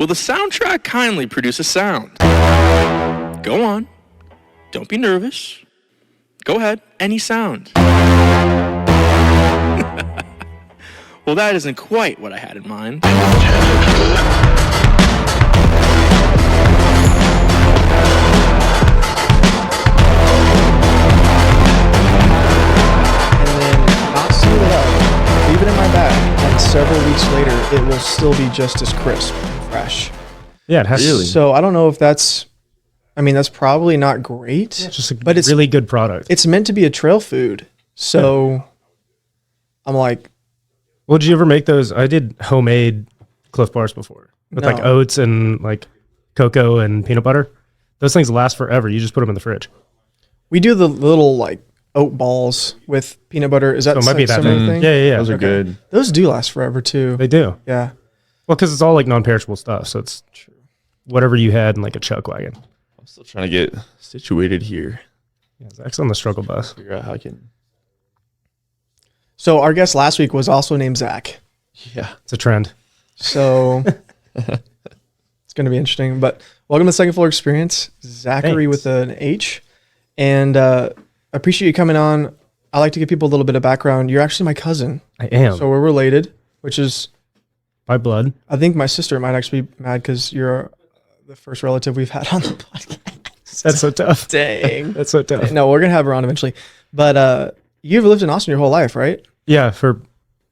Will the soundtrack kindly produce a sound? Go on. Don't be nervous. Go ahead. Any sound. Well, that isn't quite what I had in mind. Not seal it up, leave it in my bag, and several weeks later, it will still be just as crisp and fresh. Yeah, it has to. So I don't know if that's probably not great. It's just a really good product. It's meant to be a trail food. So I'm like, well, did you ever make those? I did homemade Cliff Bars before with like oats and like cocoa and peanut butter. Those things last forever. You just put them in the fridge. We do the little like oat balls with peanut butter. Is that so it might be that similar thing? Yeah. Those are good. Those do last forever too. They do. Yeah. Well, because it's all like non-perishable stuff. So it's whatever you had in like a chuck wagon. I'm still trying to get situated here. Yeah, Zach's on the struggle bus. Figure out how I can. So our guest last week was also named Zach. Yeah. It's a trend. So it's going to be interesting. But welcome to Second Floor Experience, Zachary with an H. And I appreciate you coming on. I like to give people a little bit of background. You're actually my cousin. I am. So we're related, which is... by blood. I think my sister might actually be mad because you're the first relative we've had on the podcast. That's so tough. Dang. That's so tough. No, we're going to have her on eventually. But you've lived in Austin your whole life, right? Yeah, for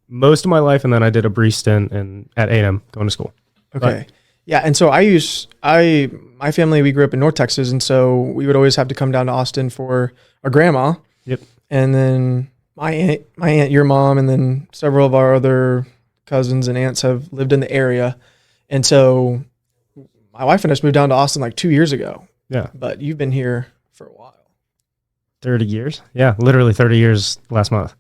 most of my life, and then I did a brief stint at A&M going to school. Okay. Yeah, and so my family, we grew up in North Texas, and so we would always have to come down to Austin for our grandma. Yep. And then my aunt, your mom, and then several of our other cousins and aunts have lived in the area. And so my wife and us moved down to Austin like 2 years ago. Yeah. But you've been here for a while. 30 years? Yeah, literally 30 years last month.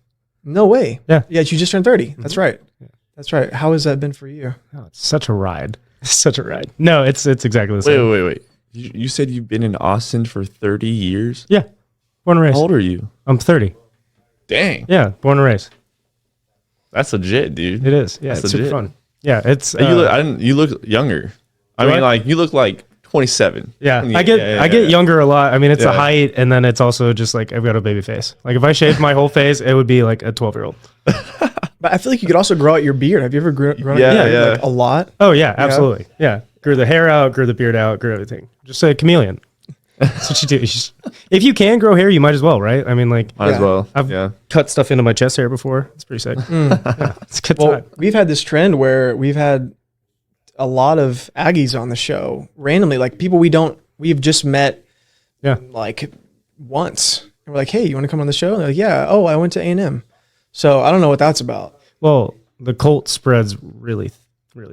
No way. Yeah. Yeah, you just turned 30. That's right. Yeah. That's right. How has that been for you? Oh, it's such a ride. Such a ride. No, it's exactly the same. Wait. You said you've been in Austin for 30 years? Yeah. Born and raised. How old are you? I'm 30. Dang. Yeah, born and raised. That's legit, dude. It is. Yeah, That's it's super legit. fun. Yeah, it's... You look younger. I Do mean, I? like, you look like 27. Yeah, I get younger a lot. I mean, it's the height, and then it's also just like I've got a baby face. Like if I shaved my whole face, it would be like a 12-year-old. But I feel like you could also grow out your beard. Have you ever grown out Yeah, your beard yeah. like a lot? Oh yeah, absolutely. Yeah, grew the hair out, grew the beard out, grew everything. Just a chameleon. That's what you do. If you can grow hair, you might as well, right? I mean, like Might as well. I've cut stuff into my chest hair before. It's pretty sick. Yeah, it's a good Well, time. we've had this trend where we've had a lot of Aggies on the show randomly, like people we've just met like once. And we're like, hey, you want to come on the show? And they're like, yeah. Oh, I went to A&M. So I don't know what that's about. Well, the cult spreads really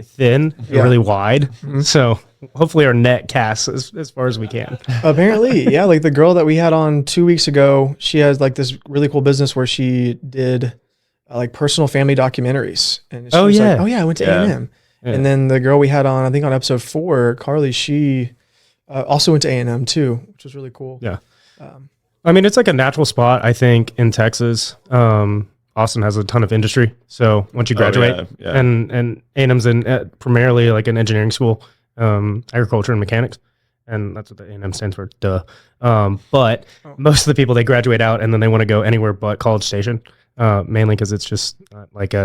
thin, and really wide. So hopefully our net casts as far as we can. Apparently, yeah. Like the girl that we had on 2 weeks ago, she has like this really cool business where she did like personal family documentaries. And she was like, oh yeah, I went to A&M. Yeah. And then the girl we had on, I think on episode 4, Carly, she also went to A&M too, which was really cool. Yeah. I mean, it's like a natural spot, I think, in Texas. Austin has a ton of industry. So once you graduate, and A&M's in primarily like an engineering school, agriculture and mechanics. And that's what the A&M stands for, duh. But most of the people, they graduate out and then they want to go anywhere but College Station, mainly because it's just like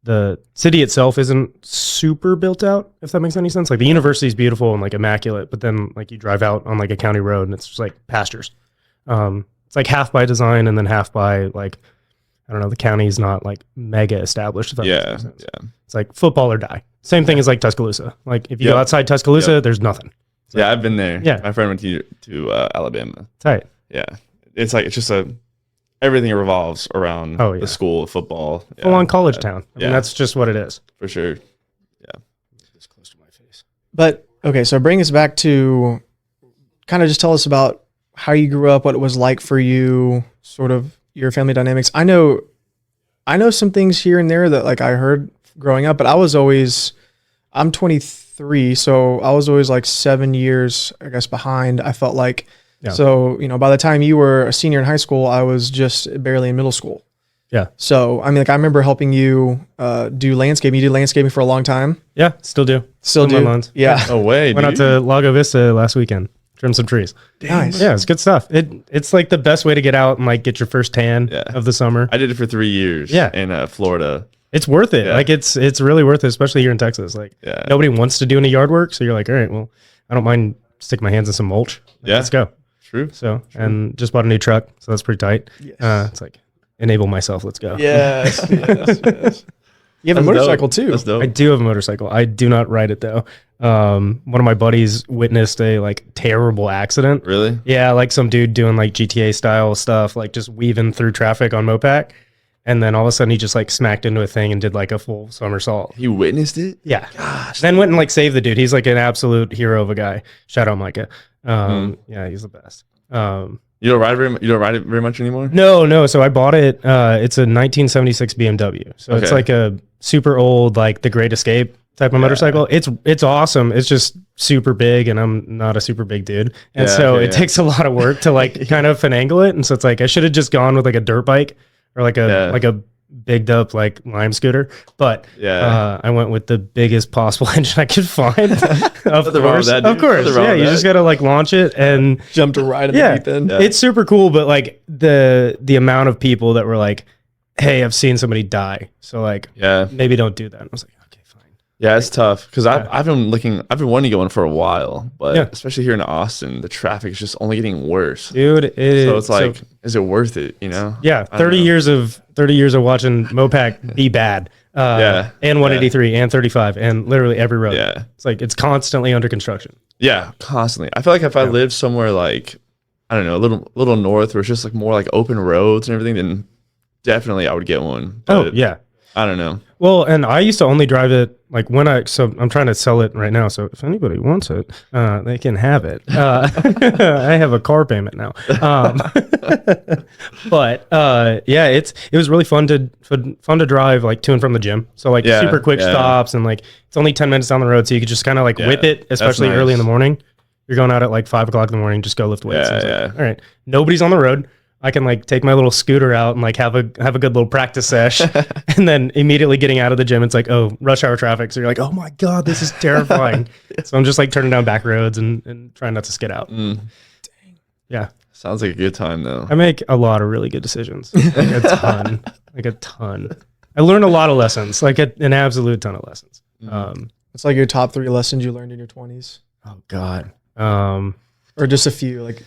the city itself isn't super built out, if that makes any sense. Like the university is beautiful and like immaculate, but then like you drive out on like a county road and it's just like pastures. It's like half by design and then half by like, I don't know, the county's not like mega established. If that makes any sense. Yeah. It's like football or die. Same thing as like Tuscaloosa. Like if you go outside Tuscaloosa, there's nothing. It's I've been there. Yeah. My friend went to Alabama. Tight. Yeah. It's like, it's just everything revolves around the school, football. Full on college town. I mean, that's just what it is. For sure. Yeah. It's close to my face. But okay, so bring us back to kind of just tell us about how you grew up, what it was like for you, sort of your family dynamics. I know some things here and there that like I heard growing up, but I'm 23, so I was always like 7 years, I guess, behind. I felt like, so, by the time you were a senior in high school, I was just barely in middle school. Yeah. So, I mean, like I remember helping you do landscaping. You did landscaping for a long time. Yeah, still do. Still do. My lawns. Yeah. No way. Went out to Lago Vista last weekend. Trimmed some trees. Nice. Yeah, it's good stuff. It's like the best way to get out and like get your first tan of the summer. I did it for 3 years. In Florida. It's worth it. Like it's really worth it, especially here in Texas. Like nobody wants to do any yard work, so you're like, all right, well, I don't mind sticking my hands in some mulch. Like, let's go. True. So and just bought a new truck, so that's pretty tight. Yes. It's like enable myself. Let's go. Yes. Yes. You have a motorcycle too. That's dope. I do have a motorcycle. I do not ride it though. One of my buddies witnessed a like terrible accident. Really? Yeah, like some dude doing like GTA style stuff, like just weaving through traffic on Mopac. And then all of a sudden he just like smacked into a thing and did like a full somersault. He witnessed it? Yeah. Gosh. Then went and like saved the dude. He's like an absolute hero of a guy. Shout out Micah. Yeah, he's the best. You don't ride it very much anymore? No. So I bought it. It's a 1976 BMW. So it's like a super old, like the Great Escape type of motorcycle. It's awesome. It's just super big, and I'm not a super big dude, and so it takes a lot of work to like kind of finagle it. And so it's like I should have just gone with like a dirt bike or like a bigged up like lime scooter, but I went with the biggest possible engine I could find. Of course, yeah. You just gotta like launch it and jump to right in the deep end. It's super cool, but like the amount of people that were like, "Hey, I've seen somebody die," so like, maybe don't do that. And I was like, okay, fine. Yeah, it's tough because I've been wanting to get one for a while, but especially here in Austin, the traffic is just only getting worse, dude. So it's like, is it worth it? You know? Yeah, 30 years of watching Mopac be bad. And 183 and 35 and literally every road. Yeah, it's like it's constantly under construction. Yeah, constantly. I feel like if I lived somewhere like, I don't know, a little north where it's just like more like open roads and everything, then definitely I would get one. But I don't know. Well, and I used to only drive it like so I'm trying to sell it right now. So if anybody wants it, they can have it. I have a car payment now. But it was really fun to drive like to and from the gym. So like super quick stops, and like it's only 10 minutes down the road, so you could just kind of like whip it, especially early in the morning. You're going out at like 5 o'clock in the morning, just go lift weights. Like, all right, nobody's on the road. I can like take my little scooter out and like have a good little practice sesh, and then immediately getting out of the gym, it's like, oh, rush hour traffic. So you're like, oh my God, this is terrifying. So I'm just like turning down back roads and trying not to skid out. Dang. Yeah. Sounds like a good time though. I make a lot of really good decisions. Like a ton. I learned a lot of lessons, like an absolute ton of lessons. It's like your top 3 lessons you learned in your 20s. Oh God. Or just a few, like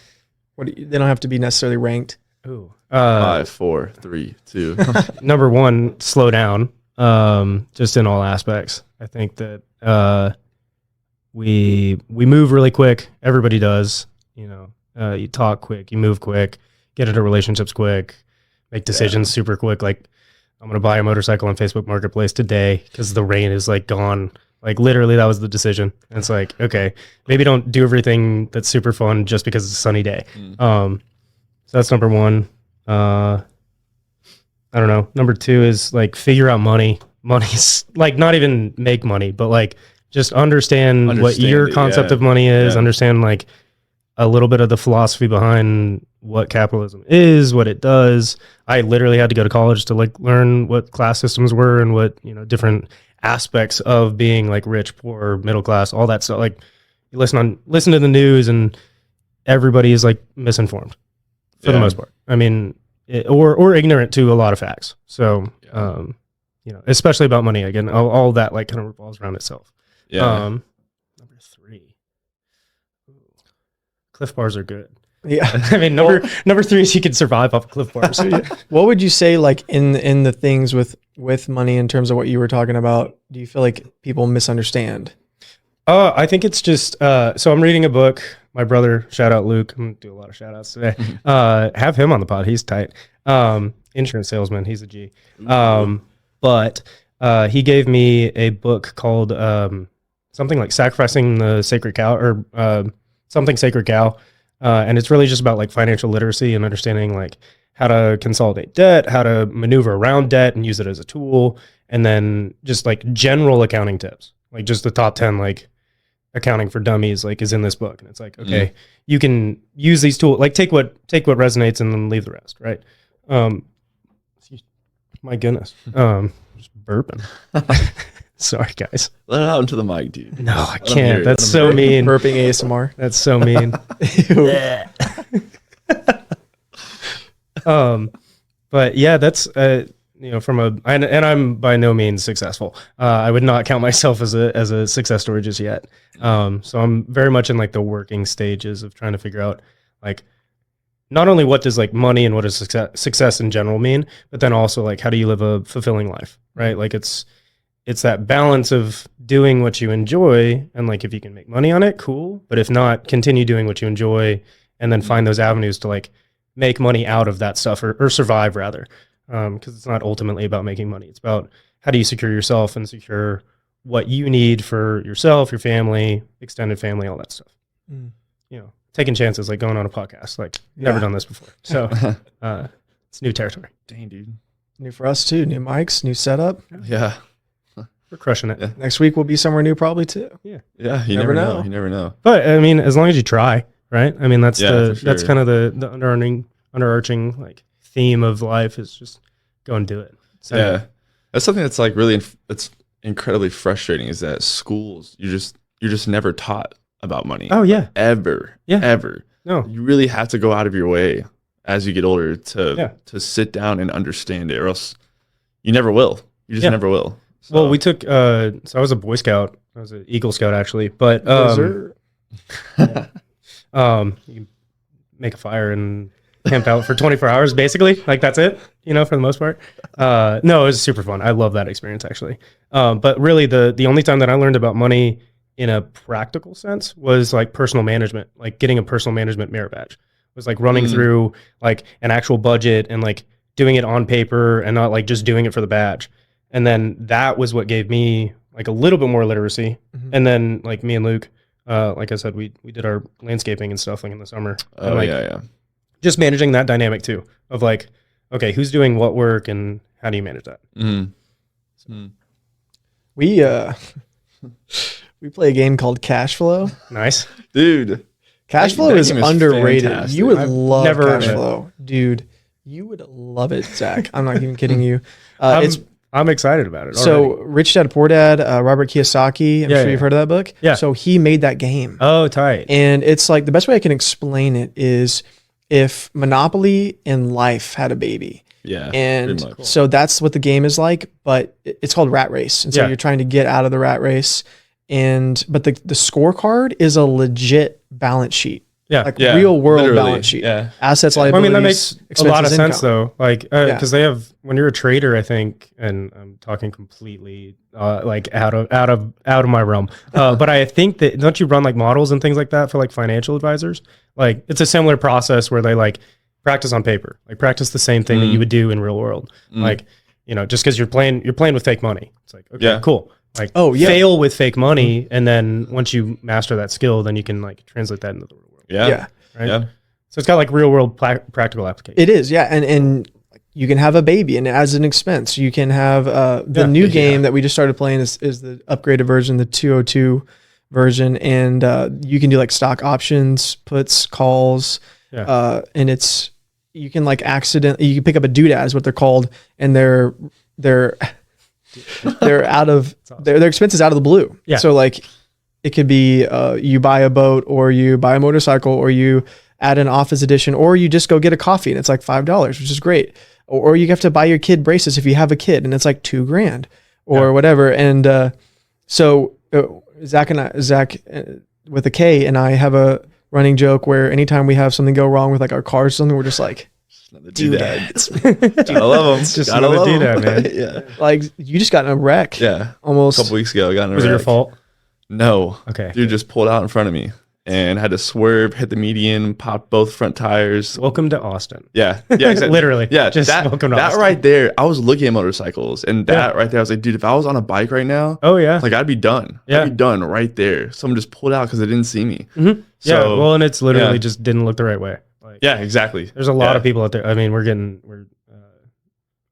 they don't have to be necessarily ranked. Ooh. 5, 4, 3, 2. Number 1, slow down. Just in all aspects. I think that we move really quick. Everybody does. You know, you talk quick, you move quick, get into relationships quick, make decisions super quick. Like I'm gonna buy a motorcycle on Facebook Marketplace today because the rain is like gone. Like literally, that was the decision. And it's like, okay, maybe don't do everything that's super fun just because it's a sunny day. So that's number 1. I don't know. Number 2 is like figure out money. Money's like not even make money, but like just understand what your concept of money is. Understand like a little bit of the philosophy behind what capitalism is, what it does. I literally had to go to college to like learn what class systems were and what, you know, different aspects of being like rich, poor, middle class, all that stuff. Like you listen to the news and everybody is like misinformed for the most part. I mean, or ignorant to a lot of facts. So, you know, especially about money again, all that like kind of revolves around itself. Number 3, Cliff bars are good. Yeah. I mean, number 3 is you can survive off of Cliff bars. What would you say like in the things with money in terms of what you were talking about? Do you feel like people misunderstand? I think it's just so I'm reading a book. My brother, shout out Luke. I'm gonna do a lot of shout outs today. Have him on the pod. He's tight. Insurance salesman. He's a G. But he gave me a book called something like Sacrificing the Sacred Cow or something Sacred Cow. And it's really just about like financial literacy and understanding like how to consolidate debt, how to maneuver around debt and use it as a tool. And then just like general accounting tips, like just the top 10, like accounting for dummies, like is in this book. And it's like, okay, you can use these tools, like take what resonates and then leave the rest. Right. My goodness. Just burping. Sorry, guys. Let it out into the mic, dude. No, I can't. That's so mean. Burping ASMR. That's so mean. But yeah, that's and I'm by no means successful. I would not count myself as a success story just yet. So I'm very much in like the working stages of trying to figure out like not only what does like money and what does success in general mean, but then also like how do you live a fulfilling life, right? Like it's that balance of doing what you enjoy, and like if you can make money on it, cool. But if not, continue doing what you enjoy, and then find those avenues to like make money out of that stuff or survive rather. Because it's not ultimately about making money. It's about how do you secure yourself and secure what you need for yourself, your family, extended family, all that stuff. Taking chances, like going on a podcast, like never done this before. So it's new territory. Dang, dude. New for us too. New mics, new setup. Yeah. We're crushing it. Yeah. Next week we'll be somewhere new probably too. Yeah. Yeah. You never know. You never know. But I mean, as long as you try, right? I mean, that's that's sure. kind of the underarching like theme of life is just go and do it. So, yeah. That's something that's like really, it's incredibly frustrating is that schools, you're just never taught about money. Oh yeah. Ever. Yeah. Ever. No. You really have to go out of your way as you get older to sit down and understand it, or else you never will. You just never will. So. Well, we took, so I was a Boy Scout. I was an Eagle Scout actually, but, you can make a fire and camp out for 24 hours, basically. Like that's it, for the most part. No, it was super fun. I love that experience actually. But really the only time that I learned about money in a practical sense was like personal management, like getting a personal management merit badge. It was like running through like an actual budget and like doing it on paper and not like just doing it for the badge. And then that was what gave me like a little bit more literacy. And then like me and Luke, like I said, we did our landscaping and stuff like in the summer. Oh, and, like, yeah. Just managing that dynamic too of like, okay, who's doing what work and how do you manage that? We play a game called Cash Flow. Nice. Dude. Cash Flow is underrated. Fantastic. You would I've love never heard Cash of it. Flow. Dude, you would love it, Zach. I'm not even kidding you. I'm excited about it. So already. Rich Dad Poor Dad, Robert Kiyosaki, I'm sure you've heard of that book. Yeah. So he made that game. Oh, tight. And it's like the best way I can explain it is if Monopoly and Life had a baby. Yeah. And so that's what the game is like, but it's called Rat Race. And so you're trying to get out of the rat race. But the scorecard is a legit balance sheet. Yeah. Like real world balance sheet. Yeah. Assets, I liabilities. mean, that makes a lot of sense income. though. Like, because they have, when you're a trader, I think, and I'm talking completely like out of my realm. But I think that don't you run like models and things like that for like financial advisors? Like it's a similar process where they like practice on paper, like practice the same thing that you would do in real world. Like, just because you're playing with fake money. It's like, okay, cool. Like, fail with fake money, and then once you master that skill, then you can like translate that into the real world. Yeah. Right. Yeah. So it's got like real world practical application. It is, yeah, and you can have a baby, and as an expense, you can have the new game that we just started playing is the upgraded version, the 202 version, and you can do like stock options, puts, calls, and it's you can like you can pick up a doodad is what they're called, and they're out of their expenses out of the blue. Yeah. So like it could be you buy a boat, or you buy a motorcycle, or you add an office edition, or you just go get a coffee and it's like $5, which is great. Or you have to buy your kid braces if you have a kid and it's like $2,000 or whatever. And so Zach with a K and I have a running joke where anytime we have something go wrong with like our cars or something, we're just like, doodads. I love them. Just another doodad, man. Yeah. Like you just got in a wreck. Yeah. Almost a couple weeks ago, I got in a wreck. Was it your fault? No. Okay. Dude just pulled out in front of me and had to swerve, hit the median, popped both front tires. Welcome to Austin. Yeah. Yeah. Exactly. Literally. Yeah. Just welcome to that Austin. right there, I was looking at motorcycles, and that right there, I was like, dude, if I was on a bike right now, like I'd be done. Yeah. I'd be done right there. Someone just pulled out because they didn't see me. Mm-hmm. So, yeah. Well, and it's literally just didn't look the right way. Like, yeah, exactly. There's a lot of people out there. I mean, we're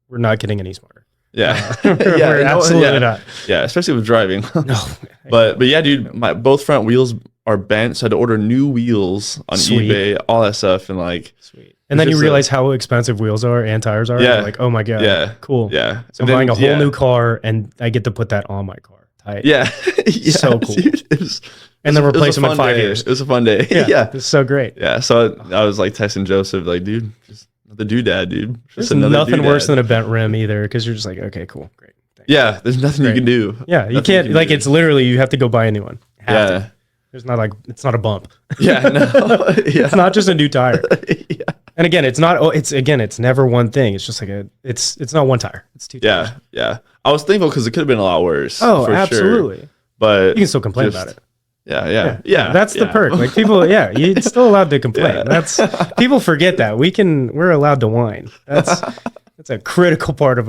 not getting any smarter. Yeah. We're absolutely not. Yeah, especially with driving. No. But yeah, dude, both front wheels are bent, so I had to order new wheels on Sweet. eBay, all that stuff, and like Sweet. And then you realize how expensive wheels are and tires are. Yeah. You're like, oh my god, yeah, cool. yeah. So I'm buying a whole new car, and I get to put that on my car. Tight. Yeah, yeah, so cool. Dude, and then replace them in 5 day. years. It was a fun day. Yeah, yeah. it's so great. Yeah, so I was like texting Joseph, like, dude, just the doodad, dude. There's nothing worse than a bent rim either, because you're just like, okay, cool, great. Thanks. Yeah, there's nothing you can do. Yeah, you can't, like, it's literally, you have to go buy a new one. Yeah. There's not like, it's not a bump. Yeah, no. Yeah. It's not just a new tire. Yeah. And again, it's not, it's never one thing. It's just like it's not one tire. It's two tires. Yeah. I was thankful because it could have been a lot worse. Oh, for absolutely. Sure. But you can still complain about it. Yeah. That's the perk. Like people, you're still allowed to complain. That's people forget that we're allowed to whine. That's a critical part of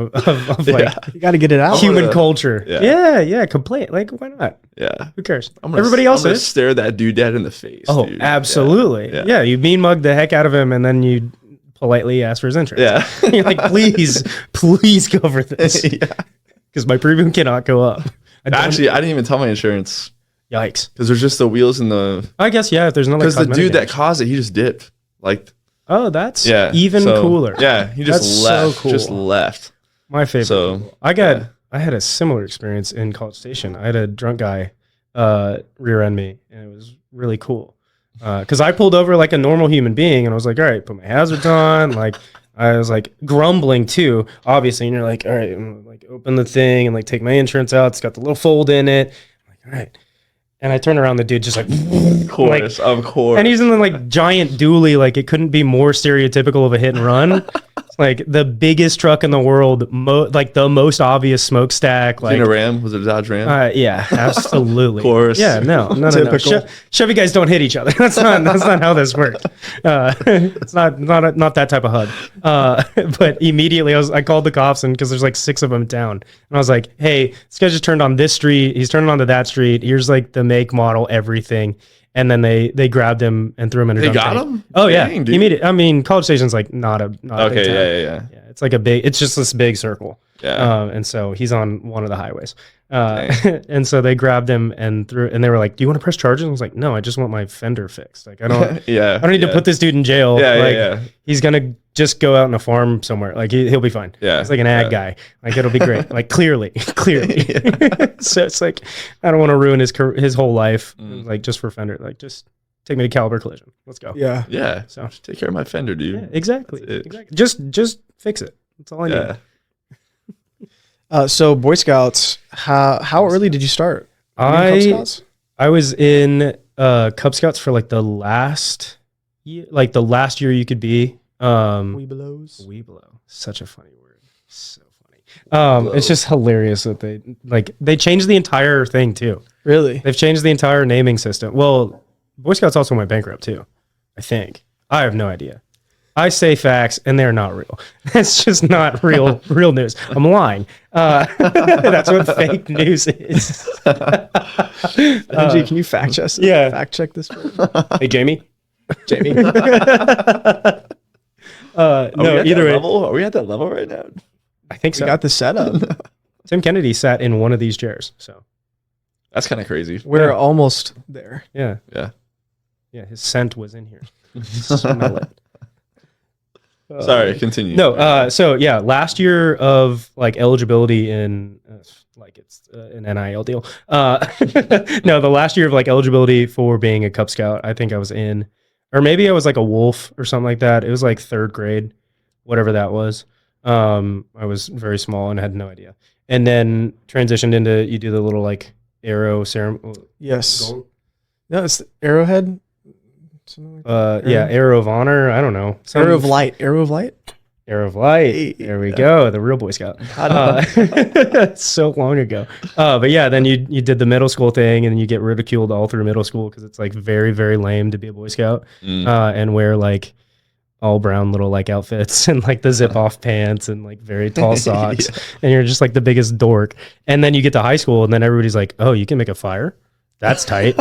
like you got to get it out. human culture. Yeah. Complain. Like why not? Yeah. Who cares? I'm Everybody else is. Stare that dudad in the face. Oh, dude. absolutely. Yeah. You mean mug the heck out of him, and then you politely ask for his insurance. Yeah. You're like, please cover this. Because my premium cannot go up. Actually, I didn't even tell my insurance. Yikes. Because there's just the wheels and the. I guess if there's no. Because the dude that caused it, he just dipped. Like. Oh, that's even cooler. Yeah, he just left. So cool. Just left. My favorite. So I had a similar experience in College Station. I had a drunk guy rear end me, and it was really cool. Because I pulled over like a normal human being, and I was like, all right, put my hazards on. Like I was like grumbling too, obviously. And you're like, all right, I'm gonna, like open the thing and like take my insurance out. It's got the little fold in it. I'm like, all right. And I turn around, the dude just like, of course. And he's in the like giant dually, like it couldn't be more stereotypical of a hit and run. It's like the biggest truck in the world, like the most obvious smokestack. Was it a Ram? Was it a Dodge Ram? Yeah, absolutely. Of course. Yeah, no. Chevy guys don't hit each other. That's not how this works. It's not that type of HUD. But immediately I called the cops, and because there's like 6 of them down, and I was like, hey, this guy just turned on this street. He's turning onto that street. Here's like the make, model, everything. And then they grabbed him and threw him in a They dunk got tank. him? Oh yeah, Dang, dude. immediate. I mean, College Station's like not a big town. Yeah. It's like it's just this big circle. Yeah. And so he's on one of the highways. And so they grabbed him and they were like, "Do you want to press charges?" And I was like, "No, I just want my fender fixed. Like I don't I don't need to put this dude in jail. He's gonna just go out on a farm somewhere. Like he'll be fine. Yeah. He's like an ag guy. Like it'll be great. Like clearly. So it's like I don't want to ruin his whole life. Like just for fender. Like just take me to Caliber Collision. Let's go. Yeah. So just take care of my fender, dude. Yeah, exactly. Just fix it. That's all I need. So Boy Scouts, how early did you start? Cub Scouts? I was in Cub Scouts for like the last year, you could be. Weeblo. Such a funny word. So funny. It's just hilarious that they changed the entire thing too. Really? They've changed the entire naming system. Well, Boy Scouts also went bankrupt too, I think. I have no idea. I say facts, and they're not real. It's just not real news. I'm lying. That's what fake news is. Angie, can you fact check this? Hey, Jamie. No, either way. Are we at that level right now? I think so. We got the setup. Tim Kennedy sat in one of these chairs, so that's kind of crazy. We're almost there. Yeah. His scent was in here. Smell it. Sorry, continue. No, so yeah, last year of like eligibility in like it's an NIL deal. No, the last year of like eligibility for being a Cub Scout, I think I was in, or maybe I was like a wolf or something like that. It was like 3rd grade, whatever that was. I was very small and had no idea. And then transitioned into, you do the little like arrow ceremony. Yes. Gold? No, it's Arrowhead. Yeah, Arrow of Honor. I don't know. Arrow of Light. Arrow of Light. There we go. The real Boy Scout. So long ago. But yeah, then you did the middle school thing, and you get ridiculed all through middle school because it's like very, very lame to be a Boy Scout and wear like all brown little like outfits and like the zip off pants and like very tall socks. And you're just like the biggest dork. And then you get to high school, and then everybody's like, "Oh, you can make a fire." that's tight.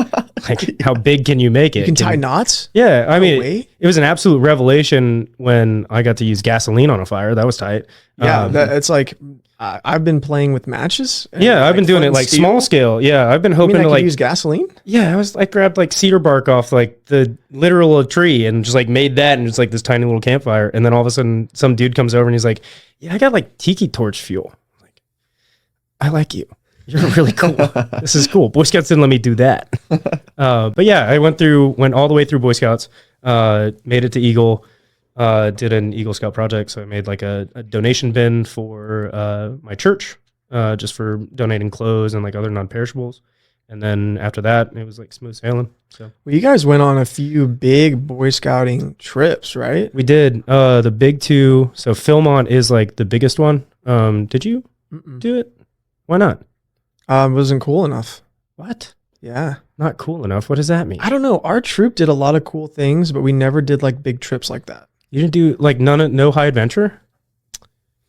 Like, how big can you make it? You can tie knots? Yeah. I mean, way. it was an absolute revelation when I got to use gasoline on a fire. That was tight. Yeah. It's like, I've been playing with matches. Yeah. I've been doing it like small scale. Yeah. I've been hoping to like use gasoline. Yeah. I grabbed like cedar bark off like the literal tree and just like made that. And it's like this tiny little campfire. And then all of a sudden some dude comes over and he's like, yeah, I got like tiki torch fuel. I'm like, I like you. You're really cool. This is cool. Boy Scouts didn't let me do that. But yeah, I went all the way through Boy Scouts, made it to Eagle, did an Eagle Scout project. So I made like a donation bin for my church, just for donating clothes and like other non-perishables. And then after that, it was like smooth sailing. So well, you guys went on a few big Boy Scouting trips, right? we did the big two. So Philmont is like the biggest one. Did you do it? Why not? Wasn't cool enough. What? Yeah. Not cool enough. What does that mean? I don't know. Our troop did a lot of cool things, but we never did like big trips like that. You didn't do like no high adventure?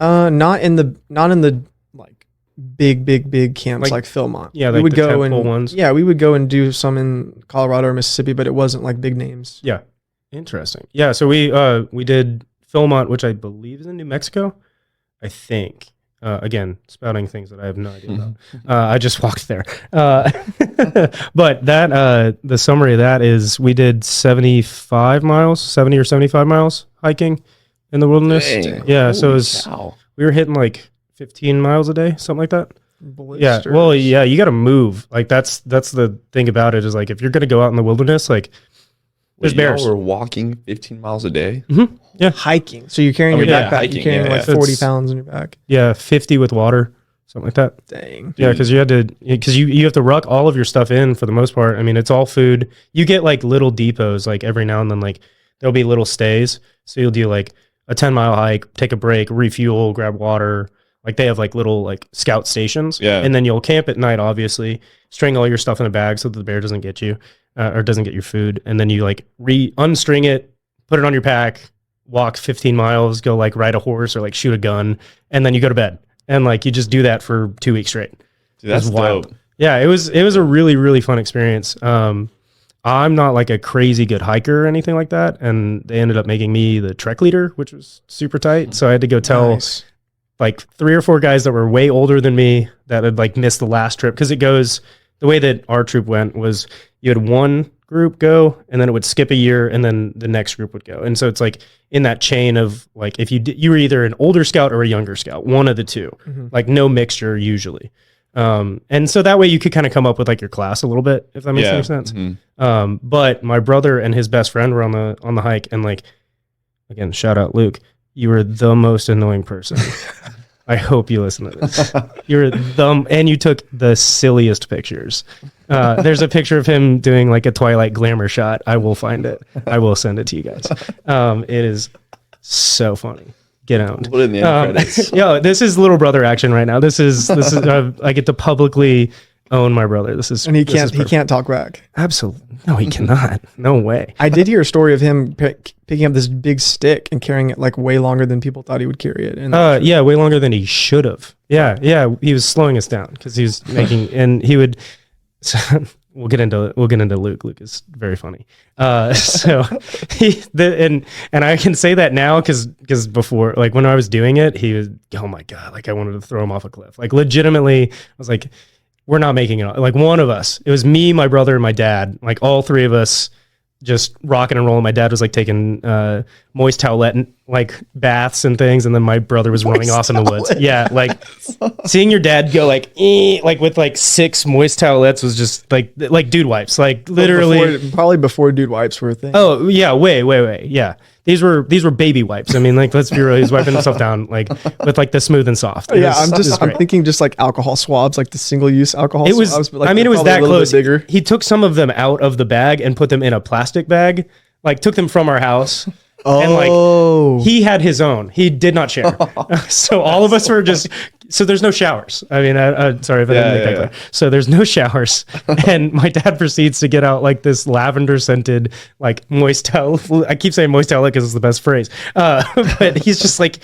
Not in the like big camps like Philmont. Yeah, we like would the go tentpole ones. Yeah, we would go and do some in Colorado or Mississippi, but it wasn't like big names. Yeah. Interesting. Yeah, so we did Philmont, which I believe is in New Mexico. I think. Again, spouting things that I have no idea about. I just walked there. But that the summary of that is we did 70 or 75 miles hiking in the wilderness. Dang. Yeah, so it was, Cow. we were hitting like 15 miles a day, something like that. Blisters. Yeah, well, yeah, you got to move. Like that's the thing about it is like if you're gonna go out in the wilderness, like there's bears. We're walking 15 miles a day. Mm-hmm. Yeah, hiking. So you're carrying your yeah, backpack. hiking, You're carrying yeah, like yeah. 40 pounds in your back. yeah, 50 with water, something like that. Dang. Yeah, because you have to ruck all of your stuff in for the most part. I mean, it's all food. You get like little depots, like every now and then, like there'll be little stays. So you'll do like a 10-mile hike, take a break, refuel, grab water. Like they have like little like scout stations. Yeah. And then you'll camp at night, obviously, string all your stuff in a bag so that the bear doesn't get you or doesn't get your food. And then you like unstring it, put it on your pack, walk 15 miles, go like ride a horse or like shoot a gun, and then you go to bed. And like you just do that for 2 weeks straight. Dude, that's wild. dope. Yeah, it was a really, really fun experience. I'm not like a crazy good hiker or anything like that. And they ended up making me the trek leader, which was super tight. So I had to go tell Nice. like 3 or 4 guys that were way older than me that had like missed the last trip. Cause it goes, the way that our troop went was you had one group go and then it would skip a year and then the next group would go. And so it's like in that chain of like, if you were either an older scout or a younger scout, one of the two, like no mixture usually. And so that way you could kind of come up with like your class a little bit, if that makes any sense. Mhm. But my brother and his best friend were on the hike, and like, again, shout out Luke, you were the most annoying person. I hope you listen to this. And you took the silliest pictures. There's a picture of him doing like a Twilight glamour shot. I will find it. I will send it to you guys. It is so funny. Get owned. Put it in the end credits. Yo, this is little brother action right now. This is I get to publicly own my brother. This is And he this is can't perfect. talk back. Absolutely. No, he cannot. No way. I did hear a story of him picking up this big stick and carrying it like way longer than people thought he would carry it. And Yeah, way longer than he should have. Yeah. He was slowing us down because he was making, and he would. So, we'll get into Luke. Luke is very funny. So and I can say that now because before, like when I was doing it, he was, oh my God, like I wanted to throw him off a cliff. Like legitimately, I was like, we're not making it. Like one of us, it was me, my brother, and my dad. Like all three of us just rocking and rolling. My dad was like taking moist towelette and like baths and things, and then my brother was running off in the woods. Yeah, like seeing your dad go like with like 6 moist towelettes was just like dude wipes, like literally. probably before dude wipes were a thing. Oh yeah, way. Yeah, these were baby wipes. I mean, like let's be real, he's wiping himself down like with like the smooth and soft. Yeah, I'm thinking just like alcohol swabs, like the single use alcohol. It was. Swabs, but, like, I mean, it was that close. Bigger. He took some of them out of the bag and put them in a plastic bag. Like took them from our house. And like he had his own. He did not share. So all of us were just. So there's no showers. I mean, sorry if I didn't make that clear. So there's no showers, and my dad proceeds to get out like this lavender scented like moist towel. I keep saying moist towel because it's the best phrase. But he's just like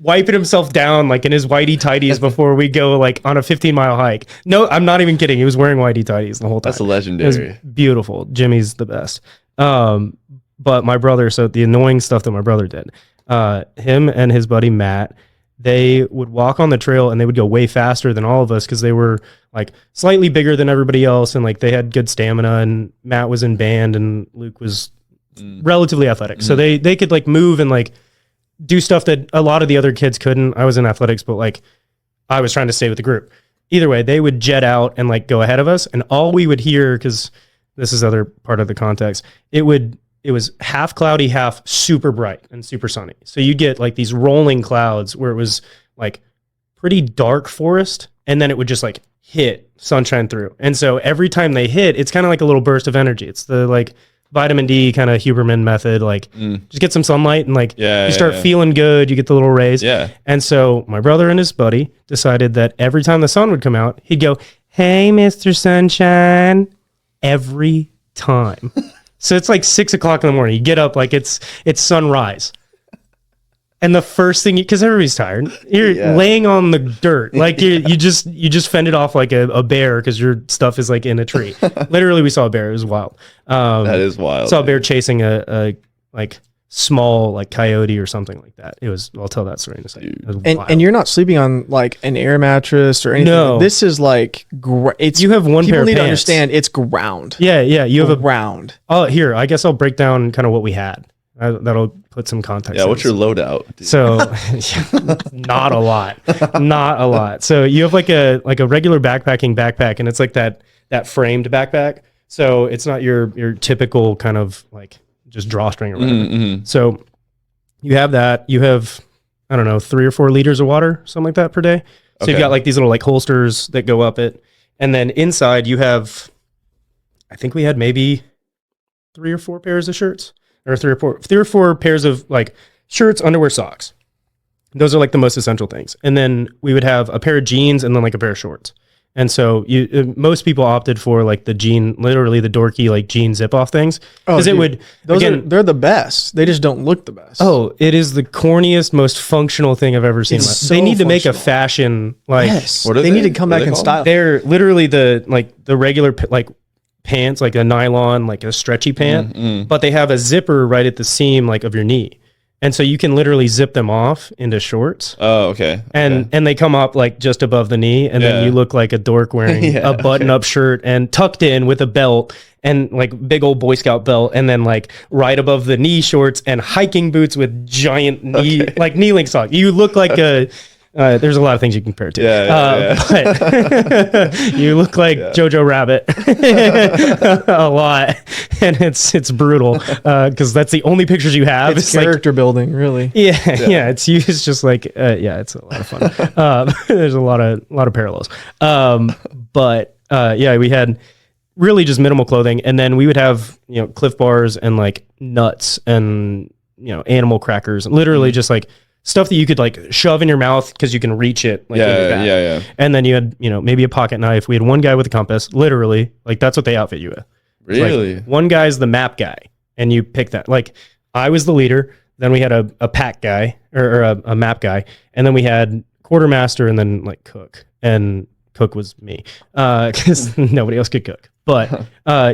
wiping himself down like in his whitey tighties before we go like on a 15-mile hike. No, I'm not even kidding. He was wearing whitey tighties the whole time. That's legendary. It was beautiful. Jimmy's the best. But my brother, so the annoying stuff that my brother did, him and his buddy Matt, they would walk on the trail and they would go way faster than all of us because they were like slightly bigger than everybody else and like they had good stamina, and Matt was in band and Luke was relatively athletic. So they could like move and like do stuff that a lot of the other kids couldn't. I was in athletics, but like I was trying to stay with the group. Either way, they would jet out and like go ahead of us, and all we would hear, because this is other part of the context, it was half cloudy, half super bright and super sunny. So you get like these rolling clouds where it was like pretty dark forest, and then it would just like hit sunshine through. And so every time they hit, it's kind of like a little burst of energy. It's the like vitamin D kind of Huberman method, like just get some sunlight and like you start feeling good, you get the little rays. Yeah. And so my brother and his buddy decided that every time the sun would come out, he'd go, "Hey, Mr. Sunshine," every time. So it's like 6 o'clock in the morning. You get up like it's sunrise. And the first thing, because everybody's tired, you're laying on the dirt. Like you just fended off like a bear because your stuff is like in a tree. Literally, we saw a bear. It was wild. That is wild. Saw a bear chasing a like small like coyote or something like that. It was, I'll tell that story in a second. And you're not sleeping on like an air mattress or anything. No. This is like, it's, you have one pair of people need pants. to understand it's ground. Yeah. You have ground. Oh, here, I guess I'll break down kind of what we had. That'll put some context. Yeah, what's your loadout? Dude? So, not a lot. So you have like a regular backpack, and it's like that framed backpack. So it's not your typical kind of like just drawstring or whatever. So you have that. You have, I don't know, 3 or 4 liters of water, something like that per day. So you've got like these little like holsters that go up it, and then inside you have, I think we had maybe 3 or 4 pairs of shirts. Or 3 or 4 pairs of like shirts, underwear, socks. Those are like the most essential things. And then we would have a pair of jeans and then like a pair of shorts. And so most people opted for like the jean, literally the dorky like jean zip off things. Because they're the best. They just don't look the best. Oh, it is the corniest, most functional thing I've ever seen. So they need to make a functional. fashion like. Yes, they need to come back in style. They're literally the regular like pants, like a nylon, like a stretchy pant, but they have a zipper right at the seam like of your knee, and so you can literally zip them off into shorts. Oh, okay. And they come up like just above the knee, and then you look like a dork wearing a button-up shirt and tucked in with a belt and like big old Boy Scout belt, and then like right above the knee shorts and hiking boots with giant like knee-length socks. You look like a there's a lot of things you can compare it to. But you look like Jojo Rabbit a lot, and it's brutal because that's the only pictures you have. It's character building, really. Yeah. It's used just like it's a lot of fun. There's a lot of parallels. But we had really just minimal clothing, and then we would have Cliff Bars and like nuts and animal crackers, literally just like stuff that you could like shove in your mouth because you can reach it. Like, And then you had, maybe a pocket knife. We had one guy with a compass, literally. Like that's what they outfit you with. Really? Like, one guy's the map guy, and you pick that. Like I was the leader. Then we had a pack guy or a map guy, and then we had quartermaster, and then like cook. And cook was me because nobody else could cook. But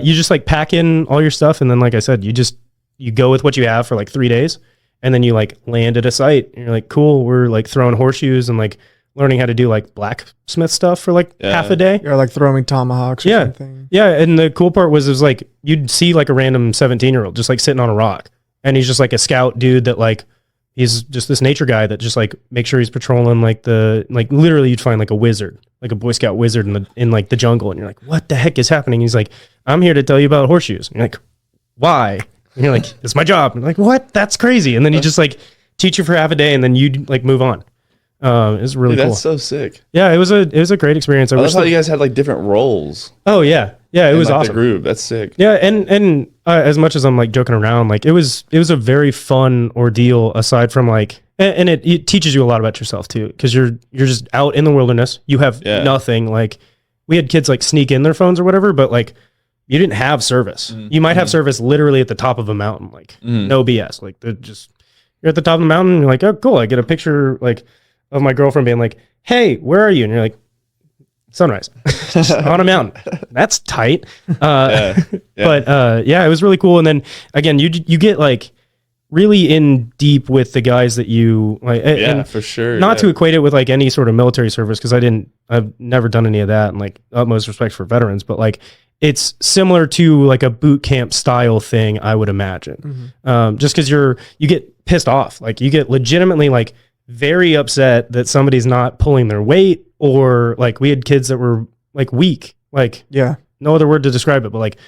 you just like pack in all your stuff, and then like I said, you go with what you have for like 3 days. And then you like land at a site and you're like, cool, we're like throwing horseshoes and like learning how to do like blacksmith stuff for like half a day. You're like throwing tomahawks or something. Yeah. And the cool part was like, you'd see like a random 17-year-old just like sitting on a rock. And he's just like a scout dude that like, he's just this nature guy that just like make sure he's patrolling like literally you'd find like a wizard, like a Boy Scout wizard in like the jungle. And you're like, what the heck is happening? He's like, I'm here to tell you about horseshoes. And you're like, why? And you're like, it's my job. And you're like, what? That's crazy. And then he just like teach you for half a day, and then you like move on. It was really cool. That's so sick. Yeah, it was a great experience. I love how you guys had like different roles. Oh yeah, it was like, awesome. The group, that's sick. Yeah, and as much as I'm like joking around, like it was a very fun ordeal. Aside from like, and it teaches you a lot about yourself too, because you're just out in the wilderness. You have nothing. Like we had kids like sneak in their phones or whatever, but like. You didn't have service. You might have service literally at the top of a mountain, like no BS. Like they're just you're at the top of the mountain. And you're like, oh, cool. I get a picture like of my girlfriend being like, hey, where are you? And you're like, sunrise on a mountain. That's tight. But it was really cool. And then again, you get like really in deep with the guys that you like. And for sure. Not to equate it with like any sort of military service, because I've never done any of that, and like utmost respect for veterans, but like it's similar to like a boot camp style thing, I would imagine. Just because you get pissed off, like you get legitimately like very upset that somebody's not pulling their weight, or like we had kids that were like weak, like no other word to describe it, but like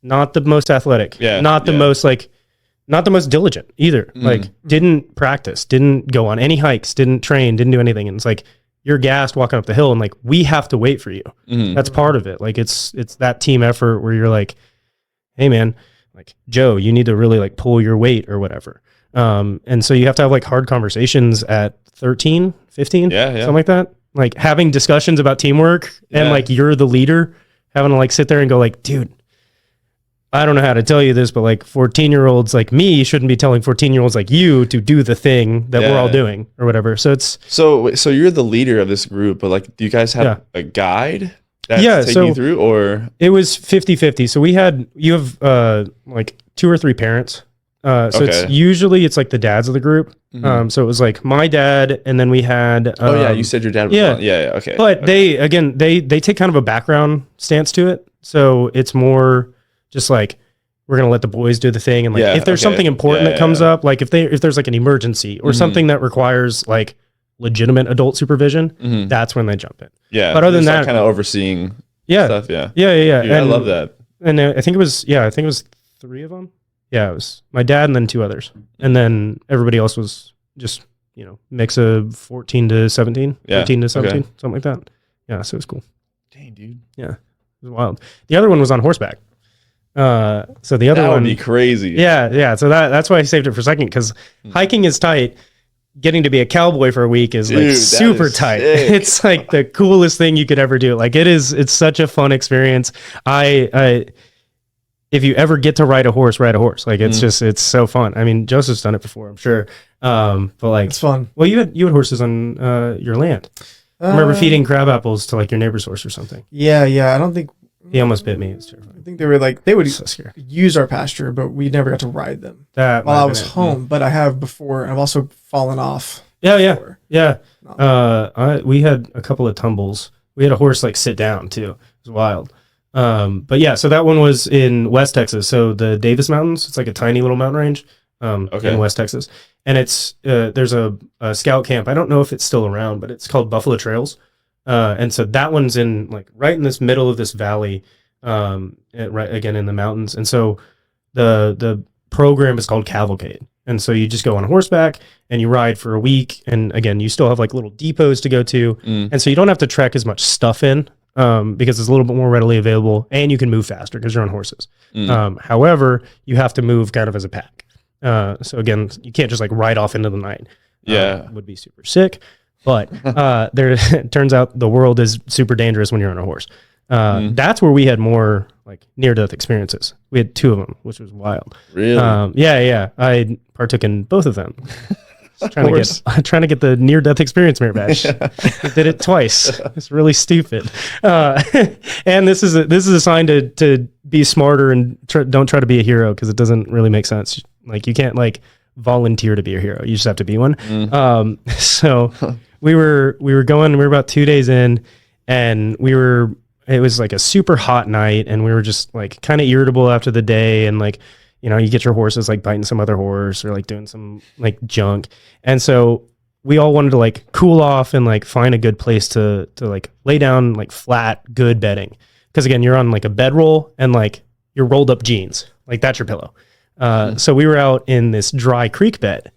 not the most athletic, not the most diligent either. Like didn't practice, didn't go on any hikes, didn't train, didn't do anything. And it's like, you're gassed walking up the hill and like, we have to wait for you. That's part of it. Like it's that team effort where you're like, hey man, like Joe, you need to really like pull your weight or whatever. And so you have to have like hard conversations at 13, 15, something like that. Like having discussions about teamwork and like, you're the leader, having to like sit there and go like, dude, I don't know how to tell you this, but like 14-year-olds like me shouldn't be telling 14-year-olds like you to do the thing that we're all doing or whatever. So it's so you're the leader of this group, but like, do you guys have a guide that's taking you through, or it was 50-50. So you have like 2 or 3 parents. So it's usually like the dads of the group. So it was like my dad, and then we had you said your dad was okay. But they take kind of a background stance to it. So it's more just like, we're going to let the boys do the thing. And like, if there's something important that comes up, like if there's like an emergency or something that requires like legitimate adult supervision, that's when they jump in. But other than that, kind of overseeing stuff. Dude, I love that. And I think it was 3 of them. Yeah. It was my dad and then 2 others. And then everybody else was just, mix of 14 to 17, 13 to 17, something like that. Yeah. So it was cool. Dang, dude. Yeah. It was wild. The other one was on horseback. So the other one would be crazy. Yeah. So that's why I saved it for a second, because hiking is tight. Getting to be a cowboy for a week is like super tight. Sick. It's like the coolest thing you could ever do. Like it's such a fun experience. If you ever get to ride a horse. Like it's so fun. I mean, Joseph's done it before, I'm sure. But like it's fun. Well, you had horses on your land. I remember feeding crab apples to like your neighbor's horse or something. Yeah. I don't think he almost bit me. It was terrifying. I think they would use our pasture, but we never got to ride them while I was home. But I have before, and I've also fallen off. Yeah. We had a couple of tumbles. We had a horse like sit down too. It was wild. But yeah, so that one was in West Texas. So the Davis Mountains, it's like a tiny little mountain range in West Texas. And it's there's a scout camp. I don't know if it's still around, but it's called Buffalo Trails. And so that one's in like right in this middle of this valley, right again in the mountains. And so the program is called Cavalcade. And so you just go on horseback and you ride for a week. And again, you still have like little depots to go to. And so you don't have to trek as much stuff in, because it's a little bit more readily available, and you can move faster because you're on horses. However, you have to move kind of as a pack. So again, you can't just like ride off into the night. Would be super sick. But it turns out the world is super dangerous when you're on a horse. That's where we had more like near-death experiences. We had 2 of them, which was wild. Really? Yeah. I partook in both of them. Trying to get the near-death experience merit badge. Did it twice. It's really stupid. And this is a sign to be smarter and don't try to be a hero, because it doesn't really make sense. Like you can't like volunteer to be a hero. You just have to be one. So we were about 2 days in, and it was like a super hot night, and we were just like kind of irritable after the day, and like, you get your horses like biting some other horse or like doing some like junk. And so we all wanted to like cool off and like find a good place to like lay down like flat, good bedding. Cause again, you're on like a bedroll and like your rolled up jeans, like that's your pillow. So we were out in this dry creek bed.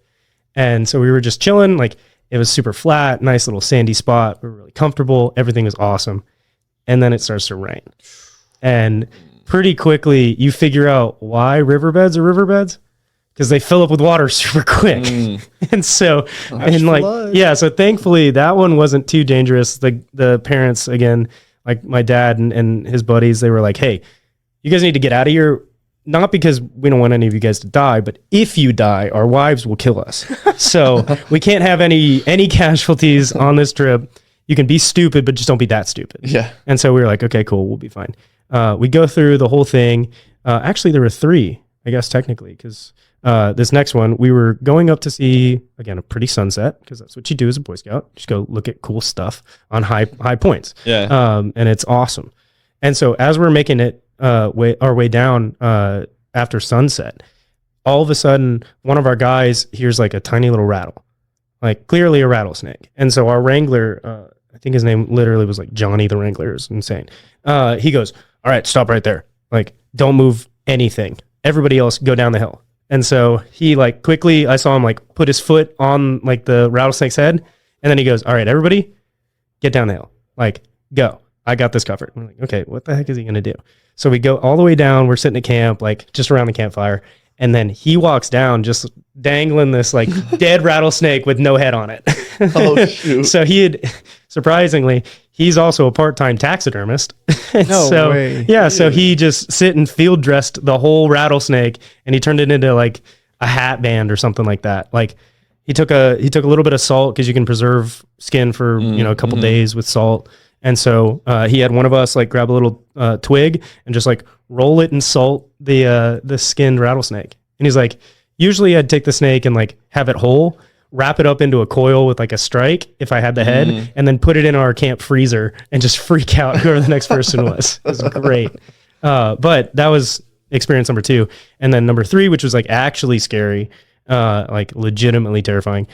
And so we were just chilling. Like it was super flat, nice little sandy spot. We were really comfortable. Everything was awesome. And then it starts to rain. And pretty quickly you figure out why riverbeds are riverbeds, because they fill up with water super quick. And so, so thankfully that one wasn't too dangerous. The parents, again, like my dad and his buddies, they were like, hey, you guys need to get out of here not because we don't want any of you guys to die, but if you die, our wives will kill us. So we can't have any casualties on this trip. You can be stupid, but just don't be that stupid. Yeah. And so we were like, okay, cool, we'll be fine. We go through the whole thing. Actually, there were 3, I guess, technically, because this next one, we were going up to see, again, a pretty sunset, because that's what you do as a Boy Scout. Just go look at cool stuff on high points. Yeah. And it's awesome. And so as we're making it our way down after sunset, all of a sudden, one of our guys hears like a tiny little rattle, like clearly a rattlesnake. And so our wrangler, I think his name literally was like Johnny the Wrangler. It was insane. He goes, all right, stop right there. Like, don't move anything. Everybody else go down the hill. And so he like quickly, I saw him like put his foot on like the rattlesnake's head. And then he goes, all right, everybody get down the hill. Like, go. I got this covered. I'm like, okay, what the heck is he going to do? So we go all the way down. We're sitting at camp, like just around the campfire. And then he walks down just dangling this like dead rattlesnake with no head on it. Oh, shoot. So surprisingly, he's also a part-time taxidermist. No way. Yeah, so he just sit and field dressed the whole rattlesnake, and he turned it into like a hat band or something like that. Like he took a little bit of salt, because you can preserve skin for a couple days with salt. And so he had one of us like grab a little twig and just like roll it in salt, the skinned rattlesnake. And he's like, usually I'd take the snake and like have it whole, wrap it up into a coil with like a strike if I had the head, and then put it in our camp freezer and just freak out whoever the next person was. It was great. But that was experience number 2. And then number 3, which was like actually scary, like legitimately terrifying.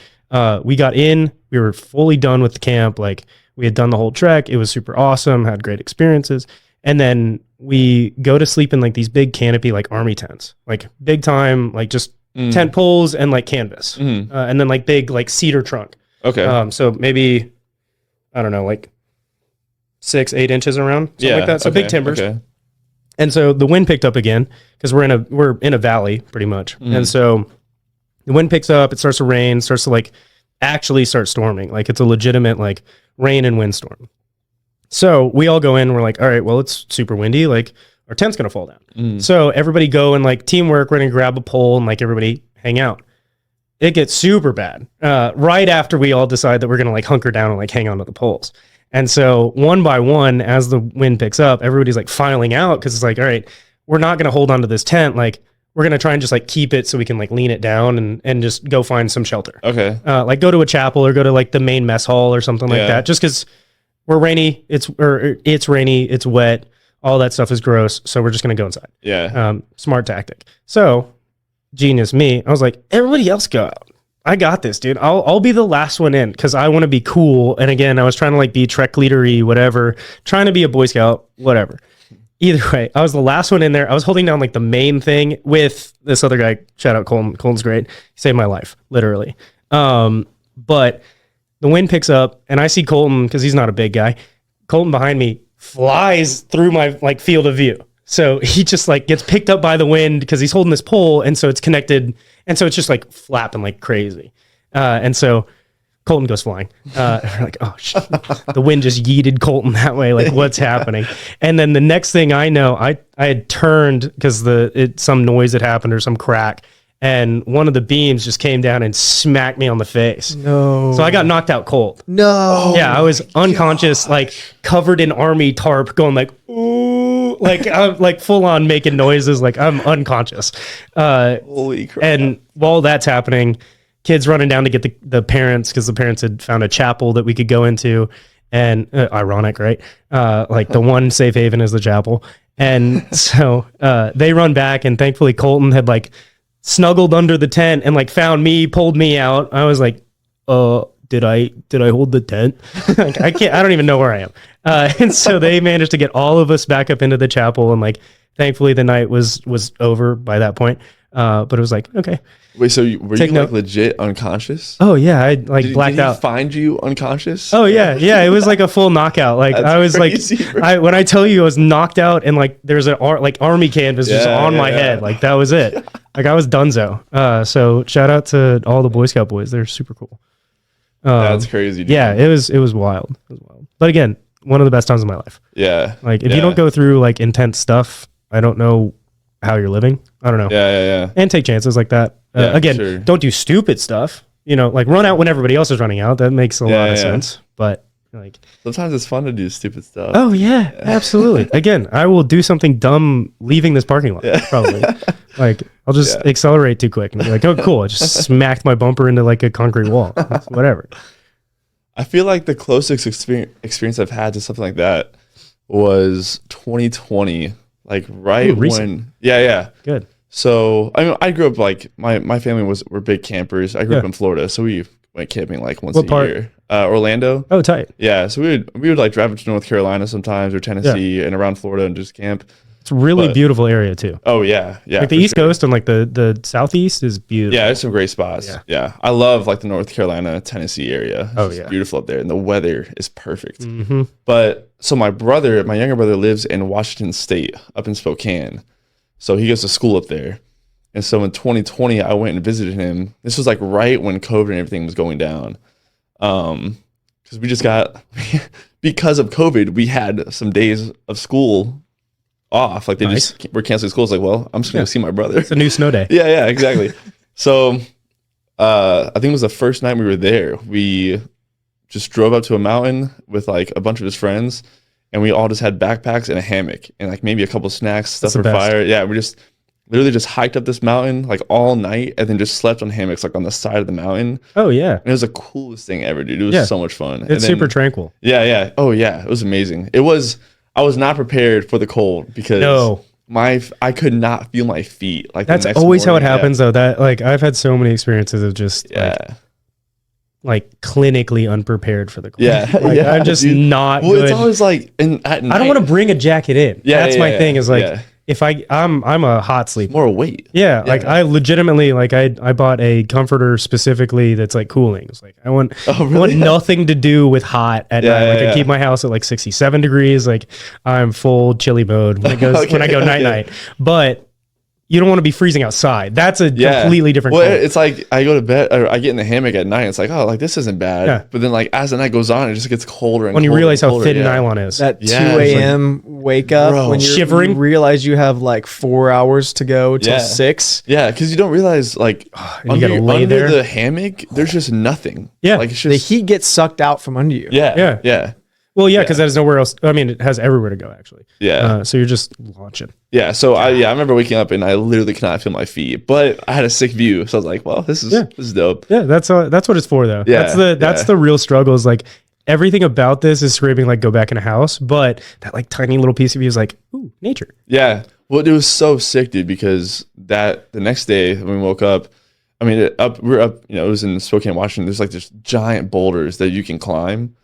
We got in, we were fully done with the camp. Like we had done the whole trek. It was super awesome, had great experiences. And then we go to sleep in like these big canopy, like army tents, like big time, like just tent poles and like canvas, and then like big like cedar trunk. Okay. So maybe, I don't know, like 6-8 inches around, something like that. So big timbers. Okay. And so the wind picked up again, because we're in a valley pretty much. And so the wind picks up, it starts to rain, starts to like actually start storming. Like it's a legitimate like rain and windstorm. So we all go in, we're like, all right, well, it's super windy. Like our tent's going to fall down. So everybody go and like teamwork, we're going to grab a pole and like everybody hang out. It gets super bad right after we all decide that we're going to like hunker down and like hang on to the poles. And so one by one, as the wind picks up, everybody's like filing out, because it's like, all right, we're not going to hold on to this tent. Like we're going to try and just like keep it so we can like lean it down and just go find some shelter. Okay. Like go to a chapel or go to like the main mess hall or something like that. Just because we're rainy, it's rainy, it's wet, all that stuff is gross. So we're just going to go inside. Yeah. Smart tactic. So genius me, I was like, everybody else go out. I got this, dude. I'll be the last one in, because I want to be cool. And again, I was trying to like be Trek leadery, whatever, trying to be a Boy Scout, whatever. Either way, I was the last one in there. I was holding down like the main thing with this other guy. Shout out Colton. Colton's great. He saved my life, literally. But the wind picks up and I see Colton, because he's not a big guy. Colton behind me flies through my like field of view. So he just like gets picked up by the wind, because he's holding this pole, and so it's connected, and so it's just like flapping like crazy. And so Colton goes flying. We're like, oh shit. The wind just yeeted Colton that way. Like, what's happening? And then the next thing I know, I had turned, because some noise had happened or some crack, and one of the beams just came down and smacked me on the face. No. So I got knocked out cold. No. Yeah, I was unconscious, like covered in army tarp, going like, ooh, like I'm like full on making noises, like I'm unconscious. Holy crap. And while that's happening, kids running down to get the parents, because the parents had found a chapel that we could go into. And ironic, right? Like the one safe haven is the chapel. And so they run back, and thankfully Colton had like snuggled under the tent and like found me, pulled me out. I was like, did I hold the tent? Like, I don't even know where I am. And so they managed to get all of us back up into the chapel, and like thankfully the night was over by that point. But it was like, okay. Wait, so were you like legit unconscious? Oh yeah, I like blacked out. Did he find you unconscious? Oh yeah, it was like a full knockout. Like I was crazy, like, when I tell you I was knocked out, and like there's an army canvas just on my head. Like that was it. Like I was donezo. So shout out to all the Boy Scout boys. They're super cool. That's crazy, dude. Yeah, it was wild. It was wild. But again, one of the best times of my life. Yeah. Like if you don't go through like intense stuff, I don't know how you're living. I don't know. Yeah. And take chances like that. Again, don't do stupid stuff. You know, like run out when everybody else is running out. That makes a lot of sense. But like sometimes it's fun to do stupid stuff. Oh yeah, absolutely. Again, I will do something dumb leaving this parking lot. Probably. Like I'll just accelerate too quick and be like, oh cool, I just smacked my bumper into like a concrete wall. Whatever. I feel like the closest experience I've had to something like that was 2020. Like when Good. So I mean, I grew up like my family were big campers. I grew up in Florida, so we went camping like once a year. Orlando. Oh, tight. Yeah, so we would like drive up to North Carolina sometimes or Tennessee and around Florida and just camp. It's a really beautiful area too. Oh yeah. Like the East Coast and like the Southeast is beautiful. Yeah, there's some great spots. Yeah. I love like the North Carolina, Tennessee area. It's beautiful up there, and the weather is perfect. Mm-hmm. But so my younger brother lives in Washington State, up in Spokane. So he goes to school up there. And so in 2020, I went and visited him. This was like right when COVID and everything was going down. Because we just got, because of COVID, we had some days of school off. Like they just were canceling school. It's like, well, I'm just going to see my brother. It's a new snow day. Yeah, exactly. So I think it was the first night we were there. We just drove up to a mountain with like a bunch of his friends. And we all just had backpacks and a hammock and like maybe a couple snacks, stuff for fire. Yeah, we just literally just hiked up this mountain like all night and then just slept on hammocks like on the side of the mountain. Oh yeah. And it was the coolest thing ever, dude. It was so much fun. It's super tranquil. Yeah. Oh yeah. It was amazing. I was not prepared for the cold because I could not feel my feet. Like that's always how it happens though. That like I've had so many experiences of just like clinically unprepared for the cold. I'm just not good. It's always like at night. I don't want to bring a jacket in. That's my thing is like if I'm a hot sleeper. More weight. Like I legitimately like I bought a comforter specifically that's like cooling. It's like I want nothing to do with hot at night. Like I keep my house at like 67 degrees. Like I'm full chilly mode when it goes when I go night. But you don't want to be freezing outside. That's a completely different cold. It's like I go to bed or I get in the hammock at night. It's like, oh, like this isn't bad. But then like as the night goes on, it just gets colder and when colder. You realize how thin nylon is. That 2 a.m. wake up when you're shivering. You realize you have like 4 hours to go till 6. Yeah, because you don't realize like you gotta lay there. The hammock, there's just nothing. Like it's just, the heat gets sucked out from under you. Yeah. Well, because there's nowhere else. I mean, it has everywhere to go, actually. So you're just launching. Yeah. So I remember waking up and I literally could not feel my feet, but I had a sick view, so I was like, "Well, this is dope." Yeah, that's what it's for, though. That's the real struggle. Is like everything about this is screaming like go back in a house, but that like tiny little piece of you is like, ooh, nature. Yeah. Well, it was so sick, dude, because the next day when we woke up, I mean, we were up. You know, it was in Spokane, Washington. There's like this giant boulders that you can climb.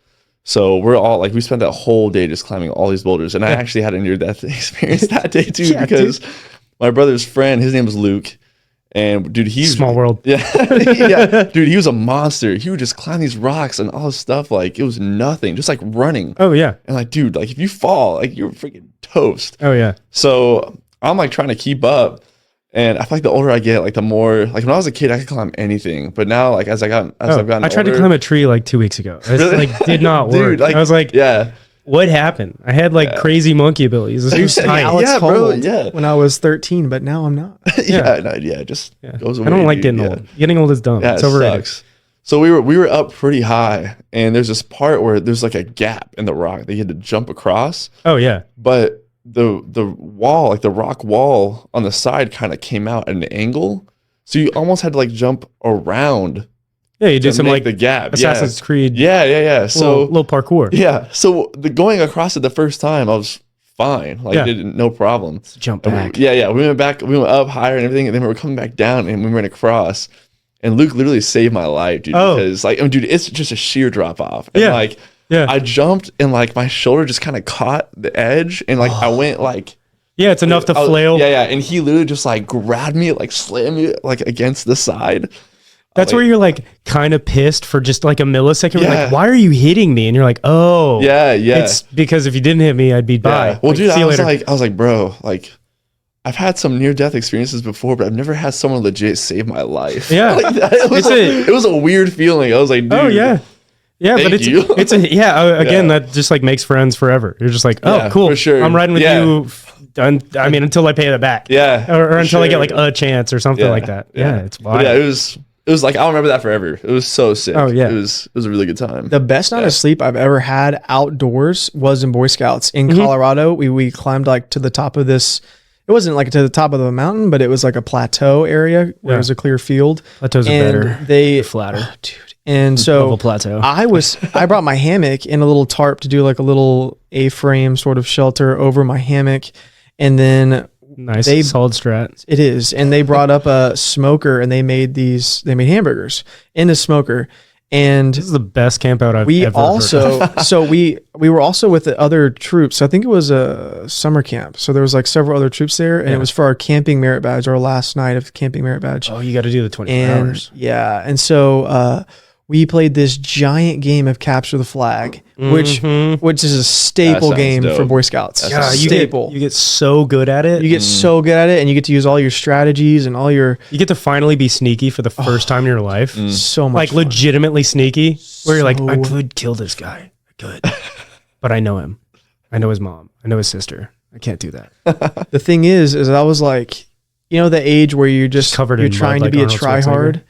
So we're all like, we spent that whole day just climbing all these boulders. And I actually had a near-death experience that day too, because my brother's friend, his name was Luke. And dude, he's small world. Yeah. Dude, he was a monster. He would just climb these rocks and all this stuff. Like it was nothing, just like running. Oh yeah. And like, dude, like if you fall, like you're freaking toast. Oh yeah. So I'm like trying to keep up. And I feel like the older I get, like the more, like when I was a kid, I could climb anything. But now, like as I've gotten I tried to climb a tree like 2 weeks ago. It like did not work. Dude, like, I was like, what happened? I had like crazy monkey abilities. This was Alex Honnold when I was 13, but now I'm not. Just goes away. I don't like getting old. Getting old is dumb. It's overrated. Sucks. So we were up pretty high, and there's this part where there's like a gap in the rock that you had to jump across. Oh yeah, but the wall, like the rock wall on the side, kind of came out at an angle, so you almost had to like jump around. Yeah, you did some like the gap, Assassin's Creed. Yeah. So little parkour. Yeah. So the going across it the first time, I was fine. Like no problem. Let's jump back. We went back. We went up higher and everything, and then we were coming back down, and we went across. And Luke literally saved my life, dude. Because like, dude, it's just a sheer drop off. And I jumped and like my shoulder just kind of caught the edge and like I went like it's enough to flail. And he literally just like grabbed me, like slammed me like against the side. That's where you're like kind of pissed for just like a millisecond. You're like, why are you hitting me? And you're like, oh it's because if you didn't hit me, I'd be by. Well, like, dude, I was like, bro, like I've had some near-death experiences before, but I've never had someone legit save my life. Yeah, like it was a weird feeling. I was like, dude, oh yeah. Yeah, but again, that just like makes friends forever. You're just like, oh, cool. For sure. I'm riding with you done. I mean, until I pay it back. Yeah. Or until I get like a chance or something like that. Yeah. It's wild. But yeah, it was like, I'll remember that forever. It was so sick. Oh, yeah. It was a really good time. The best night of sleep I've ever had outdoors was in Boy Scouts in Colorado. We climbed like to the top of this. It wasn't like to the top of the mountain, but it was like a plateau area where it was a clear field. Plateaus are better. They're flatter. Oh, dude. And so Level plateau. I brought my hammock and a little tarp to do like a little A-frame sort of shelter over my hammock. And then Nice, solid strat. it is. And they brought up a smoker and they made hamburgers in the smoker. And This is the best camp out I've we ever also, heard of. so we were also with the other troops. I think it was a summer camp. So there was like several other troops there and it was for our camping merit badge, our last night of camping merit badge. Oh, you got to do the 24 And hours. yeah. And so, we played this giant game of capture the flag, which is a staple That sounds game for dope. Boy Scouts. That's Yeah, Staple. you get so good at it. You get so good at it and you get to use all your strategies and all your You get to finally be sneaky for the first time in your life. so much Like fun. legitimately sneaky, where you're like, I So- could kill this guy. I could. But I know him. I know his mom. I know his sister. I can't do that. The thing is I was like, you know, the age where you're just Covered you're in mud trying to like be a Arnold tryhard.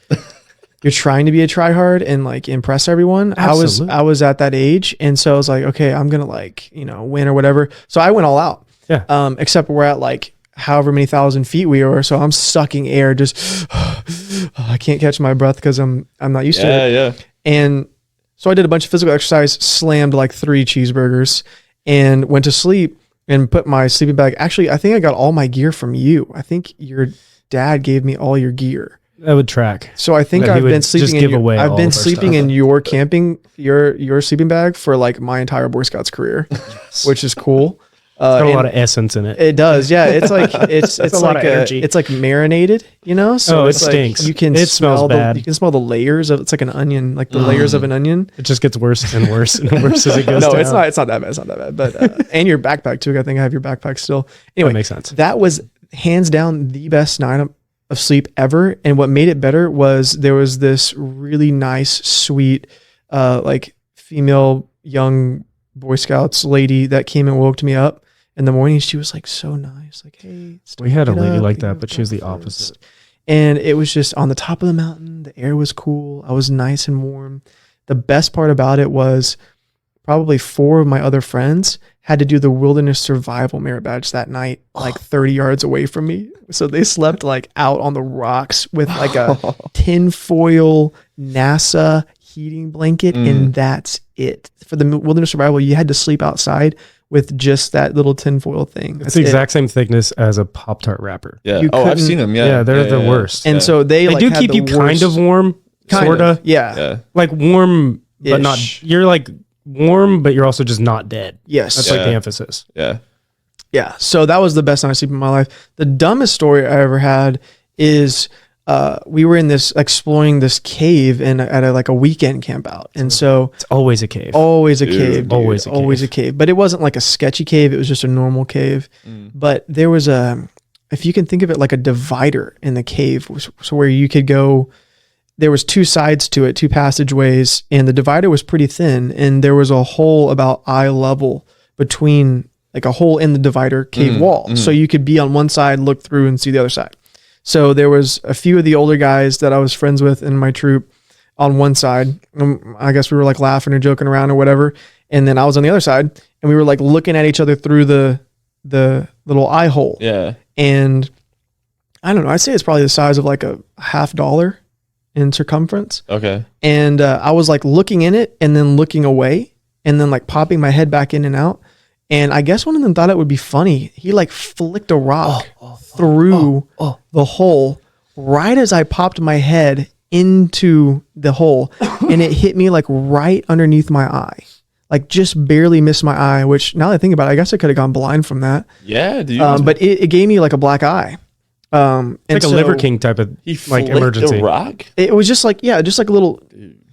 You're trying to be a tryhard and like impress everyone. Absolutely. I was at that age. And so I was like, okay, I'm going to like, you know, win or whatever. So I went all out. Yeah. Except we're at like however many thousand feet we are. So I'm sucking air. Just, I can't catch my breath because I'm not used to it. Yeah. And so I did a bunch of physical exercise, slammed like 3 cheeseburgers and went to sleep and put my sleeping bag. Actually, I think I got all my gear from you. I think your dad gave me all your gear. That would track. So I think That he I've would been just sleeping give in away I've all been of our sleeping stuff. in your camping your sleeping bag for like my entire Boy Scouts career, which is cool. It's got a and lot of essence in it. it does, yeah. It's like it's a lot like of energy. it's like marinated, you know. So Oh, it it's like stinks. You can It smells smell bad. you can smell the layers of it's like an onion, like the layers of an onion. It just gets worse and worse and worse as it goes No, down. it's not. It's not that bad. It's not that bad. But and your backpack too. I think I have your backpack still. Anyway, That makes sense. That was hands down the best night of sleep ever. And what made it better was there was this really nice, sweet, like female young Boy Scouts lady that came and woke me up in the morning. She was like so nice. Like, hey, We had a get lady up, like you that, know, but she was the breakfast. opposite. And it was just on the top of the mountain. The air was cool. I was nice and warm. The best part about it was probably 4 of my other friends had to do the wilderness survival merit badge that night, like 30 yards away from me. So they slept like out on the rocks with like a tinfoil NASA heating blanket. And that's it. For the wilderness survival, you had to sleep outside with just that little tinfoil thing. It's the exact same thickness as a Pop-Tart wrapper. Yeah. You Oh, I've couldn't- seen them. Yeah. Yeah, they're the worst. And so they like, do had keep the you kind worst- of warm, kind sort of. of, yeah. Yeah. Like warm, but Ish. not. You're like warm, but you're also just not dead. Yes. That's like the Yeah. emphasis. Yeah. Yeah. So that was the best night of sleep in my life. The dumbest story I ever had is we were in this exploring this cave at like a weekend camp out. And so It's always a cave. always a Dude, cave, dude. always a always cave. a cave. But it wasn't like a sketchy cave. It was just a normal cave. But there was if you can think of it like a divider in the cave, so where you could go, there was 2 sides to it, 2 passageways, and the divider was pretty thin. And there was a hole about eye level between, like a hole in the divider cave wall. So you could be on one side, look through and see the other side. So there was a few of the older guys that I was friends with in my troop on one side. I guess we were like laughing or joking around or whatever. And then I was on the other side and we were like looking at each other through the little eye hole. Yeah. And I don't know, I'd say it's probably the size of like a $50 in circumference. Okay. And I was like looking in it and then looking away and then like popping my head back in and out. And I guess one of them thought it would be funny. He like flicked a rock through the hole right as I popped my head into the hole. And it hit me like right underneath my eye. Like just barely missed my eye, which now that I think about it, I guess I could have gone blind from that. Yeah, dude. But it gave me like a black eye. And It's like a Liver King type of he like flicked emergency. a rock. It was just like, yeah, just like a little.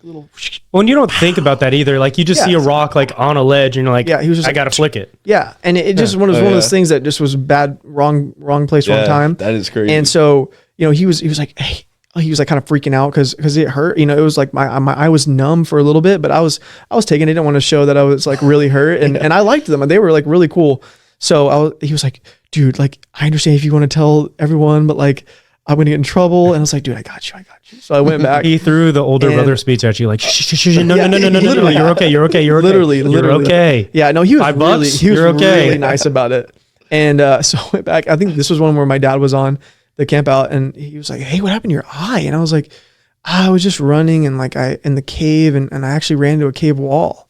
Well, and you don't think about that either. Like you just Yeah. see a rock like on a ledge, and you're like, Yeah, he was just I like, gotta flick it. Yeah, and it just one of those things that just was bad, wrong place, wrong Yeah, time. that is crazy. And so he was like, hey, he was like kind of freaking out because it hurt. It was like my eye was numb for a little bit, but I was taking it. I didn't want to show that I was like really hurt, and I liked them, and they were like really cool. So he was like, dude, like, I understand if you want to tell everyone, but like, I'm going to get in trouble. And I was like, dude, I got you. So I went back. He threw the older brother speech at you, like, no, you're okay. You're Literally. okay. Yeah, no, he was $5, really you're okay. really nice about it. And so I went back. I think this was one where my dad was on the camp out, and he was like, hey, what happened to your eye? And I was like, I was just running and like in the cave, and I actually ran into a cave wall.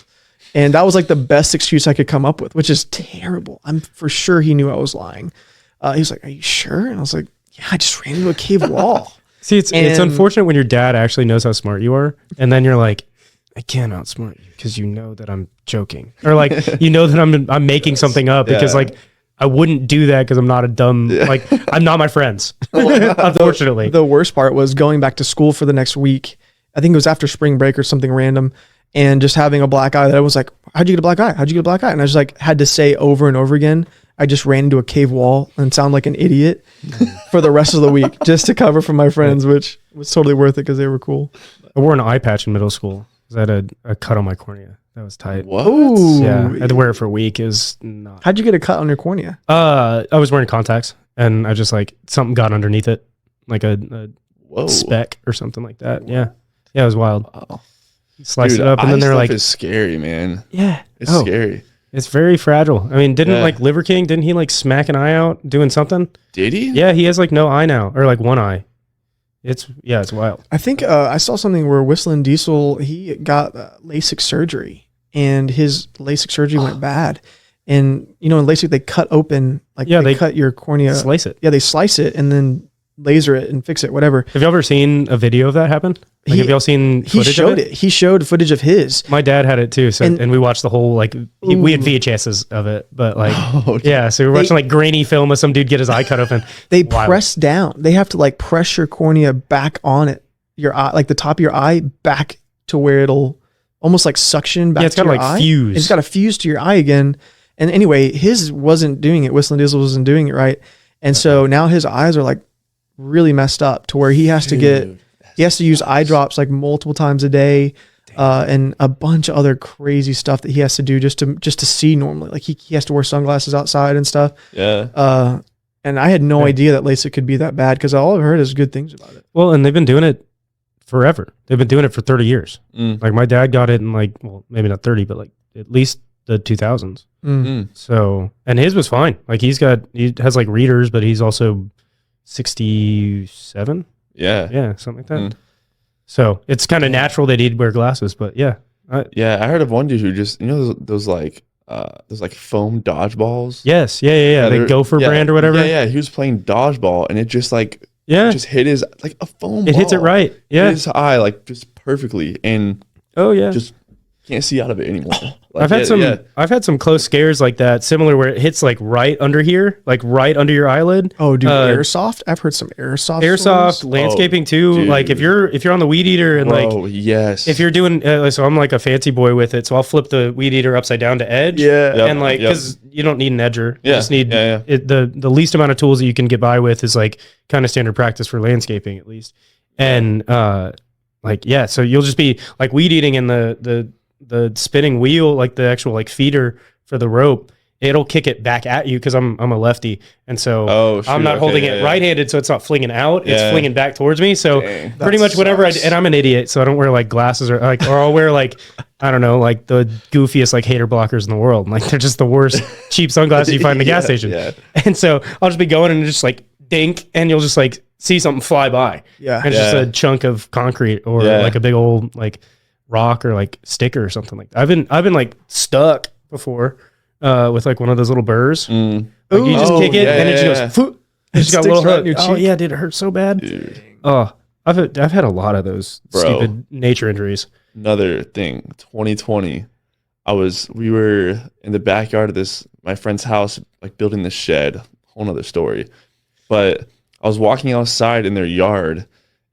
And that was like the best excuse I could come up with, which is terrible. I'm for sure he knew I was lying. He was like, are you sure? And I was like, yeah, I just ran into a cave wall. See, it's unfortunate when your dad actually knows how smart you are, and then you're like, I can't outsmart you because you know that I'm joking, or like you know that I'm making something up because like I wouldn't do that because I'm not a dumb like I'm not my friends. Unfortunately, the worst part was going back to school for the next week. I think it was after spring break or something random, and just having a black eye. That I was like, how'd you get a black eye? How'd you get a black eye? And I just like had to say over and over again, I just ran into a cave wall and sound like an idiot for the rest of the week just to cover for my friends, which was totally worth it because they were cool. I wore an eye patch in middle school because I had a cut on my cornea. That was tight. What? Ooh. Yeah, I had to wear it for a week. It was not. How'd you get a cut on your cornea? I was wearing contacts, and I just like something got underneath it, like a speck or something like that. Yeah, it was wild. Wow. Slice it up, and then they're like, "It's scary, man. Yeah, It's scary. It's very fragile. I mean, didn't like Liver King? Didn't he like smack an eye out doing something? Did he? Yeah, he has like no eye now, or like one eye. It's wild. I think I saw something where Whistling Diesel, he got LASIK surgery, and his LASIK surgery went bad. And in LASIK they cut open, like they cut your cornea, slice it. Yeah, they slice it and then laser it and fix it, whatever. Have you ever seen a video of that happen? Like, have y'all seen footage he showed of it? He showed footage of his. My dad had it too, so and we watched the whole like we had VHSs of it, but like so we were watching like grainy film of some dude get his eye cut open. They press down. They have to like press your cornea back on it, your eye, like the top of your eye, back to where it'll almost like suction back. Yeah, it's to got to your like eye. fuse. It's got to fuse to your eye again. And anyway, his wasn't doing it. Whistling Diesel wasn't doing it right, and so now his eyes are like really messed up to where he has to use eye drops like multiple times a day, and a bunch of other crazy stuff that he has to do just to see normally. Like he has to wear sunglasses outside and stuff. Yeah. And I had no idea that LASIK could be that bad because all I've heard is good things about it. Well, and they've been doing it forever. They've been doing it for 30 years. Like my dad got it in like, well, maybe not 30, but like at least the 2000s. So, and his was fine. Like he has like readers, but he's also 67. Yeah, something like that. So it's kind of natural that he'd wear glasses, but I heard of one dude who just those like foam dodgeballs. Yes, the Gopher brand or whatever. Yeah, he was playing dodgeball and it just like just hit his like a foam ball. It hits it right. Yeah, hit his eye like just perfectly, and just can't see out of it anymore. Like, I've had some close scares like that, similar where it hits like right under here, like right under your eyelid. Oh, dude, airsoft. I've heard some airsoft stories. Landscaping too. Dude. Like if you're on the weed eater and if you're doing so I'm like a fancy boy with it, so I'll flip the weed eater upside down to edge. And like because you don't need an edger, you just need the least amount of tools that you can get by with is like kind of standard practice for landscaping at least. And so you'll just be like weed eating in the spinning wheel, like the actual like feeder for the rope, it'll kick it back at you because I'm a lefty, and so I'm not holding it right-handed, so it's not flinging out; it's flinging back towards me. So pretty much whenever and I'm an idiot, so I don't wear like glasses or I'll wear like I don't know, like the goofiest like hater blockers in the world. Like they're just the worst cheap sunglasses you find in the gas station. And so I'll just be going and just like dink, and you'll just like see something fly by. And it's just a chunk of concrete or like a big old like rock or like sticker or something like that. I've been like stuck before with like one of those little burrs. Like you just kick it and it just goes it just got a little hook. Oh yeah, dude, it hurt so bad. Dude. Oh, I've had a lot of those stupid nature injuries. Another thing, 2020, we were in the backyard of my friend's house, like building this shed. Whole nother story. But I was walking outside in their yard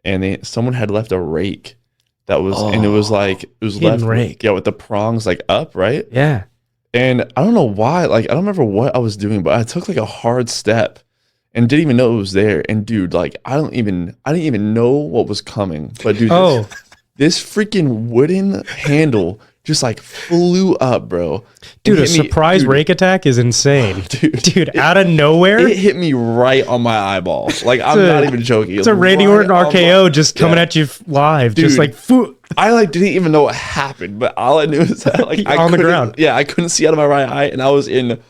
and someone had left a rake. That was, and it was left rake. With the prongs like up, right? Yeah. And I don't know why, like I don't remember what I was doing, but I took like a hard step and didn't even know it was there. And dude, like I didn't even know what was coming. But dude, this freaking wooden handle just like flew up, bro. Dude, a surprise rake attack is insane. Dude, out of nowhere. It hit me right on my eyeball. Like, I'm not even joking. It's a Randy Orton RKO just coming at you live. Dude, just like, I like didn't even know what happened, but all I knew is that like on the ground. Yeah, I couldn't see out of my right eye, and I was in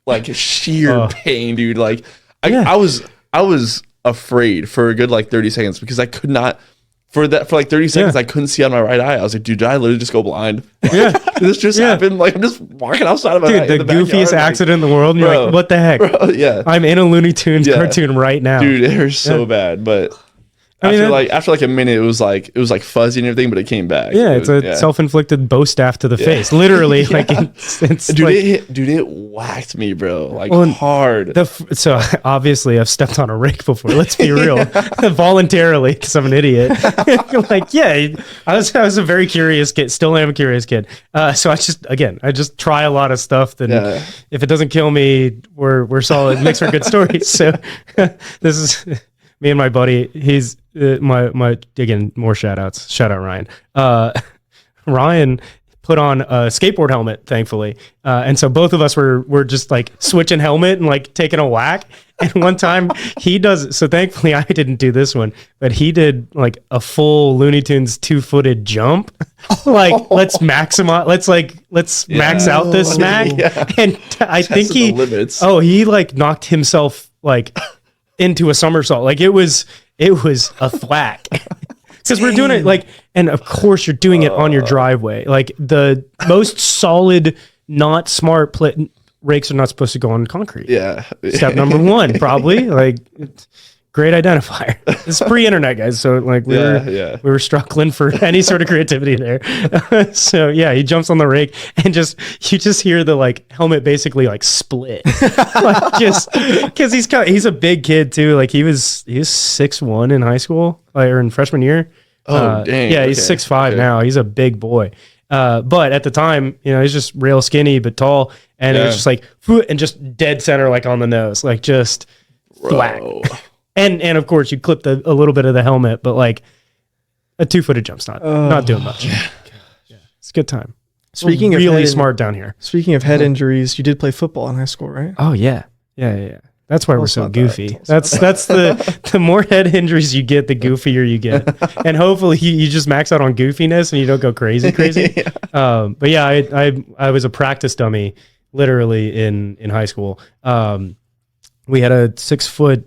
like sheer pain, dude. Like I was afraid for a good like 30 seconds because I could not for like 30 seconds I couldn't see out of my right eye. I was like, dude, did I literally just go blind? Yeah. This just happened. Like I'm just walking outside of my the goofiest accident in the world, and you're like, what the heck? Bro, yeah. I'm in a Looney Tunes cartoon right now. Dude, it hurts so bad, but after like a minute, it was like fuzzy and everything, but it came back. Yeah, it's a self-inflicted bow staff to the face, literally. Like, it's dude, like, it whacked me, bro, like hard. So obviously, I've stepped on a rake before. Let's be real, voluntarily because I'm an idiot. Like, yeah, I was a very curious kid. Still am a curious kid. So I just try a lot of stuff. Then if it doesn't kill me, we're solid. It makes for good stories. So this is. Me and my buddy, he's my again, more shout outs. Shout out Ryan. Ryan put on a skateboard helmet, thankfully. And so both of us were just like switching helmet and like taking a whack. And one time so thankfully I didn't do this one, but he did like a full Looney Tunes 2-footed jump. Like, let's max out this smack. Yeah. And I think he like knocked himself like into a somersault. Like it was a thwack because we're doing it like, and of course you're doing it on your driveway. Like the most solid, not smart rakes are not supposed to go on concrete. Yeah. Step number 1, probably like great identifier. It's pre-internet, guys. So like we were struggling for any sort of creativity there. So yeah, he jumps on the rake and you just hear the like helmet basically like split. Like just because he's a big kid too. Like he was 6'1" in high school, like, or in freshman year. Oh dang. Yeah, he's 6'5" now. He's a big boy. But at the time, he's just real skinny but tall, and it was just like and just dead center, like on the nose, like just thwack. And of course you clipped a little bit of the helmet, but like a 2-footed jump's not doing much. Yeah, it's a good time. Speaking of really smart down here. Speaking of head injuries, you did play football in high school, right? Oh yeah. That's why we're so goofy. That's the more head injuries you get, the goofier you get. And hopefully you just max out on goofiness and you don't go crazy. But yeah, I was a practice dummy literally in high school. We had a 6'5",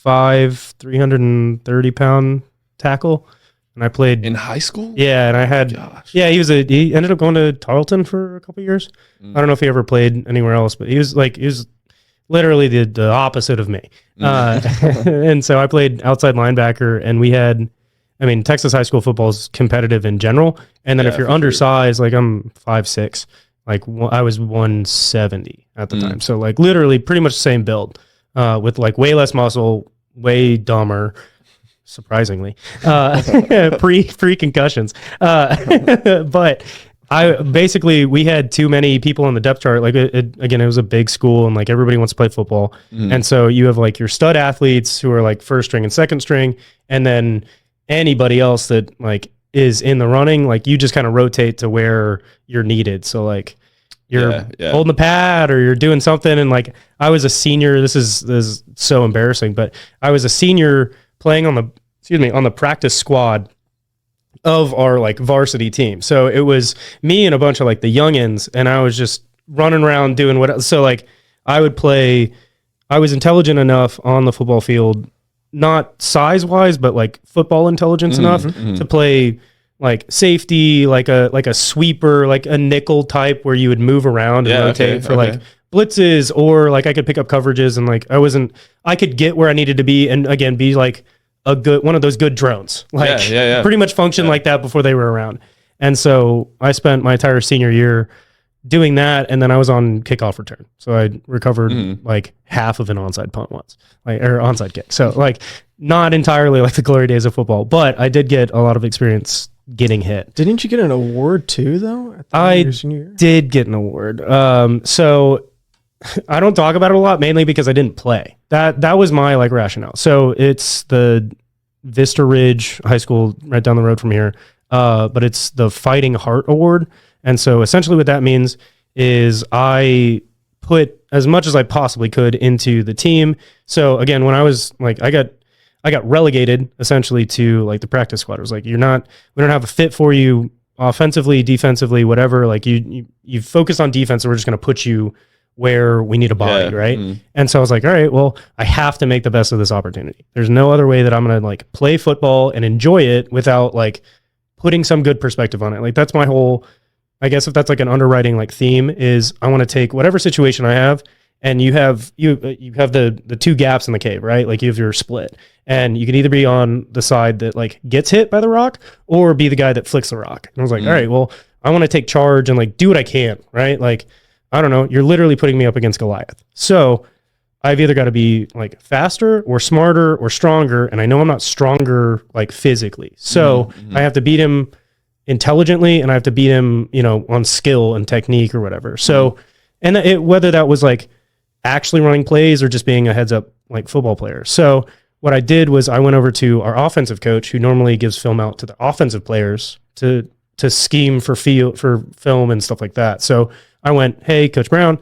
330-pound tackle, and I played in high school. Yeah, and I had he ended up going to Tarleton for a couple years. I don't know if he ever played anywhere else, but he was literally the opposite of me. And so I played outside linebacker, and we had, Texas high school football is competitive in general. And then if you're undersized, like I'm 5'6", like I was 170 at the time. So like literally pretty much the same build, with like way less muscle, way dumber, surprisingly, pre concussions. But we had too many people on the depth chart. Like it was a big school, and like everybody wants to play football. And so you have like your stud athletes who are like first string and second string, and then anybody else that like is in the running, like you just kind of rotate to where you're needed. So like you're holding the pad or you're doing something. And like I was a senior, this is so embarrassing, but I was a senior playing on the practice squad of our like varsity team. So it was me and a bunch of like the youngins, and I was just running around doing so like I was intelligent enough on the football field, not size wise, but like football intelligence enough to play like safety, like a sweeper, like a nickel type where you would move around and rotate for like blitzes, or like I could pick up coverages, and like I could get where I needed to be, and again be like one of those good drones, like pretty much function like that before they were around. And so I spent my entire senior year doing that, and then I was on kickoff return, so I recovered like half of an onside punt once, like or onside kick. So like not entirely like the glory days of football, but I did get a lot of experience getting hit. Didn't you get an award too, though? I did get an award. So I don't talk about it a lot, mainly because I didn't play. That was my like rationale. So it's the Vista Ridge High School right down the road from here. But it's the Fighting Heart Award. And so essentially what that means is I put as much as I possibly could into the team. So again, when I was like, I got relegated essentially to like the practice squad. It was like, we don't have a fit for you offensively, defensively, whatever. Like you focus on defense, and we're just going to put you where we need a body, right? And so I was like, all right, well, I have to make the best of this opportunity. There's no other way that I'm going to like play football and enjoy it without like putting some good perspective on it. Like that's my whole, I guess if that's like an underwriting like theme, is I want to take whatever situation I have, and you have the two gaps in the cave, right? Like you have your split, and you can either be on the side that like gets hit by the rock or be the guy that flicks the rock. And I was like, all right, well, I want to take charge and like do what I can, right? Like, I don't know, you're literally putting me up against Goliath. So I've either got to be like faster or smarter or stronger. And I know I'm not stronger like physically. So I have to beat him intelligently, and I have to beat him, on skill and technique or whatever. So, and whether that was like actually running plays or just being a heads up like football player. So what I did was I went over to our offensive coach, who normally gives film out to the offensive players to scheme for film and stuff like that. So I went, hey, Coach Brown,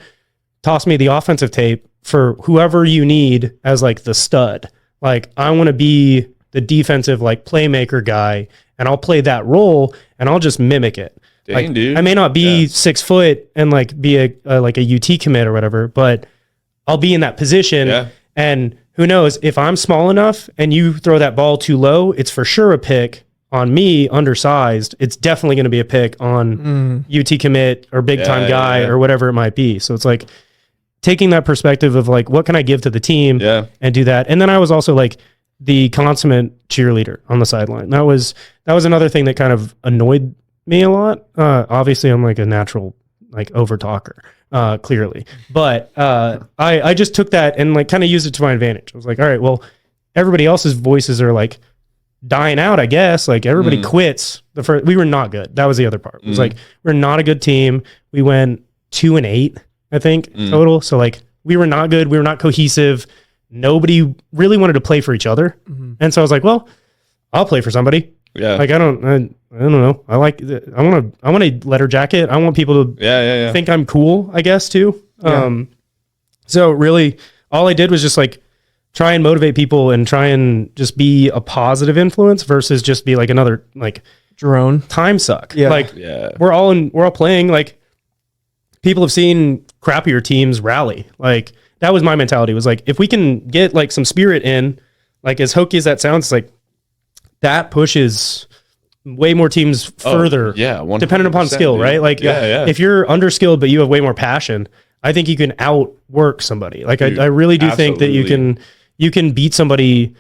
toss me the offensive tape for whoever you need as like the stud. Like I want to be the defensive like playmaker guy, and I'll play that role and I'll just mimic it. Dang, like, dude. I may not be 6 foot and like be a like a UT commit or whatever, but I'll be in that position. Yeah. And who knows, if I'm small enough and you throw that ball too low, it's for sure a pick on me, undersized. It's definitely going to be a pick on UT commit or big time guy or whatever it might be. So it's like taking that perspective of like, what can I give to the team and do that. And then I was also like the consummate cheerleader on the sideline. That was another thing that kind of annoyed me a lot. Obviously I'm like a natural like over talker, clearly, but I just took that and like kind of used it to my advantage. I was like, all right, well, everybody else's voices are like dying out, I guess. Like everybody quits we were not good. That was the other part. It was like, we're not a good team. We went 2-8, I think, total. So like we were not good. We were not cohesive. Nobody really wanted to play for each other. And so I was like, well, I'll play for somebody. Yeah. Like I don't know. I want a letter jacket. I want people to think I'm cool, I guess, too. So really all I did was just like try and motivate people and try and just be a positive influence versus just be like another like drone time suck. We're all playing. Like people have seen crappier teams rally. Like that was my mentality, was like, if we can get like some spirit in, like as hokey as that sounds, it's like that pushes way more teams further. Dependent upon skill, dude. Right? Like if you're underskilled but you have way more passion, I think you can outwork somebody. Like dude, I really do think that you can beat somebody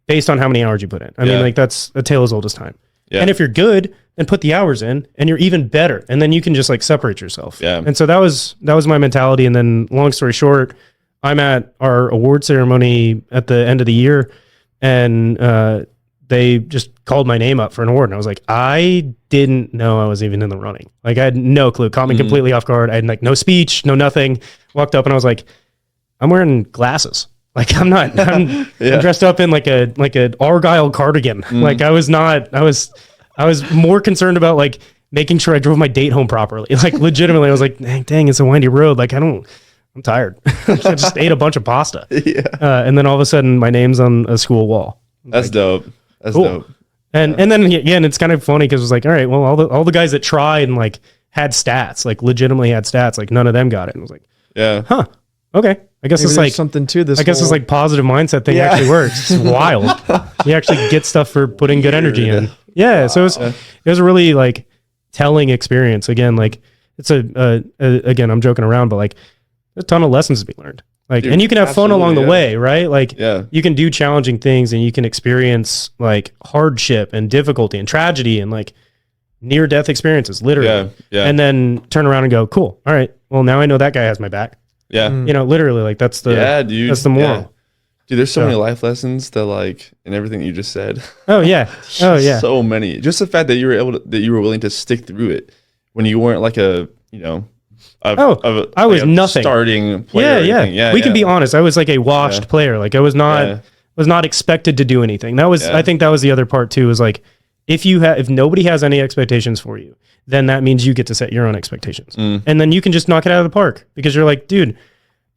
based on how many hours you put in. I mean, like that's a tale as old as time. And if you're good, then put the hours in and you're even better. And then you can just like separate yourself. And so that was my mentality. And then long story short, I'm at our award ceremony at the end of the year, and they just called my name up for an award. And I was like, I didn't know I was even in the running. Like I had no clue. Caught me completely off guard. I had like no speech, no nothing. Walked up and I was like, I'm wearing glasses. Like I'm dressed up in like an Argyle cardigan. Like I was more concerned about like making sure I drove my date home properly. Like legitimately I was like, dang, it's a windy road. Like I'm tired. I just ate a bunch of pasta. And then all of a sudden my name's on a school wall. That's like, dope. That's cool. Dope. And then again, it's kind of funny because it was like, all right, well, all the guys that tried and like had stats, like legitimately had stats, like none of them got it. And I was like, okay. I guess maybe it's like something to this. I guess it's like positive mindset thing actually works. It's wild. You actually get stuff for putting good energy in. Yeah. So it was a really like telling experience. Again, like it's again, I'm joking around, but like a ton of lessons to be learned. Like, dude, and you can have fun along the way, right? Like you can do challenging things and you can experience like hardship and difficulty and tragedy and like near death experiences, literally. And then turn around and go, cool. All right. Well, now I know that guy has my back. Literally like that's the, dude. That's the moral. Dude, there's so many life lessons that like in everything you just said. Oh yeah. So many. Just the fact that you were willing to stick through it when you weren't like I was nothing starting player. We can be honest. I was like a washed player. Like I was not expected to do anything. That was I think that was the other part too, was like if nobody has any expectations for you, then that means you get to set your own expectations. And then you can just knock it out of the park because you're like, dude,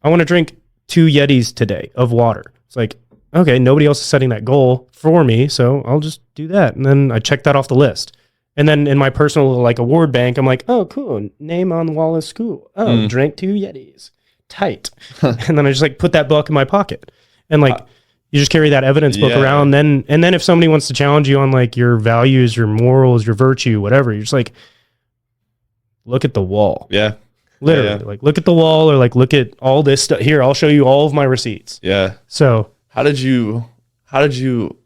I want to drink 2 Yetis today of water. It's like, okay, nobody else is setting that goal for me, so I'll just do that. And then I check that off the list. And then in my personal like award bank, I'm like, oh, cool. Name on the wall is school. Oh, drank 2 Yetis. Tight. And then I just like put that book in my pocket. And like, you just carry that evidence book around. And then if somebody wants to challenge you on like your values, your morals, your virtue, whatever, you're just like, look at the wall. Yeah. Literally, like look at the wall or like look at all this stuff. Here, I'll show you all of my receipts. Yeah. So how did you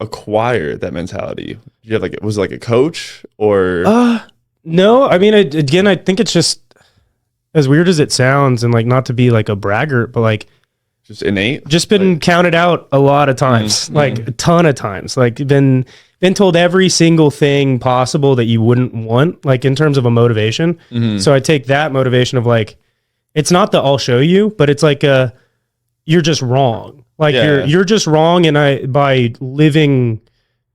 acquire that mentality? Did you have like, was it like a coach or? No, I mean, again, I think it's just as weird as it sounds, and like not to be like a braggart, but like just innate, just been counted out a lot of times, like a ton of times, like been told every single thing possible that you wouldn't want, like in terms of a motivation. So I take that motivation of like, it's not the I'll show you, but it's like you're just wrong. Like you're just wrong. And by living,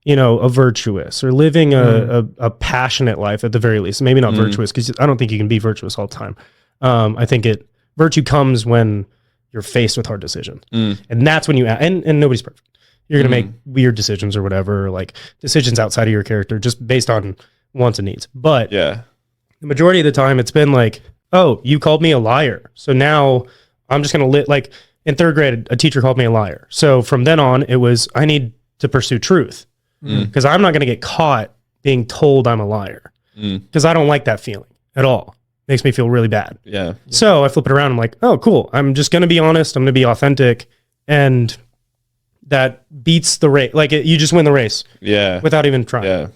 you know, a virtuous or living a passionate life at the very least, maybe not virtuous, because I don't think you can be virtuous all the time. I think virtue comes when you're faced with hard decisions. And that's when and nobody's perfect. You're going to make weird decisions or whatever, like decisions outside of your character, just based on wants and needs. But the majority of the time it's been like, oh, you called me a liar. So now I'm just going to like in 3rd grade, a teacher called me a liar. So from then on, it was, I need to pursue truth because I'm not going to get caught being told I'm a liar because I don't like that feeling at all. Makes me feel really bad. Yeah. So I flip it around. I'm like, oh, cool. I'm just going to be honest. I'm going to be authentic. And that beats the race. Like you just win the race. Yeah. Without even trying. Yeah.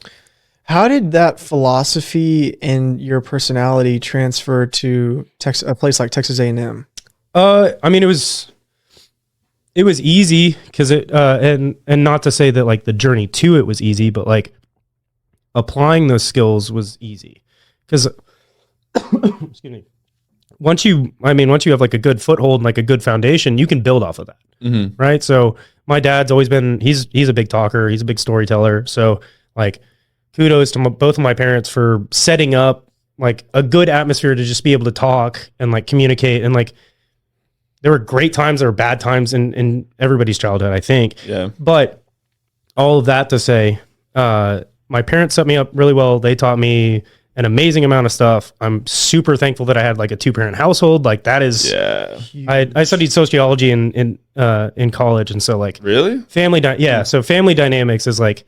How did that philosophy and your personality transfer to a place like Texas A&M? I mean, it was easy because and not to say that like the journey to it was easy, but like applying those skills was easy because excuse me. Once you have like a good foothold and like a good foundation, you can build off of that. Right. So my dad's always been, he's a big talker. He's a big storyteller. So like kudos to both of my parents for setting up like a good atmosphere to just be able to talk and like communicate. And like, there were great times, there were bad times in everybody's childhood, I think. Yeah. But all of that to say, my parents set me up really well. They taught me an amazing amount of stuff. I'm super thankful that I had like a 2-parent household. Like that is, I studied sociology in college. And so like really so family dynamics is like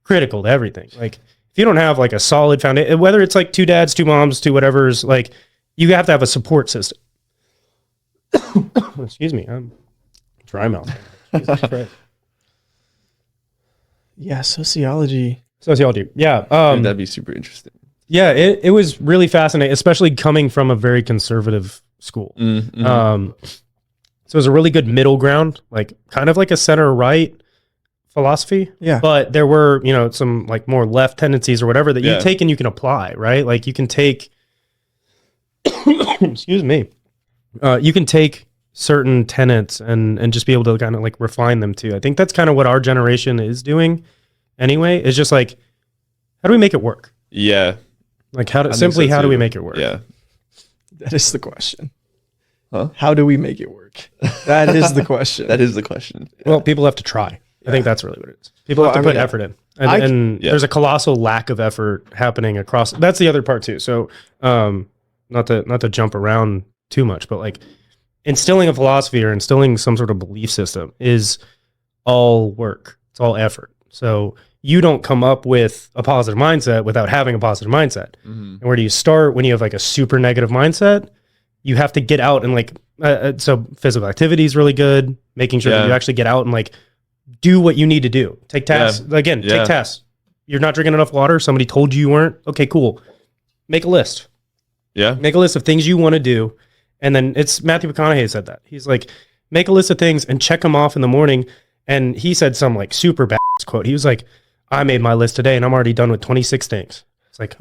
critical to everything. Like if you don't have like a solid foundation, whether it's like 2 dads, 2 moms, 2 whatever's, like you have to have a support system. Excuse me. I'm dry mouth. Yeah. Sociology. Yeah. Dude, that'd be super interesting. Yeah, it was really fascinating, especially coming from a very conservative school. So it was a really good middle ground, like kind of like a center-right philosophy. Yeah. But there were, you know, some like more left tendencies or whatever that you take and you can apply, right? Like you can take, excuse me, you can take certain tenets and just be able to kind of like refine them too. I think that's kind of what our generation is doing anyway. It's just like, how do we make it work? Yeah. Like how do we make it work? Yeah. That is the question. Huh? How do we make it work? That is the question. That is the question. Yeah. Well, people have to try. I think that's really what it is. People have to put effort in. And there's a colossal lack of effort happening across. That's the other part too. So not to jump around too much, but like instilling a philosophy or instilling some sort of belief system is all work. It's all effort. So you don't come up with a positive mindset without having a positive mindset. And where do you start when you have like a super negative mindset? You have to get out and like, so physical activity is really good. Making sure that you actually get out and like do what you need to do. Take tests. Again, take tests. You're not drinking enough water. Somebody told you weren't. Okay, cool. Make a list. Yeah. Make a list of things you want to do. And then it's Matthew McConaughey said that. He's like, make a list of things and check them off in the morning. And he said some like super bad quote. He was like, I made my list today and I'm already done with 26 things. It's like,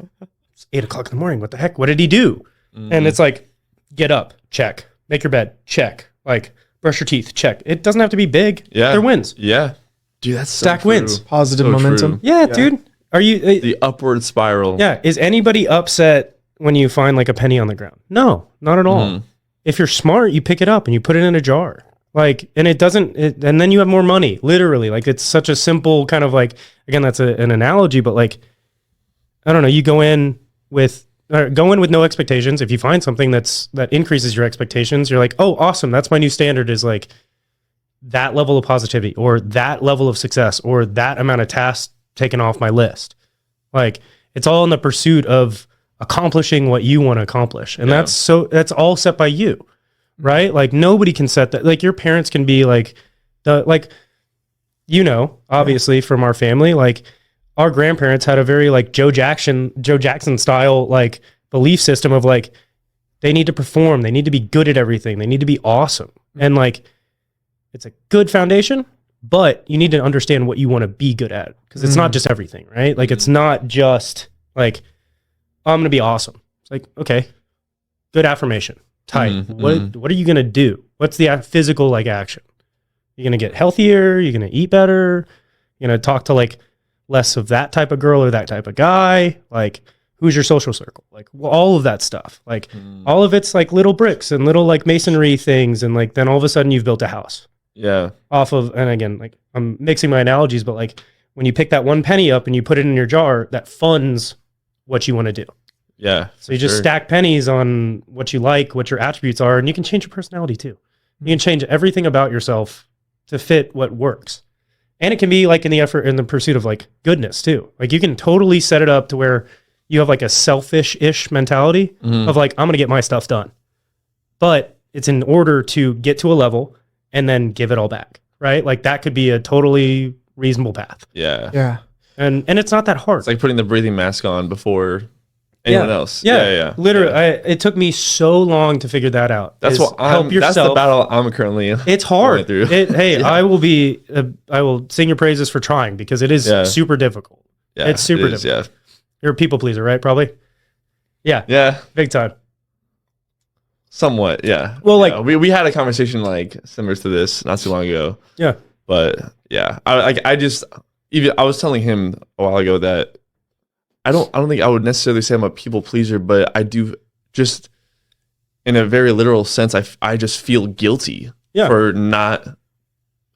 it's 8:00 in the morning. What the heck? What did he do? And it's like, get up, check. Make your bed, check. Like, brush your teeth, check. It doesn't have to be big. Yeah. They're wins. Yeah. Dude, that's stack wins. Positive momentum. Yeah, dude. Are you the upward spiral. Yeah. Is anybody upset when you find like a penny on the ground? No, not at all. If you're smart, you pick it up and you put it in a jar. Like, and and then you have more money, literally. Like, it's such a simple kind of like, again, that's an analogy, but like, I don't know, you go in with no expectations. If you find something that increases your expectations, you're like, oh, awesome. That's my new standard, is like that level of positivity or that level of success or that amount of tasks taken off my list. Like, it's all in the pursuit of accomplishing what you want to accomplish. And that's all set by you, right? Like, nobody can set that. Like, your parents can be like obviously from our family, like our grandparents had a very like Joe Jackson style, like belief system of like, they need to perform. They need to be good at everything. They need to be awesome. And like, it's a good foundation, but you need to understand what you want to be good at, because it's not just everything, right? Like, it's not just like, oh, I'm going to be awesome. It's like, okay, good affirmation. Tight. What are you going to do? What's the physical like action? You're going to get healthier. You're going to eat better. You're going to talk to like less of that type of girl or that type of guy. Like, who's your social circle? Like, well, all of that stuff. Like, all of it's like little bricks and little like masonry things. And like, then all of a sudden you've built a house. Yeah. Off of, and again, like, I'm mixing my analogies, but like, when you pick that one penny up and you put it in your jar, that funds what you want to do. Yeah. So you just stack pennies on what you like, what your attributes are, and you can change your personality too. You can change everything about yourself to fit what works. And it can be like in the pursuit of like goodness too. Like, you can totally set it up to where you have like a selfish-ish mentality of like, I'm going to get my stuff done. But it's in order to get to a level and then give it all back, right? Like, that could be a totally reasonable path. Yeah. Yeah. And it's not that hard. It's like putting the breathing mask on before anyone else. Yeah. Literally, it took me so long to figure that out. That's what help yourself. That's the battle I'm currently in. It's hard. I will sing your praises for trying, because it is super difficult. Yeah, it's super difficult. Yeah. You're a people pleaser, right? Probably. Yeah. Yeah. Big time. Somewhat, yeah. Well, like we had a conversation like similar to this not too long ago. Yeah. But yeah, I was telling him a while ago that I don't think I would necessarily say I'm a people pleaser, but I do, just in a very literal sense, I just feel guilty for not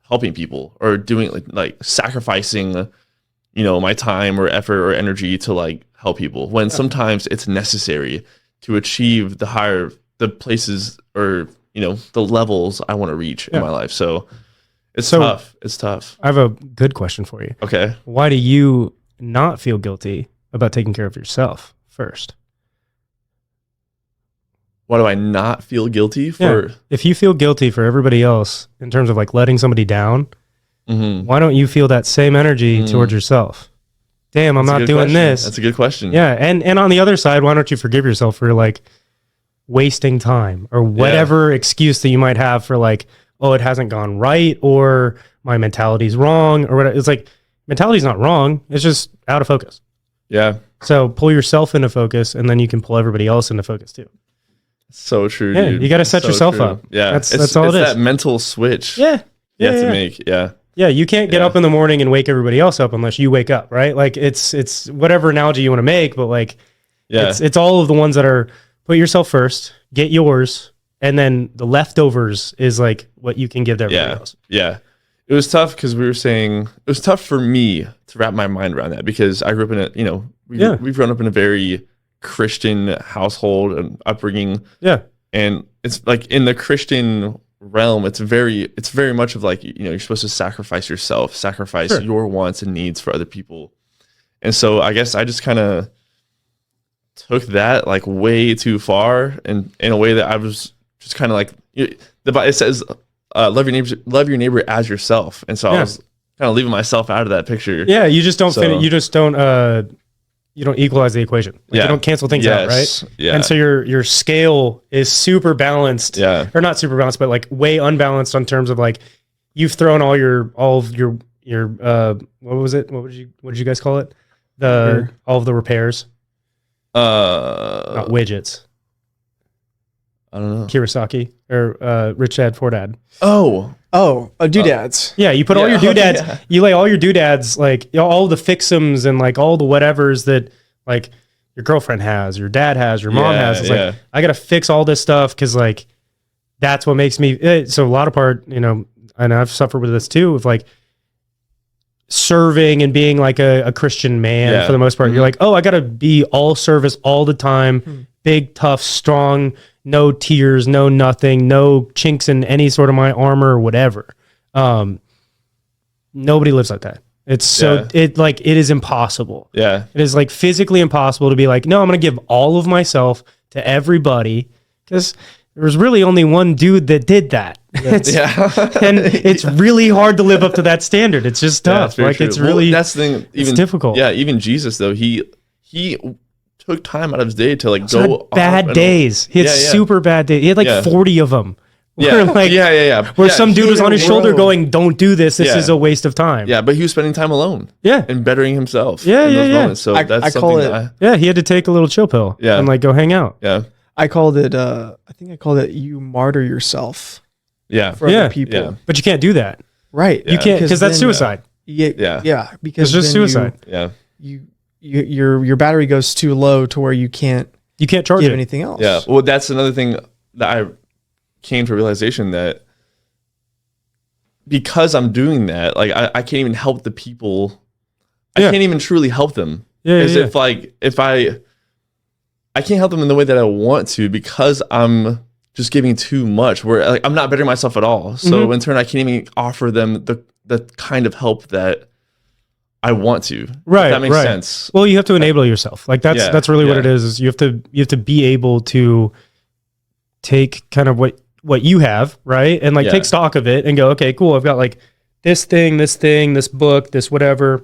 helping people or doing like sacrificing, my time or effort or energy to like help people, when sometimes it's necessary to achieve the places or the levels I want to reach in my life. So it's tough. It's tough. I have a good question for you. Okay. Why do you not feel guilty about taking care of yourself first? Why do I not feel guilty for? Yeah. If you feel guilty for everybody else in terms of like letting somebody down, why don't you feel that same energy towards yourself? Damn, I'm not doing this. That's a good question. Yeah. And on the other side, why don't you forgive yourself for like wasting time or whatever excuse that you might have for like, oh, it hasn't gone right, or my mentality's wrong, or whatever. It's like, mentality's not wrong. It's just out of focus. Yeah. So pull yourself into focus, and then you can pull everybody else into focus too. So true. Yeah, dude. You got to set yourself up. Yeah. That's all it is. That mental switch. Yeah. You have to make. Yeah. Yeah. You can't get up in the morning and wake everybody else up unless you wake up, right? Like, it's whatever analogy you want to make, but like, it's all of the ones that are put yourself first, get yours, and then the leftovers is like what you can give to everybody else. Yeah. It was tough because we were saying it was tough for me to wrap my mind around that, because I grew up in we've grown up in a very Christian household and upbringing. Yeah. And it's like in the Christian realm, it's very much of like, you're supposed to sacrifice yourself, sacrifice your wants and needs for other people. And so I guess I just kind of took that like way too far, and in a way that I was just kind of like, it says, love your neighbor as yourself. And so I was kind of leaving myself out of that picture. Yeah. You just don't you don't equalize the equation. Like, you don't cancel things out, right? Yeah. And so your scale is super balanced. Yeah. Or not super balanced, but like way unbalanced on terms of like, you've thrown all of your what was it? What did you guys call it? All of the repairs. Not widgets. I don't know. Kiyosaki or Rich Dad Poor Dad. Oh, doodads. Yeah, you put all your doodads, you lay all your doodads, like all the fixums and like all the whatevers that like your girlfriend has, your dad has, your mom has. It's like, I got to fix all this stuff because like that's what makes me. So a lot of part, you know, and I've suffered with this too, of like serving and being like a Christian man for the most part. You're like, oh, I got to be all service all the time, big, tough, strong, no tears, no nothing, no chinks in any sort of my armor or whatever. Nobody lives like that. It's so it is impossible. Yeah. It is like physically impossible to be like, no, I'm going to give all of myself to everybody, because there was really only one dude that did that. And it's really hard to live up to that standard. It's just tough. Like true. It's really, that's the thing. It's difficult. Yeah. Even Jesus though, he took time out of his day to like go bad days. He had super bad days. He had like 40 of them. Yeah. Where some dude was on his shoulder going, don't do this. This is a waste of time. Yeah. But he was spending time alone. Yeah. And bettering himself. Yeah. In those moments. So that's call it. He had to take a little chill pill. Yeah. And like go hang out. Yeah. I called it, I think I called it, you martyr yourself. Yeah. For other people. Yeah. But you can't do that. Right. You can't, because that's suicide. Yeah. Because it's just suicide. Your battery goes too low to where you can't charge give it. anything else. Yeah. Well, that's another thing that I came to a realization that because I'm doing that, like I can't even help the people. I can't even truly help them. If I can't help them in the way that I want to, because I'm just giving too much, where like I'm not bettering myself at all. So in turn, I can't even offer them the kind of help that I want to. Right. If that makes sense. Well, you have to enable yourself. Like that's really what it is you have to be able to take kind of what you have, right? And like take stock of it and go, okay, cool. I've got like this book, this whatever,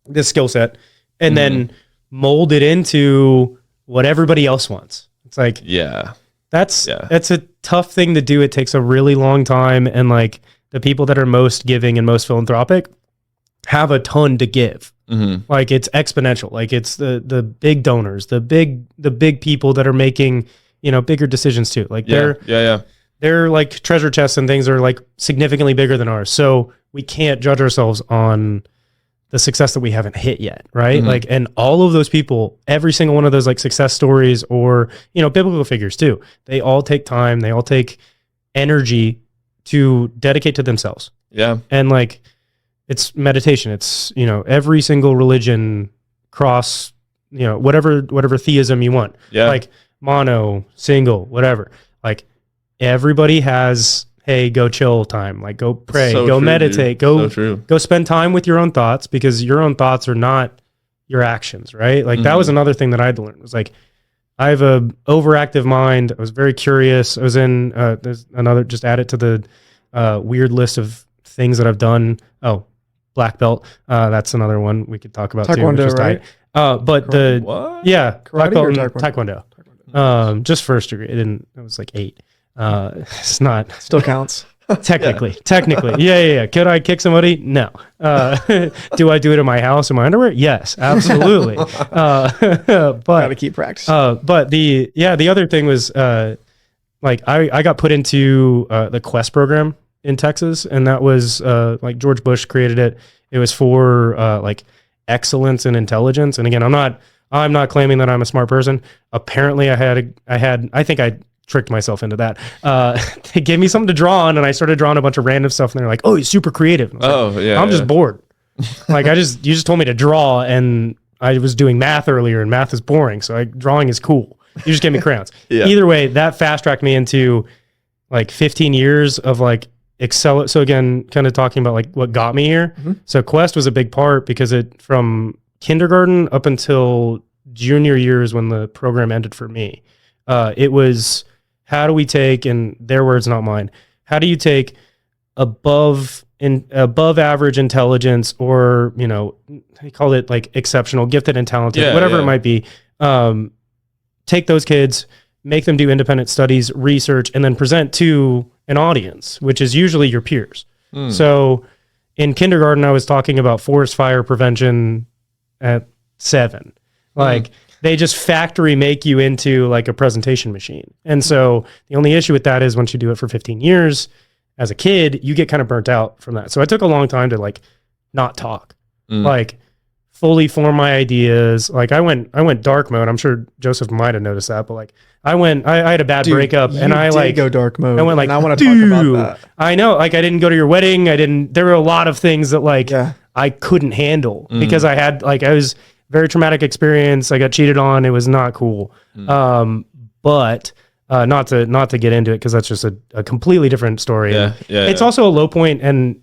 this skill set, and then mold it into what everybody else wants. It's like, that's a tough thing to do. It takes a really long time. And like the people that are most giving and most philanthropic have a ton to give. Like it's exponential. Like it's the big donors, the big people that are making, you know, bigger decisions too. Like they're like treasure chests and things are like significantly bigger than ours. So we can't judge ourselves on the success that we haven't hit yet. Right. Like, and all of those people, every single one of those like success stories or, you know, biblical figures too, they all take time. They all take energy to dedicate to themselves. Yeah. And like, it's meditation. It's, you know, every single religion cross, you know, whatever theism you want. Yeah. Like mono, single, whatever. Like everybody has, hey, go chill time. Like go pray, go meditate, go spend time with your own thoughts, because your own thoughts are not your actions, right? Like that was another thing that I had to learn. It was like, I have a overactive mind. I was very curious. I was in, there's another, just add it to the weird list of things that I've done. Oh, black belt. That's another one we could talk about Taekwondo, too. Right? But Karate, black belt in Taekwondo. Just first degree. It was like 8. It's not still counts. Technically. Yeah. Could I kick somebody? No. Do I do it in my house in my underwear? Yes, absolutely. But gotta keep practicing. But the other thing was, like I got put into the Quest program in Texas, and that was like George Bush created it. It was for like excellence and intelligence. And again, I'm not claiming that I'm a smart person. Apparently I think I tricked myself into that. They gave me something to draw on, and I started drawing a bunch of random stuff, and they're like, oh, he's super creative. I'm just bored. Like you just told me to draw, and I was doing math earlier, and math is boring. So drawing is cool. You just gave me crayons. Either way, that fast tracked me into like 15 years of like Excel. So again, kind of talking about like what got me here. So Quest was a big part, because it, from kindergarten up until junior years when the program ended for me, it was, how do we take, in their words, not mine, how do you take above average intelligence, or, you know, they call it like exceptional, gifted and talented, whatever it might be. Take those kids, make them do independent studies, research, and then present to an audience, which is usually your peers. So in kindergarten, I was talking about forest fire prevention at 7. Like they just factory make you into like a presentation machine. And so the only issue with that is once you do it for 15 years as a kid, you get kind of burnt out from that. So I took a long time to like not talk, like fully form my ideas. Like I went dark mode. I'm sure Joseph might have noticed that, but like I had a bad breakup and I like go dark mode. I went like, and I want to talk about that. I know, like I didn't go to your wedding. There were a lot of things that like I couldn't handle because I had like, I was very traumatic experience. I got cheated on. It was not cool. But not to get into it, cause that's just a completely different story. It's also a low point, and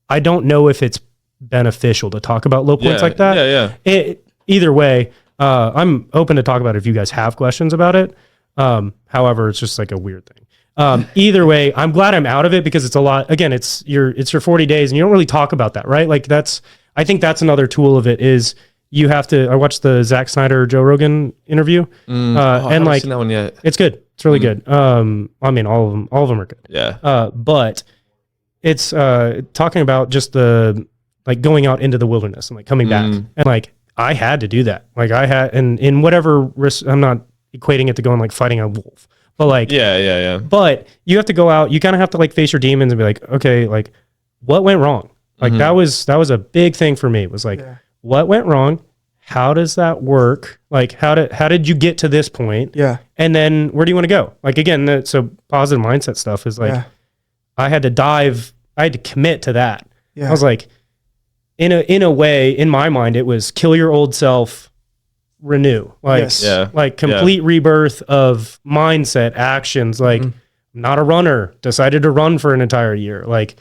I don't know if it's beneficial to talk about low points like that. Either way, I'm open to talk about it if you guys have questions about it. However, it's just like a weird thing. Either way, I'm glad I'm out of it because it's a lot. Again, it's your 40 days and you don't really talk about that, right? Like I think that's another tool of it is you have to, I watched the Zack Snyder, Joe Rogan interview. I and like, seen that one yet. it's good. It's really good. I mean, all of them are good. Yeah. But it's, talking about just the, like going out into the wilderness and like coming back. And like, I had to do that. Like I had, and in whatever risk, I'm not equating it to going like fighting a wolf, but like, but you have to go out, you kind of have to like face your demons and be like, okay, like what went wrong? Like that was a big thing for me. It was like, what went wrong? How does that work? Like how did you get to this point? Yeah. And then where do you want to go? Like, again, so positive mindset stuff is like, I had to commit to that. I was like, in a way, in my mind, it was kill your old self, renew, like, like complete rebirth of mindset, actions. Like, not a runner, decided to run for an entire year. Like,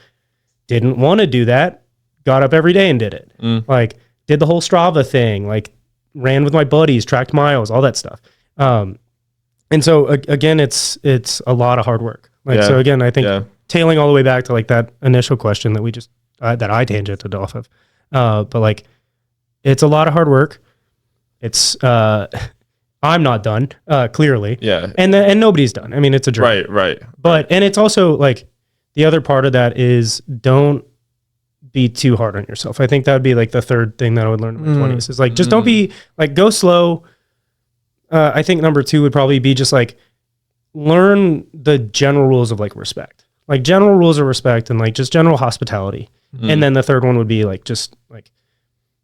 didn't want to do that, got up every day and did it. Like, did the whole Strava thing, like, ran with my buddies, tracked miles, all that stuff. And so again, it's a lot of hard work. Like, so again, I think tailing all the way back to like that initial question that we just that I tangented off of. But like, it's a lot of hard work. It's, I'm not done, clearly. Yeah. And nobody's done. I mean, it's a journey. Right. But, and it's also like, the other part of that is don't be too hard on yourself. I think that would be like the third thing that I would learn in my 20s is like, just don't be like, go slow. I think number 2 would probably be just like, learn the general rules of like respect, like general rules of respect and like just general hospitality. And then the third one would be like, just like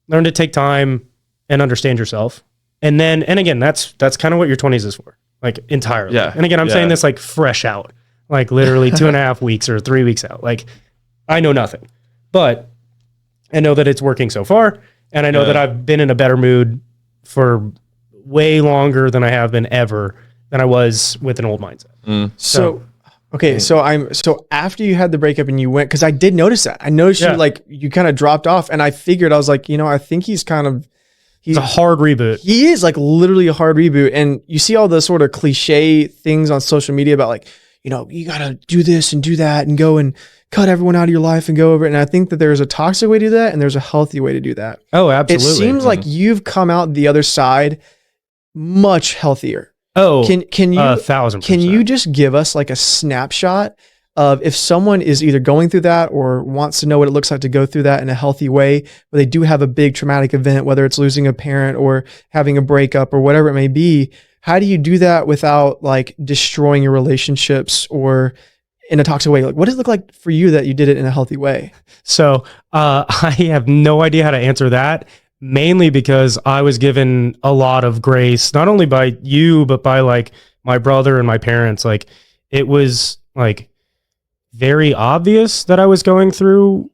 learn to take time and understand yourself. And again, that's kind of what your 20s is for, like entirely. Yeah. And again, I'm saying this like fresh out, like literally 2.5 weeks or 3 weeks out. Like I know nothing, but I know that it's working so far. And I know that I've been in a better mood for way longer than I have been ever than I was with an old mindset. So so after you had the breakup and you went, because I did notice that. I noticed you kind of dropped off, and I figured, I was like, I think he's a hard reboot. He is like literally a hard reboot. And you see all the sort of cliche things on social media about like, you got to do this and do that and go and cut everyone out of your life and go over it. And I think that there's a toxic way to do that and there's a healthy way to do that. Oh, absolutely. It seems like you've come out the other side much healthier. Oh, can you 1,000%. Can you just give us like a snapshot of if someone is either going through that or wants to know what it looks like to go through that in a healthy way, where they do have a big traumatic event, whether it's losing a parent or having a breakup or whatever it may be? How do you do that without like destroying your relationships or in a toxic way? Like, what does it look like for you that you did it in a healthy way? So I have no idea how to answer that. Mainly because I was given a lot of grace, not only by you, but by like my brother and my parents. Like it was like very obvious that I was going through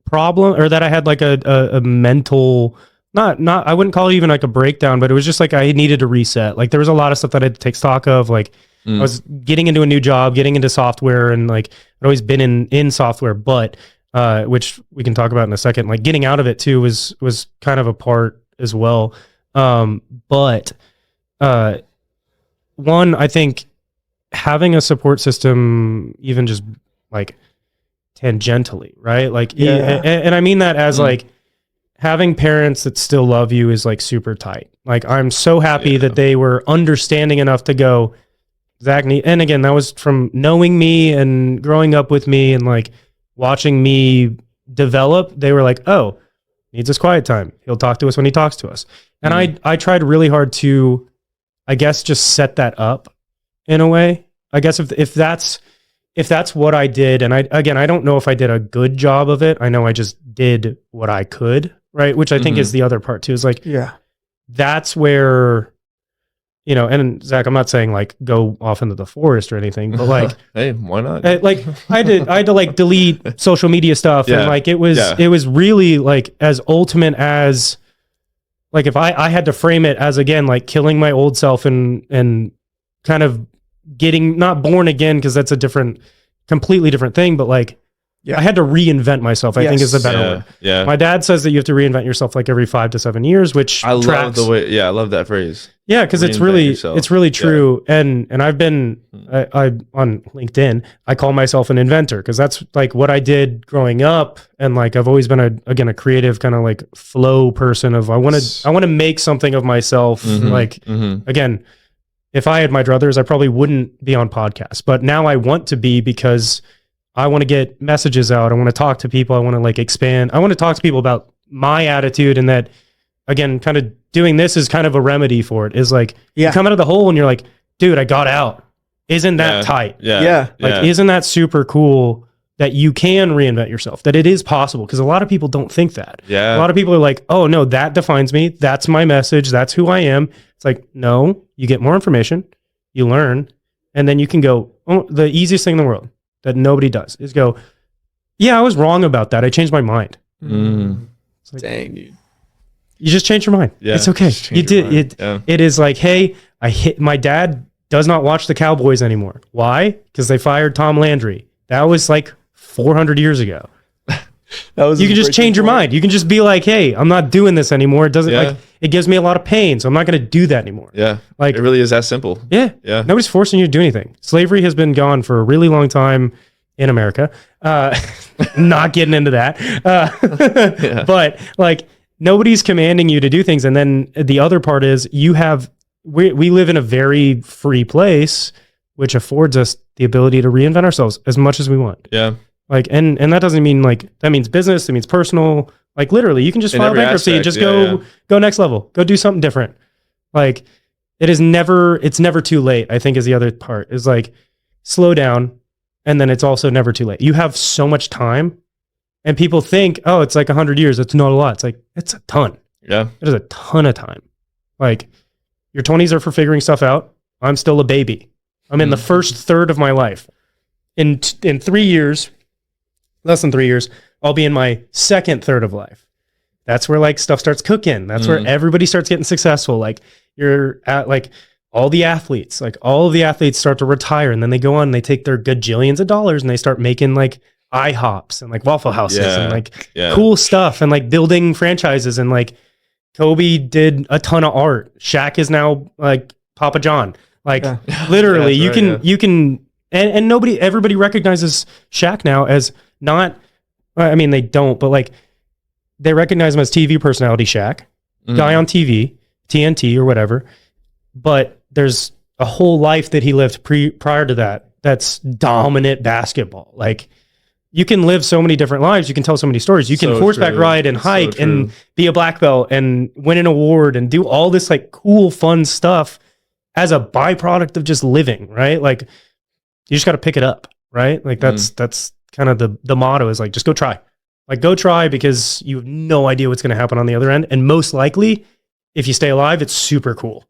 problem, or that I had like a mental, not, I wouldn't call it even like a breakdown, but it was just like I needed to reset. Like there was a lot of stuff that I had to take stock of. Like I was getting into a new job, getting into software, and like I'd always been in software, but which we can talk about in a second. Like getting out of it too was kind of a part as well. But one, I think having a support system, even just like tangentially, right? Like, and I mean that as like having parents that still love you is like super tight. Like I'm so happy that they were understanding enough to go, Zach, and again, that was from knowing me and growing up with me and like watching me develop. They were like, oh, needs his quiet time. He'll talk to us when he talks to us. And I tried really hard to, I guess, just set that up in a way. I guess if that's what I did, and I don't know if I did a good job of it. I know I just did what I could, right? Which I think is the other part too, is like, that's where, you know, and Zach, I'm not saying like go off into the forest or anything, but like, hey, why not? Like I had to like delete social media stuff, and like it was really like as ultimate as like if I had to frame it as, again, like killing my old self and kind of getting not born again, because that's a completely different thing, but like I had to reinvent myself, I think is the better word. Yeah. My dad says that you have to reinvent yourself like every 5 to 7 years, which I love the way, I love that phrase. Yeah, because it's really true. Yeah. And I've been I on LinkedIn, I call myself an inventor, because that's like what I did growing up. And like I've always been a creative kind of like flow person of I want to make something of myself. Again, if I had my druthers, I probably wouldn't be on podcasts. But now I want to be, because I want to get messages out. I want to talk to people. I want to like expand. I want to talk to people about my attitude, and that, again, kind of doing this is kind of a remedy for it. Is like, you come out of the hole and you're like, dude, I got out. Isn't that tight? Isn't that super cool that you can reinvent yourself, that it is possible? Because a lot of people don't think that. A lot of people are like, oh no, that defines me. That's my message. That's who I am. It's like, no, you get more information, you learn, and then you can go, oh, the easiest thing in the world that nobody does is go, yeah, I was wrong about that. I changed my mind. It's like, dang, dude. You just changed your mind. Yeah, it's okay. You did it. Yeah. It is like, hey, my dad does not watch the Cowboys anymore. Why? Because they fired Tom Landry. That was like 400 years ago. You can just change your mind. You can just be like, hey, I'm not doing this anymore. It doesn't like, it gives me a lot of pain, so I'm not going to do that anymore. Yeah. Like, it really is that simple. Yeah. Yeah. Nobody's forcing you to do anything. Slavery has been gone for a really long time in America. Not getting into that. But like, nobody's commanding you to do things. And then the other part is we live in a very free place, which affords us the ability to reinvent ourselves as much as we want. Yeah. Like, and that doesn't mean like, that means business, it means personal, like literally you can just file bankruptcy and just go next level, go do something different. Like it's never too late, I think, is the other part, is like slow down. And then it's also never too late. You have so much time, and people think, oh, it's like 100 years. It's not a lot. It's like, it's a ton. Yeah. It is a ton of time. Like your 20s are for figuring stuff out. I'm still a baby. I'm in the first third of my life. In 3 years, less than 3 years, I'll be in my second third of life. That's where like stuff starts cooking. That's where everybody starts getting successful. Like you're at like all the athletes start to retire, and then they go on and they take their gajillions of dollars and they start making like IHOPs and like Waffle Houses and like cool stuff, and like building franchises. And like Kobe did a ton of art. Shaq is now like Papa John. Like literally you can and everybody recognizes Shaq now as not, I mean, they don't, but like they recognize him as TV personality Shaq, guy on TV, TNT or whatever. But there's a whole life that he lived prior to that that's dominant basketball. Like you can live so many different lives. You can tell so many stories. You can horseback ride and hike and be a black belt and win an award and do all this like cool, fun stuff as a byproduct of just living, right? Like you just got to pick it up, right? Like that's kind of the motto, is like, just go try. Like go try, because you have no idea what's going to happen on the other end. And most likely, if you stay alive, it's super cool.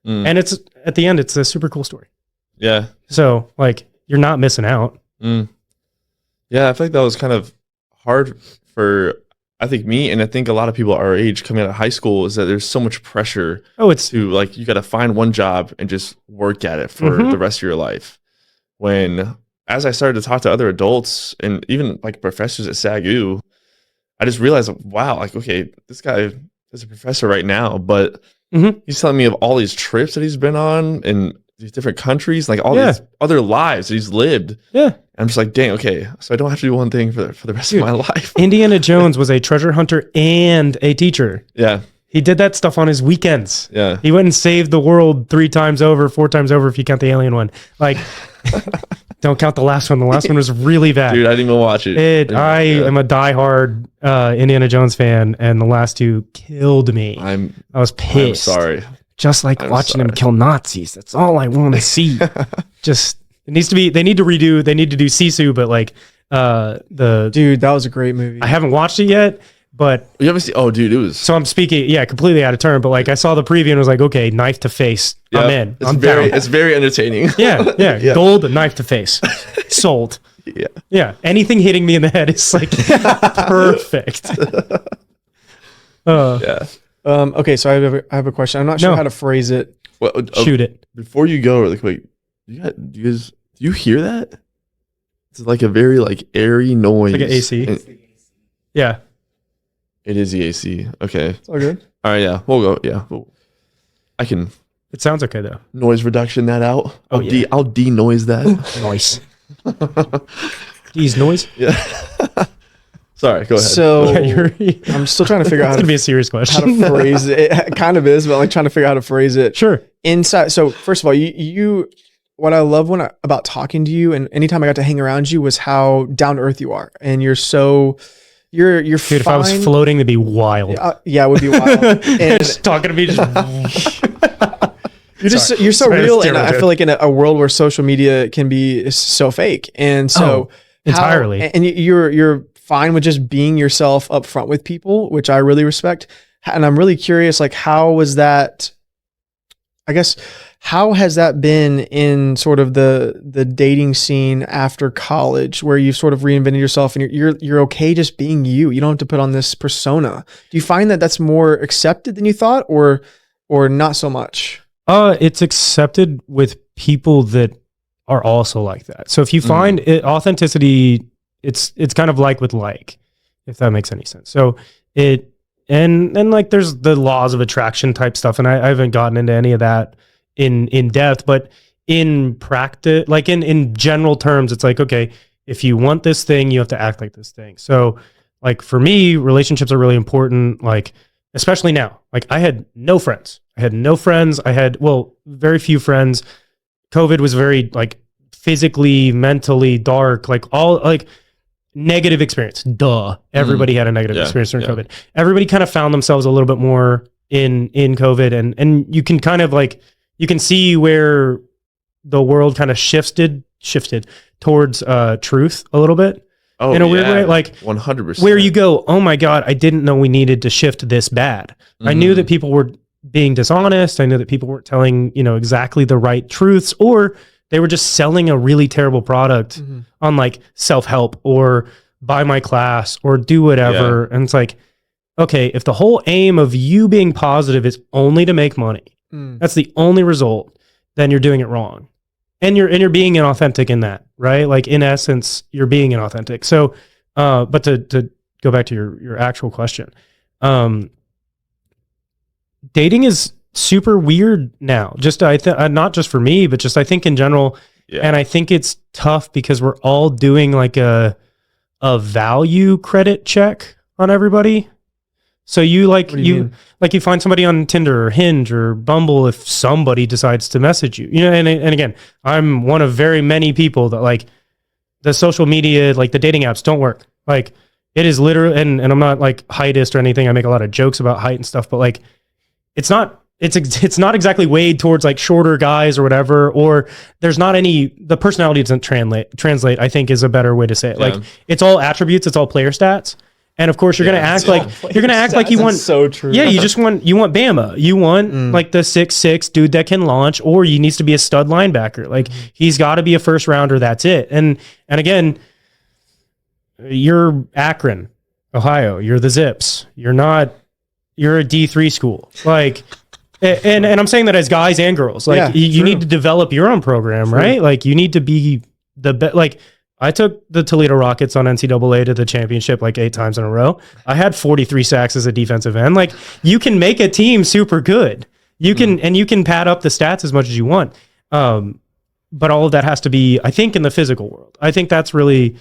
And it's at the end, it's a super cool story. Yeah. So like you're not missing out. Yeah, I feel like that was kind of hard for, I think, me, and I think a lot of people our age coming out of high school, is that there's so much pressure. To like, you got to find one job and just work at it for the rest of your life. When, as I started to talk to other adults and even like professors at SAGU, I just realized, wow, like, okay, this guy is a professor right now, but he's telling me of all these trips that he's been on and these different countries, like all these other lives that he's lived. Yeah. I'm just like, dang, okay, so I don't have to do one thing for the rest of my life. Indiana Jones was a treasure hunter and a teacher. Yeah. He did that stuff on his weekends. Yeah. He went and saved the world 3 times over, 4 times over if you count the alien one. Like Don't count the last one. The last one was really bad. Dude, I didn't even watch it. I am a diehard Indiana Jones fan, and the last two killed me. I was pissed. I'm sorry. Just like watching him kill Nazis. That's all I want to see. Just it needs to be. They need to do Sisu, but like dude, that was a great movie. I haven't watched it yet. But you haven't seen? Oh, dude, it was. So I'm speaking, completely out of turn. But like, I saw the preview and was like, okay, knife to face. I'm in. It's very entertaining. Yeah. Gold, knife to face, sold. Yeah. Anything hitting me in the head is like perfect. Okay, so I have a question. I'm not sure how to phrase it. Well, shoot it before you go. Really quick, do you hear that? It's like a very like airy noise, like an AC. Yeah. It is the AC. Okay. It's all good. All right. Yeah. We'll go. Yeah. I can. It sounds okay though. Noise reduction that out. I'll de-noise that. Noise. These noise. Yeah. Sorry. Go ahead. So I'm still trying to figure out. It's gonna be a serious question. How to phrase it. It kind of is, but like trying to figure out how to phrase it. Sure. Inside. So first of all, you what I love about talking to you, and anytime I got to hang around you, was how down to earth you are, and you're so. You're Dude, fine. if I was floating, it'd be wild. Yeah, it would be wild. And just talking to me, you're so real, and I feel like in a world where social media can be so fake, and so entirely. And you're fine with just being yourself up front with people, which I really respect. And I'm really curious, like, how was that? I guess. How has that been in sort of the dating scene after college, where you've sort of reinvented yourself and you're okay just being you? You don't have to put on this persona. Do you find that that's more accepted than you thought, or not so much? It's accepted with people that are also like that. So if you find authenticity, it's kind of like with like, if that makes any sense. So and like there's the laws of attraction type stuff, and I haven't gotten into any of that in depth, but in practice, like in general terms, it's like, okay, if you want this thing, you have to act like this thing. So like for me, relationships are really important. Like, especially now, like I had no friends. I had, very few friends. COVID was very like physically, mentally dark, like all like negative experience. Duh. Everybody had a negative experience during COVID. Everybody kind of found themselves a little bit more in COVID, and you can kind of like, you can see where the world kind of shifted towards truth a little bit in a weird way. Like 100%. Where you go, oh my God, I didn't know we needed to shift this bad. I knew that people were being dishonest. I knew that people weren't telling, exactly the right truths, or they were just selling a really terrible product on like self-help or buy my class or do whatever. And it's like, okay, if the whole aim of you being positive is only to make money, that's the only result, then you're doing it wrong. And you're being inauthentic in that, right? Like in essence, you're being inauthentic. So, but to go back to your actual question, dating is super weird now. Just not just for me, but just I think in general. Yeah. And I think it's tough because we're all doing like a value credit check on everybody. So you find somebody on Tinder or Hinge or Bumble if somebody decides to message you, and again, I'm one of very many people that like the social media, like the dating apps don't work. Like it is literally, and I'm not like heightist or anything. I make a lot of jokes about height and stuff, but like, it's not exactly weighed towards like shorter guys or whatever, or there's not the personality doesn't translate, I think is a better way to say it. Yeah. Like it's all attributes, it's all player stats. And of course, you're gonna act like you want. So true. Yeah, you want Bama. You want like the 6'6" dude that can launch, or he needs to be a stud linebacker. Like he's got to be a first rounder. That's it. And again, you're Akron, Ohio. You're the Zips. You're a D3 school. Like, and I'm saying that as guys and girls. Like you need to develop your own program, right? Like you need to be the best. Like. I took the Toledo Rockets on NCAA to the championship like 8 times in a row. I had 43 sacks as a defensive end. Like you can make a team super good. You can, and you can pad up the stats as much as you want. But all of that has to be, I think, in the physical world. I think that's really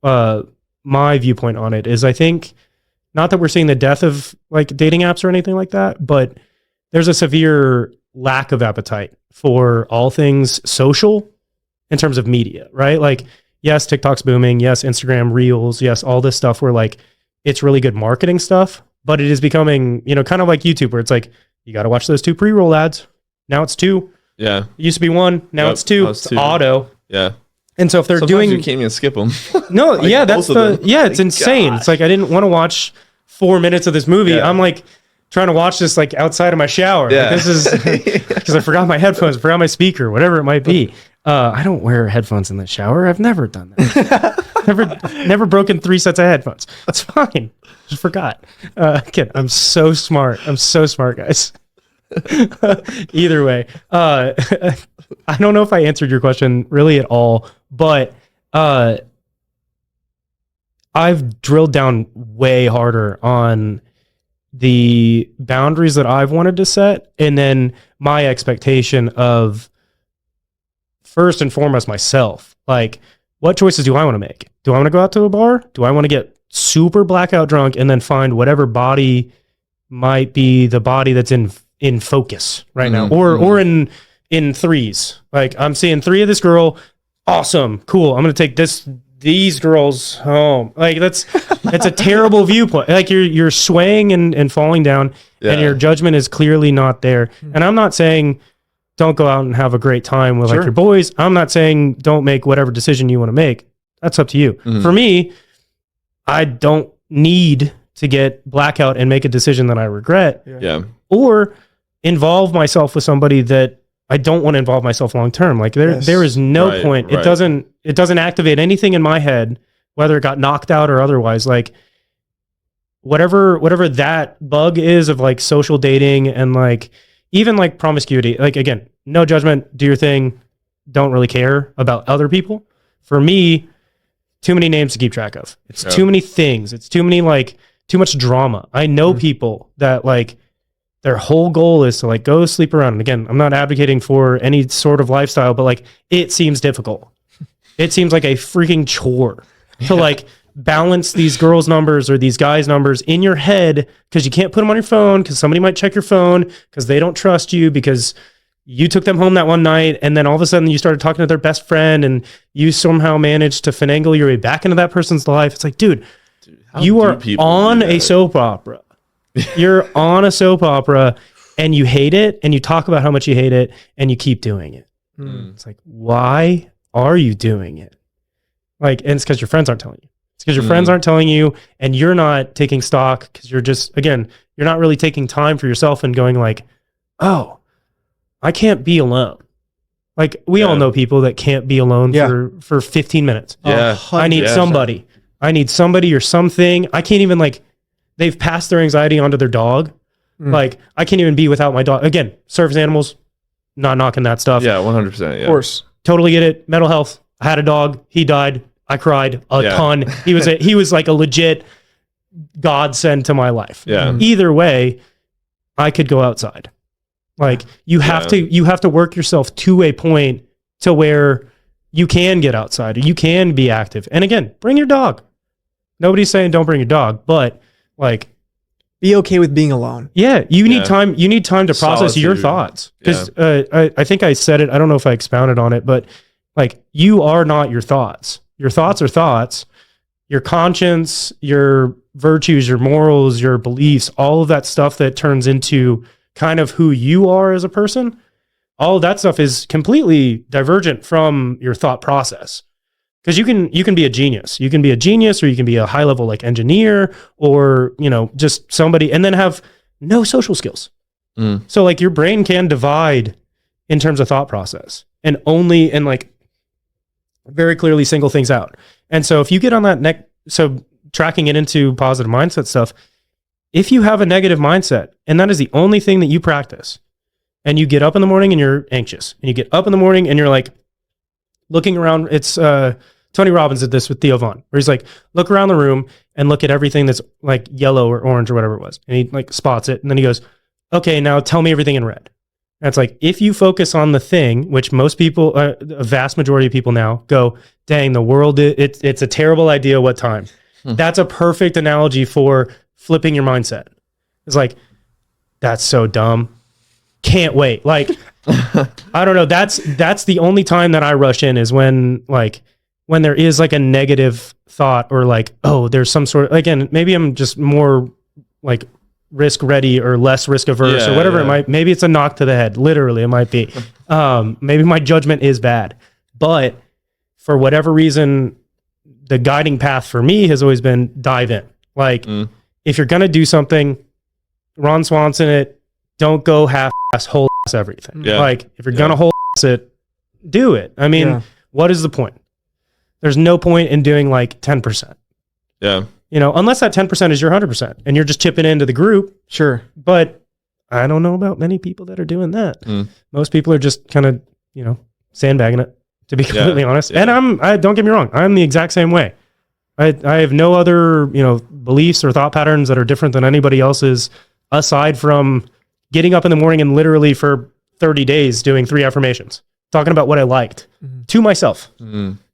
my viewpoint on it is I think not that we're seeing the death of like dating apps or anything like that, but there's a severe lack of appetite for all things social in terms of media, right? Like, yes, TikTok's booming. Yes, Instagram Reels. Yes, all this stuff where like it's really good marketing stuff, but it is becoming, you know, kind of like YouTube where it's like, you got to watch those 2 pre-roll ads. Now it's 2. Yeah. It used to be 1. Now it's 2. It's 2. auto. Yeah. And so if they're Sometimes doing, you can't even skip them. no, like yeah, that's it's My insane. gosh. It's like, I didn't want to watch 4 minutes of this movie. Yeah. I'm like trying to watch this like outside of my shower. Yeah. Like, this is because I forgot my headphones, forgot my speaker, whatever it might be. I don't wear headphones in the shower. I've never done that. never broken 3 sets of headphones. It's fine. Just forgot. Again, I'm so smart. I'm so smart, guys. Either way, I don't know if I answered your question really at all, but I've drilled down way harder on the boundaries that I've wanted to set, and then my expectation of, first and foremost, myself. Like, what choices do I want to make? Do I want to go out to a bar? Do I want to get super blackout drunk and then find whatever body might be the body that's in focus right now, or in threes? Like, I'm seeing 3 of this girl. Awesome, cool. I'm gonna take these girls home. Like, that's a terrible viewpoint. Like, you're swaying and falling down, and your judgment is clearly not there. And I'm not saying don't go out and have a great time with like your boys. I'm not saying don't make whatever decision you want to make. That's up to you. For me, I don't need to get blackout and make a decision that I regret. Or involve myself with somebody that I don't want to involve myself long term. Like, there is no point. It doesn't activate anything in my head, whether it got knocked out or otherwise. Like, whatever that bug is of like social dating and like even like promiscuity. Like, again, no judgment, do your thing. Don't really care about other people. For me, too many names to keep track of. It's too many things. It's too much drama. I know people that like their whole goal is to like go sleep around. And again, I'm not advocating for any sort of lifestyle, but like, it seems difficult. It seems like a freaking chore to like balance these girls' numbers or these guys' numbers in your head, because you can't put them on your phone because somebody might check your phone because they don't trust you because you took them home that one night, and then all of a sudden you started talking to their best friend and you somehow managed to finagle your way back into that person's life. It's like, dude, you are on a soap opera. You're on a soap opera and you hate it, and you talk about how much you hate it, and you keep doing it. It's like, why are you doing it? Like, and it's because your friends aren't telling you. It's because your friends aren't telling you, and you're not taking stock because you're just, again, you're not really taking time for yourself and going like, oh, I can't be alone. Like, we all know people that can't be alone for 15 minutes. I need somebody. I need somebody or something. I can't even like, they've passed their anxiety onto their dog. Like, I can't even be without my dog. Again, service animals, not knocking that stuff. Yeah, 100%. Yeah. Of course. Totally get it. Mental health. I had a dog. He died. I cried a ton. He was like a legit godsend to my life. Yeah. Either way, I could go outside. Like, you have to work yourself to a point to where you can get outside or you can be active. And again, bring your dog. Nobody's saying don't bring your dog, but like, be okay with being alone. Yeah, you need time. You need time to process your thoughts. Because I think I said it. I don't know if I expounded on it, but like, you are not your thoughts. Your thoughts are thoughts. Your conscience, your virtues, your morals, your beliefs, all of that stuff that turns into kind of who you are as a person. All of that stuff is completely divergent from your thought process. Because you can be a genius. You can be a genius, or you can be a high level like engineer, or, you know, just somebody, and then have no social skills. So like, your brain can divide in terms of thought process and like very clearly single things out. And so if you get on that so tracking it into positive mindset stuff, if you have a negative mindset and that is the only thing that you practice, and you get up in the morning and you're anxious, and you get up in the morning and you're like looking around, it's Tony Robbins did this with Theo Vaughn, where he's like, look around the room and look at everything that's like yellow or orange or whatever it was. And he like spots it. And then he goes, okay, now tell me everything in red. And it's like, if you focus on the thing, which most people, a vast majority of people now go, dang, the world, it's a terrible idea. What time? That's a perfect analogy for flipping your mindset. It's like, that's so dumb. can't wait. Like, I don't know. That's the only time that I rush in is when there is like a negative thought or like, oh, there's some sort of, again, maybe I'm just more like risk ready or less risk averse or whatever it might, maybe it's a knock to the head. Literally it might be, maybe my judgment is bad, but for whatever reason, the guiding path for me has always been dive in. Like if you're going to do something, Ron Swanson it, don't go half-ass, whole-ass everything. Yeah. Like if you're going to whole-ass it, do it. I mean, what is the point? There's no point in doing like 10%. Yeah. You know, unless that 10% is your 100% and you're just chipping into the group. Sure. But I don't know about many people that are doing that. Most people are just kind of, you know, sandbagging it, to be completely honest. Yeah. And I don't get me wrong. I'm the exact same way. I have no other, you know, beliefs or thought patterns that are different than anybody else's aside from getting up in the morning and literally for 30 days doing 3 affirmations, talking about what I liked to myself.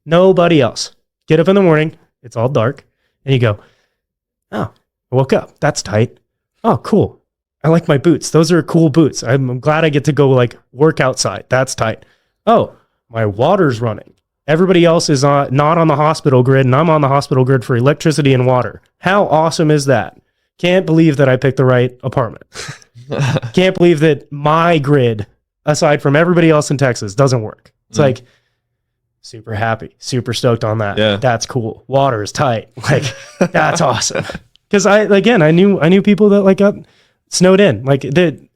Nobody else. Get up in the morning. It's all dark. And you go, oh, I woke up. That's tight. Oh, cool. I like my boots. Those are cool boots. I'm glad I get to go like work outside. That's tight. Oh, my water's running. Everybody else is not on the hospital grid and I'm on the hospital grid for electricity and water. How awesome is that? Can't believe that I picked the right apartment. Can't believe that my grid, aside from everybody else in Texas, doesn't work. It's like, super happy, super stoked on that. Yeah. That's cool. Water is tight. Like, that's awesome. Because I knew people that like got snowed in. Like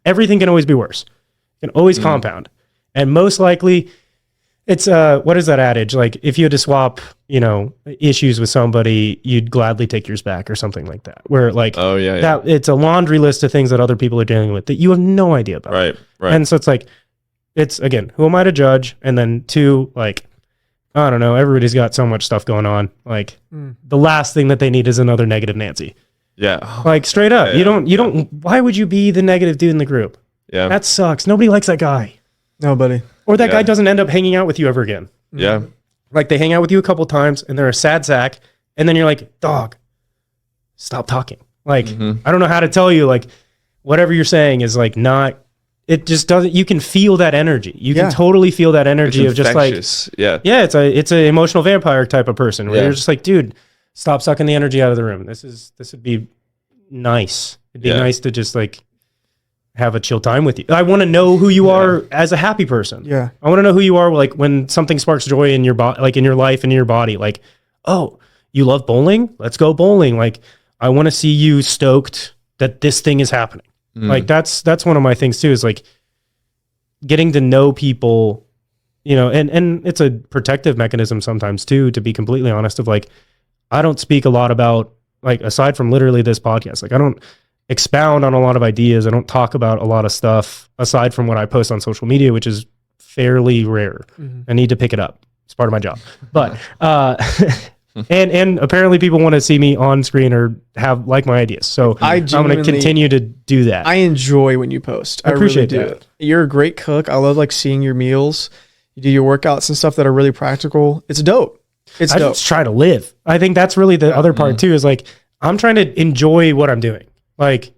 everything can always be worse. It can always compound. And most likely it's what is that adage? Like if you had to swap, you know, issues with somebody, you'd gladly take yours back or something like that. Where like that it's a laundry list of things that other people are dealing with that you have no idea about. Right. And so it's like, it's again, who am I to judge? And then 2, like, I don't know. Everybody's got so much stuff going on. Like the last thing that they need is another negative Nancy. Yeah. Like straight up, you don't, why would you be the negative dude in the group? Yeah. That sucks. Nobody likes that guy. Nobody. Or that guy doesn't end up hanging out with you ever again. Yeah. Like they hang out with you a couple times and they're a sad sack. And then you're like, dog, stop talking. Like, I don't know how to tell you, like whatever you're saying is like not, it just doesn't, you can feel that energy. You can totally feel that energy of just like, it's an emotional vampire type of person where you're just like, dude, stop sucking the energy out of the room. This would be nice. It'd be nice to just like have a chill time with you. I want to know who you are as a happy person. Yeah. I want to know who you are. Like when something sparks joy in your body, like in your life and in your body, like, oh, you love bowling? Let's go bowling. Like I want to see you stoked that this thing is happening. Like that's one of my things too, is like getting to know people, you know, and it's a protective mechanism sometimes too, to be completely honest, of like, I don't speak a lot about, like, aside from literally this podcast, like I don't expound on a lot of ideas. I don't talk about a lot of stuff aside from what I post on social media, which is fairly rare. I need to pick it up. It's part of my job, but, and apparently people want to see me on screen or have like my ideas. So I'm going to continue to do that. I enjoy when you post. I appreciate really that. You're a great cook. I love like seeing your meals. You do your workouts and stuff that are really practical. It's dope. I just try to live. I think that's really the other part too, is like, I'm trying to enjoy what I'm doing. Like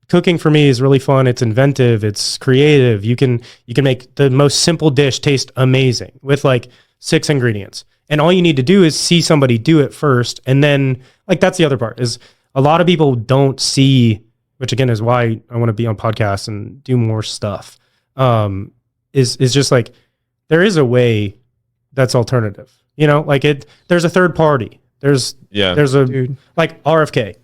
cooking for me is really fun. It's inventive. It's creative. You can make the most simple dish taste amazing with like 6 ingredients. And all you need to do is see somebody do it first. And then like, that's the other part, is a lot of people don't see, which again is why I want to be on podcasts and do more stuff. Is just like, there is a way that's alternative, you know, like there's a third party. There's a dude like RFK.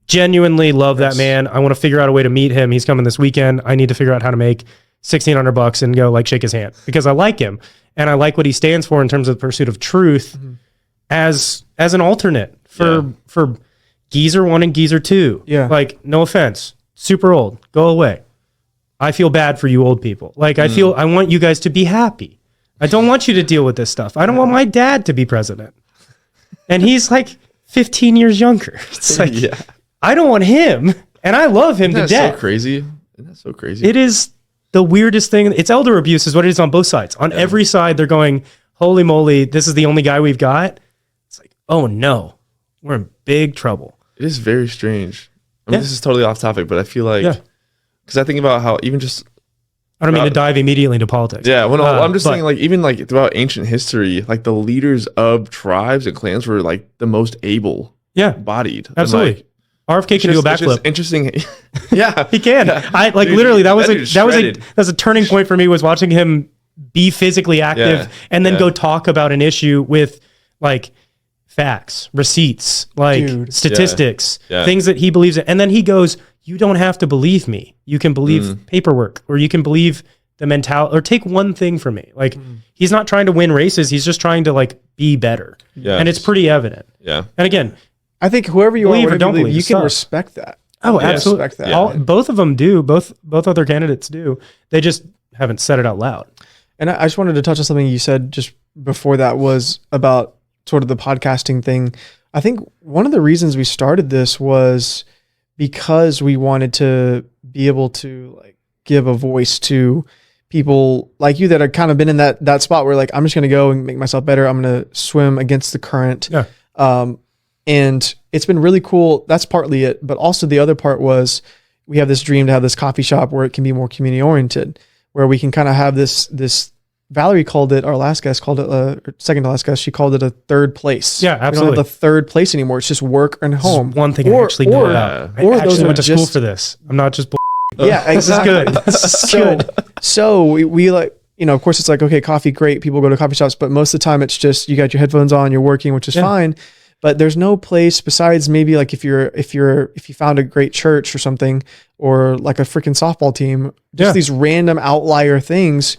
Genuinely love that man. I want to figure out a way to meet him. He's coming this weekend. I need to figure out how to make $1,600 and go like shake his hand because I like him and I like what he stands for in terms of the pursuit of truth as an alternate for Geezer 1 and Geezer 2. Yeah. Like, no offense, super old, go away. I feel bad for you old people. Like I want you guys to be happy. I don't want you to deal with this stuff. I don't want my dad to be president. And he's like 15 years younger. It's like, I don't want him, and I love him to death. Isn't that so crazy? It is the weirdest thing. It's elder abuse is what it is on both sides. On every side, they're going, holy moly, this is the only guy we've got. It's like, oh no, we're in big trouble. It is very strange. I mean, this is totally off topic, but I feel like, because I think about how even just, I don't mean to dive immediately into politics. Yeah, well, no, I'm just saying, like, even like throughout ancient history, like the leaders of tribes and clans were like the most able-bodied. Absolutely. Like, RFK can do a backflip. Interesting. Yeah, he can. I like dude, literally that was a turning point for me, was watching him be physically active and then go talk about an issue with like facts, receipts, like statistics, things that he believes in, and then he goes, "You don't have to believe me. You can believe paperwork, or you can believe the mentality, or take one thing from me." Like he's not trying to win races; he's just trying to like be better, and it's pretty evident. Yeah. And again, I think whoever you believe are, or don't believe, you can respect that. Oh, absolutely. Respect that. Both of them do. Both other candidates do. They just haven't said it out loud. And I just wanted to touch on something you said just before that, was about sort of the podcasting thing. I think one of the reasons we started this was because we wanted to be able to like give a voice to people like you that have kind of been in that spot where like, I'm just going to go and make myself better. I'm going to swim against the current. Yeah. And it's been really cool. That's partly it. But also the other part was we have this dream to have this coffee shop where it can be more community oriented, where we can kind of have this Valerie called it, our last guest called it, or second to last guest, she called it a third place. Yeah, absolutely. We don't have the third place anymore. It's just work and home. One thing I actually know about. I actually went to school for this. I'm not just yeah, exactly. This is good. So we like, you know, of course it's like, okay, coffee, great. People go to coffee shops, but most of the time it's just, you got your headphones on, you're working, which is fine. But there's no place besides maybe like if you found a great church or something, or like a freaking softball team, just these random outlier things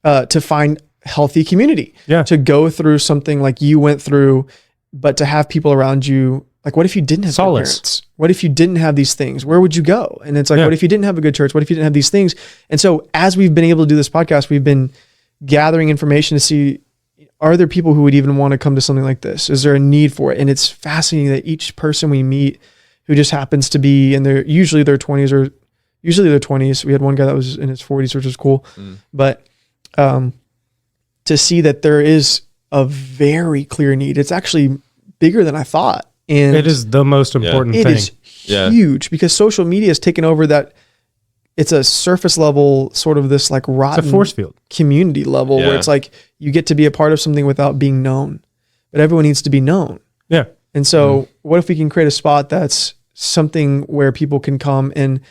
to find healthy community, to go through something like you went through, but to have people around you. Like, what if you didn't have parents? What if you didn't have these things? Where would you go? And it's like, what if you didn't have a good church? What if you didn't have these things? And so as we've been able to do this podcast, we've been gathering information to see, are there people who would even want to come to something like this? Is there a need for it? And it's fascinating that each person we meet who just happens to be in usually their 20s. We had one guy that was in his 40s, which is cool. But to see that there is a very clear need, it's actually bigger than I thought. And it is the most important thing. It is huge because social media has taken over that. It's a surface level, sort of this like rotten it's a force field community level where it's like you get to be a part of something without being known, but everyone needs to be known. Yeah. And so what if we can create a spot that's something where people can come, and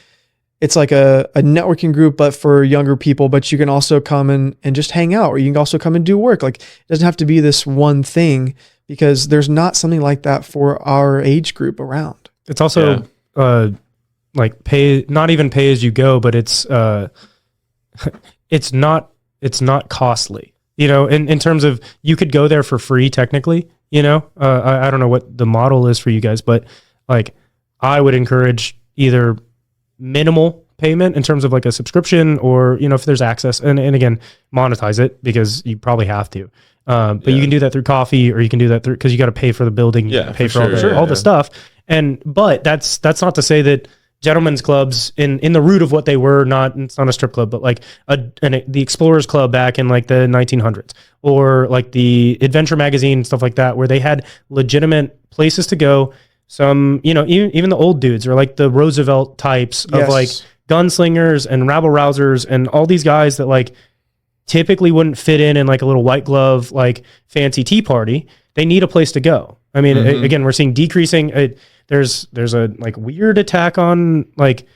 it's like a networking group, but for younger people, but you can also come and just hang out, or you can also come and do work. Like, it doesn't have to be this one thing, because there's not something like that for our age group around. It's also like not even pay as you go, but it's not costly, you know, in terms of, you could go there for free technically, you know. I don't know what the model is for you guys, but like, I would encourage either minimal payment in terms of like a subscription, or, you know, if there's access, and again, monetize it, because you probably have to. But you can do that through coffee, or you can do that through, because you got to pay for the building, pay for all the stuff. But that's not to say that gentlemen's clubs in the root of what they were, it's not a strip club, but like the Explorers Club back in like the 1900s, or like the Adventure Magazine, stuff like that, where they had legitimate places to go. Some, you know, even the old dudes, or like the Roosevelt types of like gunslingers and rabble rousers and all these guys that like typically wouldn't fit in like a little white glove, like fancy tea party. They need a place to go. I mean, again, we're seeing decreasing. There's a like weird attack on like,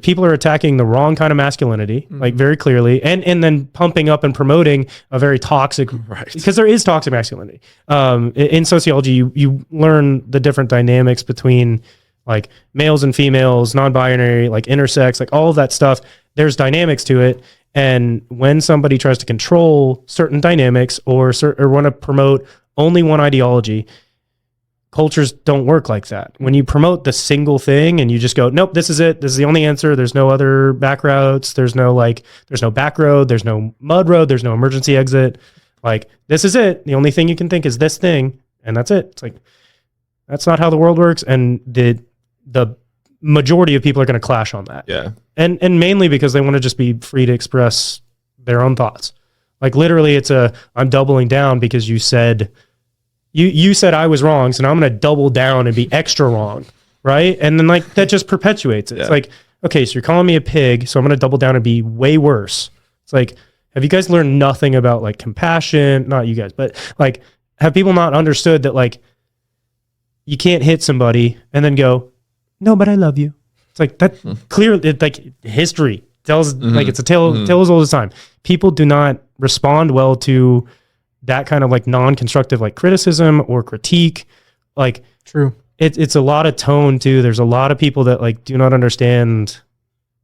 people are attacking the wrong kind of masculinity, like very clearly, and then pumping up and promoting a very toxic, because there is toxic masculinity. In sociology, you learn the different dynamics between like males and females, non-binary, like intersex, like all of that stuff. There's dynamics to it. And when somebody tries to control certain dynamics, or want to promote only one ideology, cultures don't work like that. When you promote the single thing and you just go, nope, this is it. This is the only answer. There's no other back routes. There's no back road. There's no mud road. There's no emergency exit. Like, this is it. The only thing you can think is this thing, and that's it. It's like, that's not how the world works. And the majority of people are going to clash on that. Yeah. And mainly because they want to just be free to express their own thoughts. Like, literally, I'm doubling down because you said I was wrong, so now I'm going to double down and be extra wrong, right? And then like that just perpetuates it. It's like, okay, so you're calling me a pig, so I'm going to double down and be way worse. It's like, have you guys learned nothing about like compassion? Not you guys, but like, have people not understood that like you can't hit somebody and then go, no, but I love you. It's like that clearly, like history tells, like it's a tale as old as time. People do not respond well to that kind of like non-constructive like criticism or critique. Like True. It's a lot of tone too. There's a lot of people that like do not understand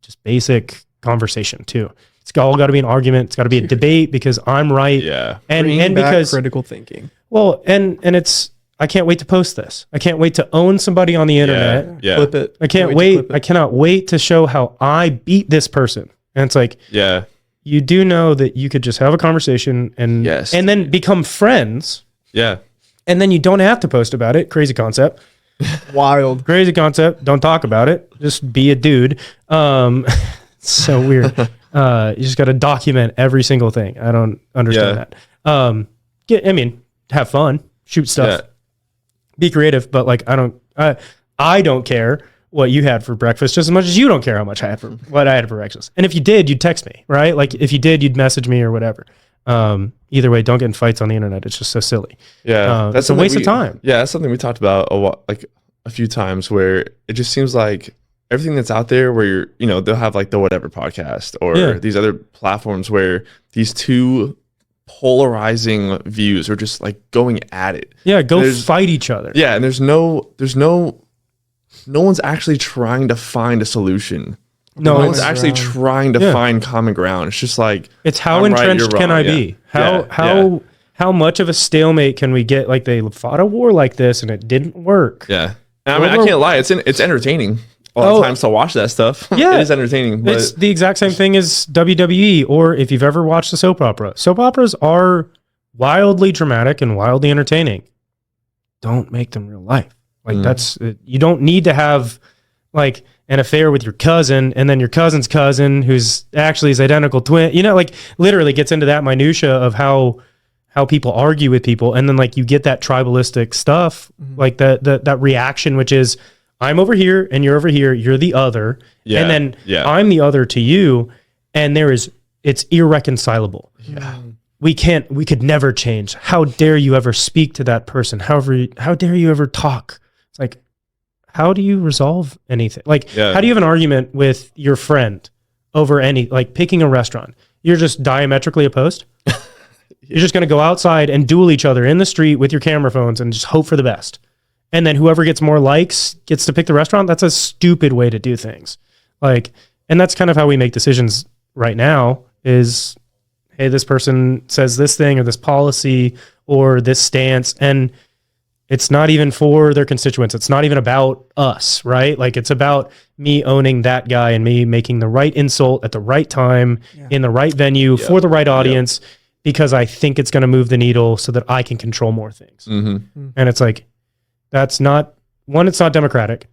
just basic conversation too. It's all got to be an argument. It's got to be a debate because I'm right. Yeah. And Bringing back because critical thinking. well, and it's, I can't wait to post this. I can't wait to own somebody on the internet. Yeah. Flip it. I can't wait. I cannot wait to show how I beat this person. And it's like, Yeah. you do know that you could just have a conversation and Yes. and then become friends, Yeah. and then you don't have to post about it. Crazy concept. Wild. Crazy concept. Don't talk about it. Just be a dude. So weird. You just got to document every single thing. I don't understand that. I mean, have fun, shoot stuff, be creative, but like I don't care what you had for breakfast just as much as you don't care how much I had for what I had for breakfast. And if you did, you'd text me, right? Like if you did, you'd message me or whatever. Either way, don't get in fights on the internet. It's just so silly. Yeah. That's a waste of time. Yeah. That's something we talked about a few times where it just seems like everything that's out there where they'll have like the whatever podcast or these other platforms where these two polarizing views are just like going at it. Yeah. Go fight each other. Yeah. And there's no one's actually trying to find a solution. No one's actually trying to find common ground. It's just like, it's how entrenched can I be? How much of a stalemate can we get? Like they fought a war like this and it didn't work. Yeah. And I mean, I can't lie. It's entertaining a lot of times to watch that stuff. Yeah. It is entertaining. But it's the exact same thing as WWE, or if you've ever watched a soap opera. Soap operas are wildly dramatic and wildly entertaining. Don't make them real life. Like that's, you don't need to have like an affair with your cousin and then your cousin's cousin who's actually his identical twin, like literally gets into that minutia of how people argue with people. And then like you get that tribalistic stuff, like that reaction, which is I'm over here and you're over here, you're the other. Yeah. And then I'm the other to you. And it's irreconcilable. Yeah. We could never change. How dare you ever speak to that person? How dare you ever talk? It's like, how do you resolve anything? Like, how do you have an argument with your friend over like picking a restaurant? You're just diametrically opposed. You're just going to go outside and duel each other in the street with your camera phones and just hope for the best. And then whoever gets more likes gets to pick the restaurant. That's a stupid way to do things. Like, and that's kind of how we make decisions right now is, hey, this person says this thing or this policy or this stance. And it's not even for their constituents. It's not even about us, right? Like it's about me owning that guy and me making the right insult at the right time in the right venue for the right audience because I think it's going to move the needle so that I can control more things. And it's like, that's not, one, it's not democratic.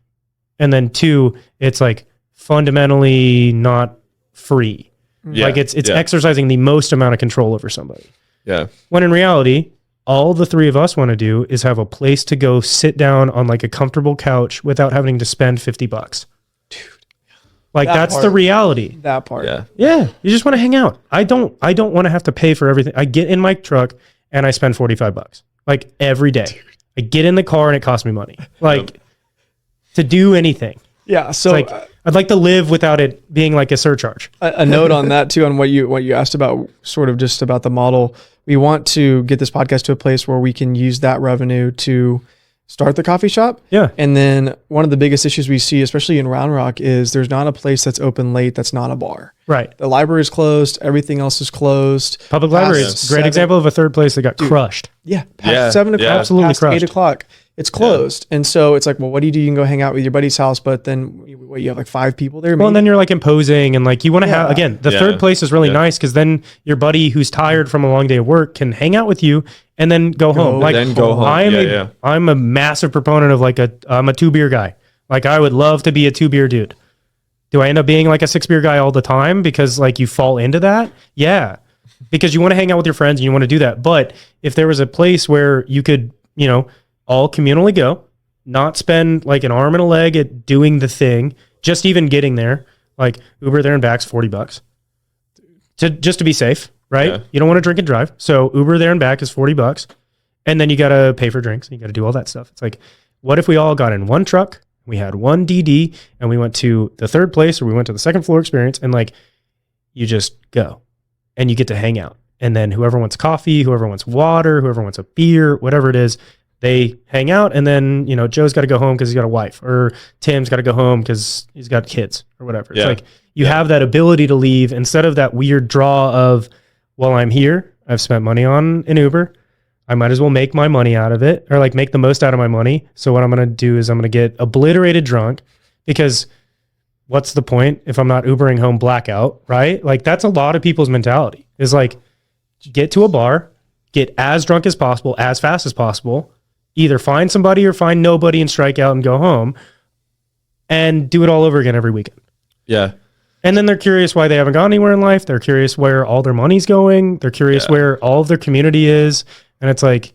And then two, it's like fundamentally not free. Like it's exercising the most amount of control over somebody. Yeah. When in reality, all the three of us want to do is have a place to go sit down on like a comfortable couch without having to spend $50. Dude. Like that's the reality. That part. Yeah. Yeah. You just want to hang out. I don't want to have to pay for everything. I get in my truck and I spend $45 like every day. Dude. I get in the car and it costs me money. Like to do anything. Yeah. So like, I'd like to live without it being like a surcharge. A note on that too, on what you asked about, sort of just about the model. We want to get this podcast to a place where we can use that revenue to start the coffee shop. Yeah. And then one of the biggest issues we see, especially in Round Rock, is there's not a place that's open late that's not a bar. Right. The library is closed. Everything else is closed. Public library is a great example of a third place that got crushed. Yeah. Past 7 o'clock. Absolutely past crushed. 8 o'clock. It's closed. And so it's like, well, what do you do? You can go hang out with your buddy's house, but then you have like 5 people there. Well, and then you're like imposing and like you want to have, again, the third place is really nice because then your buddy who's tired from a long day of work can hang out with you and then go home. Like go home. I'm a massive proponent of like I'm a 2 beer guy. Like I would love to be a 2 beer dude. Do I end up being like a 6 beer guy all the time because like you fall into that? Yeah. Because you want to hang out with your friends and you want to do that. But if there was a place where you could, all communally go, not spend like an arm and a leg at doing the thing, just even getting there. Like Uber there and back's $40 just to be safe, right? Yeah. You don't want to drink and drive. So Uber there and back is $40. And then you got to pay for drinks and you got to do all that stuff. It's like, what if we all got in one truck, we had one DD, and we went to the third place or we went to the second floor experience, and like you just go and you get to hang out. And then whoever wants coffee, whoever wants water, whoever wants a beer, whatever it is, they hang out. And then, you know, Joe's got to go home because he's got a wife, or Tim's got to go home because he's got kids or whatever. It's like you have that ability to leave instead of that weird draw of, well, I'm here, I've spent money on an Uber, I might as well make my money out of it, or like make the most out of my money. So what I'm going to do is I'm going to get obliterated drunk, because what's the point if I'm not Ubering home blackout, right? Like that's a lot of people's mentality, is like get to a bar, get as drunk as possible, as fast as possible, either find somebody or find nobody and strike out and go home, and do it all over again every weekend. Yeah. And then they're curious why they haven't gone anywhere in life. They're curious where all their money's going. They're curious where all of their community is. And it's like,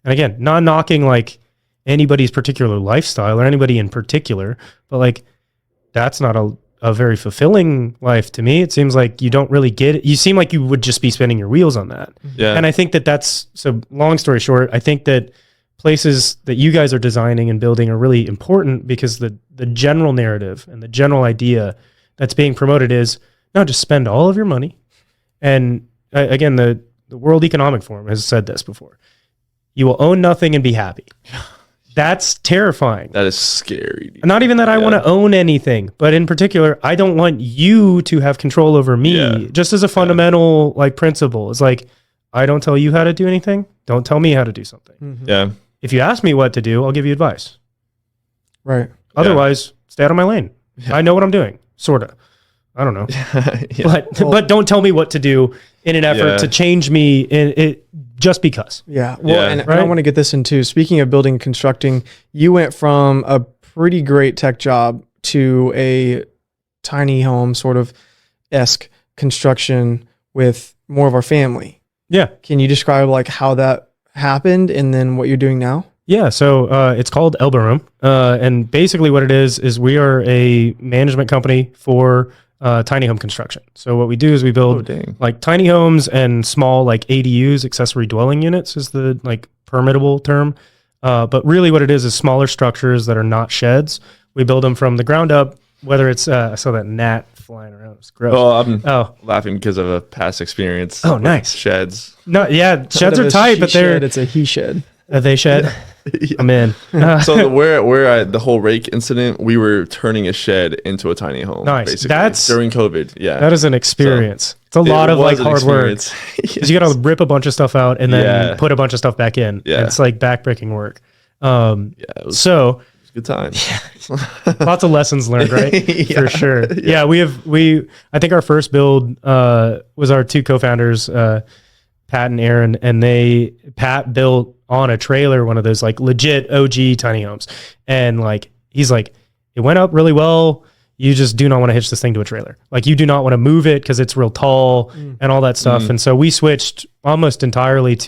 and again, not knocking like anybody's particular lifestyle or anybody in particular, but like, that's not a very fulfilling life to me. It seems like you don't really get it. You seem like you would just be spinning your wheels on that. Yeah. And I think that's, so long story short, I think that places that you guys are designing and building are really important, because the general narrative and the general idea that's being promoted is, no, just spend all of your money. And again, the World Economic Forum has said this before. You will own nothing and be happy. That's terrifying. That is scary. Not even that I want to own anything, but in particular, I don't want you to have control over me. Just as a fundamental like principle. It's like, I don't tell you how to do anything. Don't tell me how to do something. Mm-hmm. Yeah. If you ask me what to do, I'll give you advice. Right. Otherwise, stay out of my lane. Yeah. I know what I'm doing, sort of. I don't know. But don't tell me what to do in an effort to change me just because. Yeah. Well, and I want to get this into, speaking of building and constructing, you went from a pretty great tech job to a tiny home sort of esque construction with more of our family. Yeah. Can you describe like how that happened and then what you're doing now? Yeah, so it's called Elbow Room, and basically what it is we are a management company for tiny home construction. So what we do is we build like tiny homes and small like ADUs, accessory dwelling units is the like permittable term. But really what it is smaller structures that are not sheds. We build them from the ground up, whether it's, I saw that gnat flying around. It's gross. Oh, I'm laughing because of a past experience. Oh, nice. Sheds. No, yeah, sheds are tight, but it's a he shed. They shed. I'm in. So where the whole rake incident, we were turning a shed into a tiny home. Nice. Basically. That's during COVID. Yeah. That is an experience. It's a lot of like hard work. Yes. You got to rip a bunch of stuff out and then put a bunch of stuff back in. Yeah. And it's like backbreaking work. It was a good time. Lots of lessons learned, right? For sure. Yeah. I think our first build was our two co-founders, Pat and Aaron, and Pat built on a trailer one of those like legit OG tiny homes, and like he's like, it went up really well. You just do not want to hitch this thing to a trailer. Like you do not want to move it because it's real tall and all that stuff. And so we switched almost entirely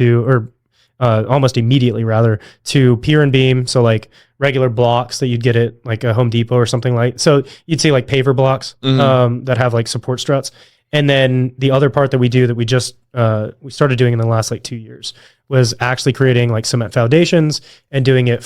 almost immediately rather, to pier and beam. So like regular blocks that you'd get at like a Home Depot or something like. So you'd see like paver blocks that have like support struts. And then the other part that we do that we just we started doing in the last like 2 years was actually creating like cement foundations and doing it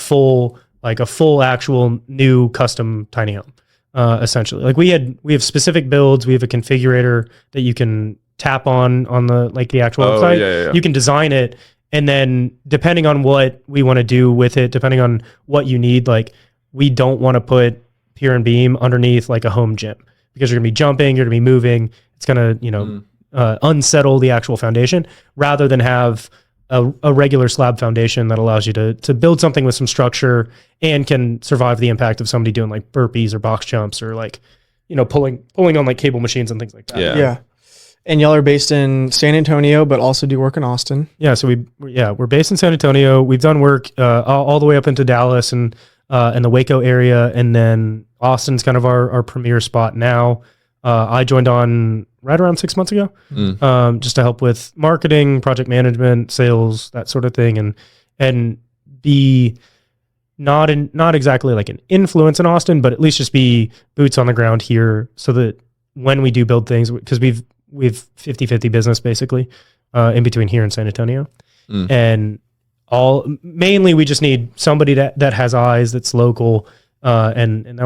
like a full actual new custom tiny home. Essentially, like we have specific builds. We have a configurator that you can tap on the like the actual website. Yeah. You can design it, and then depending on what we want to do with it, depending on what you need, like we don't want to put pier and beam underneath like a home gym, because you're gonna be jumping, you're gonna be moving. It's gonna unsettle the actual foundation, rather than have a regular slab foundation that allows you to build something with some structure and can survive the impact of somebody doing like burpees or box jumps or like, pulling on like cable machines and things like that. Yeah. And y'all are based in San Antonio, but also do work in Austin. Yeah. So we're based in San Antonio. We've done work all the way up into Dallas and the Waco area. And then Austin's kind of our premier spot now. I joined on right around 6 months ago, just to help with marketing, project management, sales, that sort of thing, and be not exactly like an influence in Austin, but at least just be boots on the ground here, so that when we do build things, because we've 50-50 business basically in between here and San Antonio. And mainly we just need somebody that has eyes, that's local. And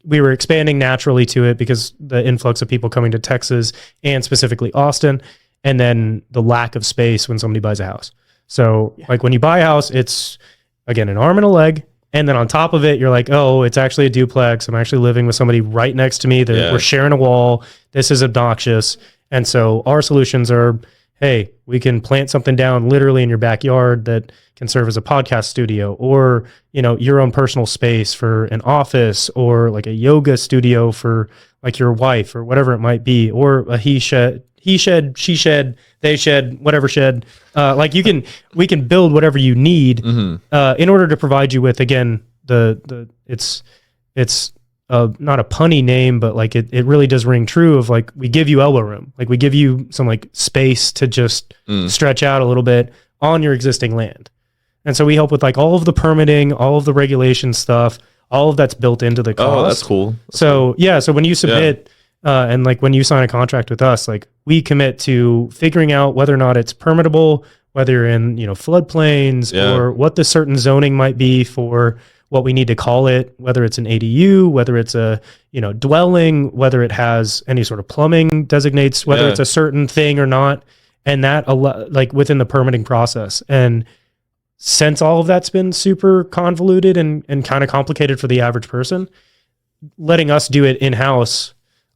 we were expanding naturally to it because the influx of people coming to Texas and specifically Austin, and then the lack of space when somebody buys a house. So like when you buy a house, it's again, an arm and a leg. And then on top of it, you're like, oh, it's actually a duplex. I'm actually living with somebody right next to me that we're sharing a wall. This is obnoxious. And so our solutions are, hey, we can plant something down literally in your backyard that can serve as a podcast studio, or, your own personal space for an office, or like a yoga studio for like your wife or whatever it might be, or a he shed, she shed, they shed, whatever shed. We can build whatever you need in order to provide you with, again, it's not a punny name, but like it really does ring true of like, we give you elbow room. Like we give you some like space to just stretch out a little bit on your existing land. And so we help with like all of the permitting, all of the regulation stuff, all of that's built into the cost. Oh, that's cool. So when you submit and like when you sign a contract with us, like we commit to figuring out whether or not it's permittable, whether you're in, floodplains or what the certain zoning might be for what we need to call it, whether it's an ADU, whether it's a, dwelling, whether it has any sort of plumbing designates, whether it's a certain thing or not. And that like within the permitting process. And since all of that's been super convoluted and kind of complicated for the average person, letting us do it in-house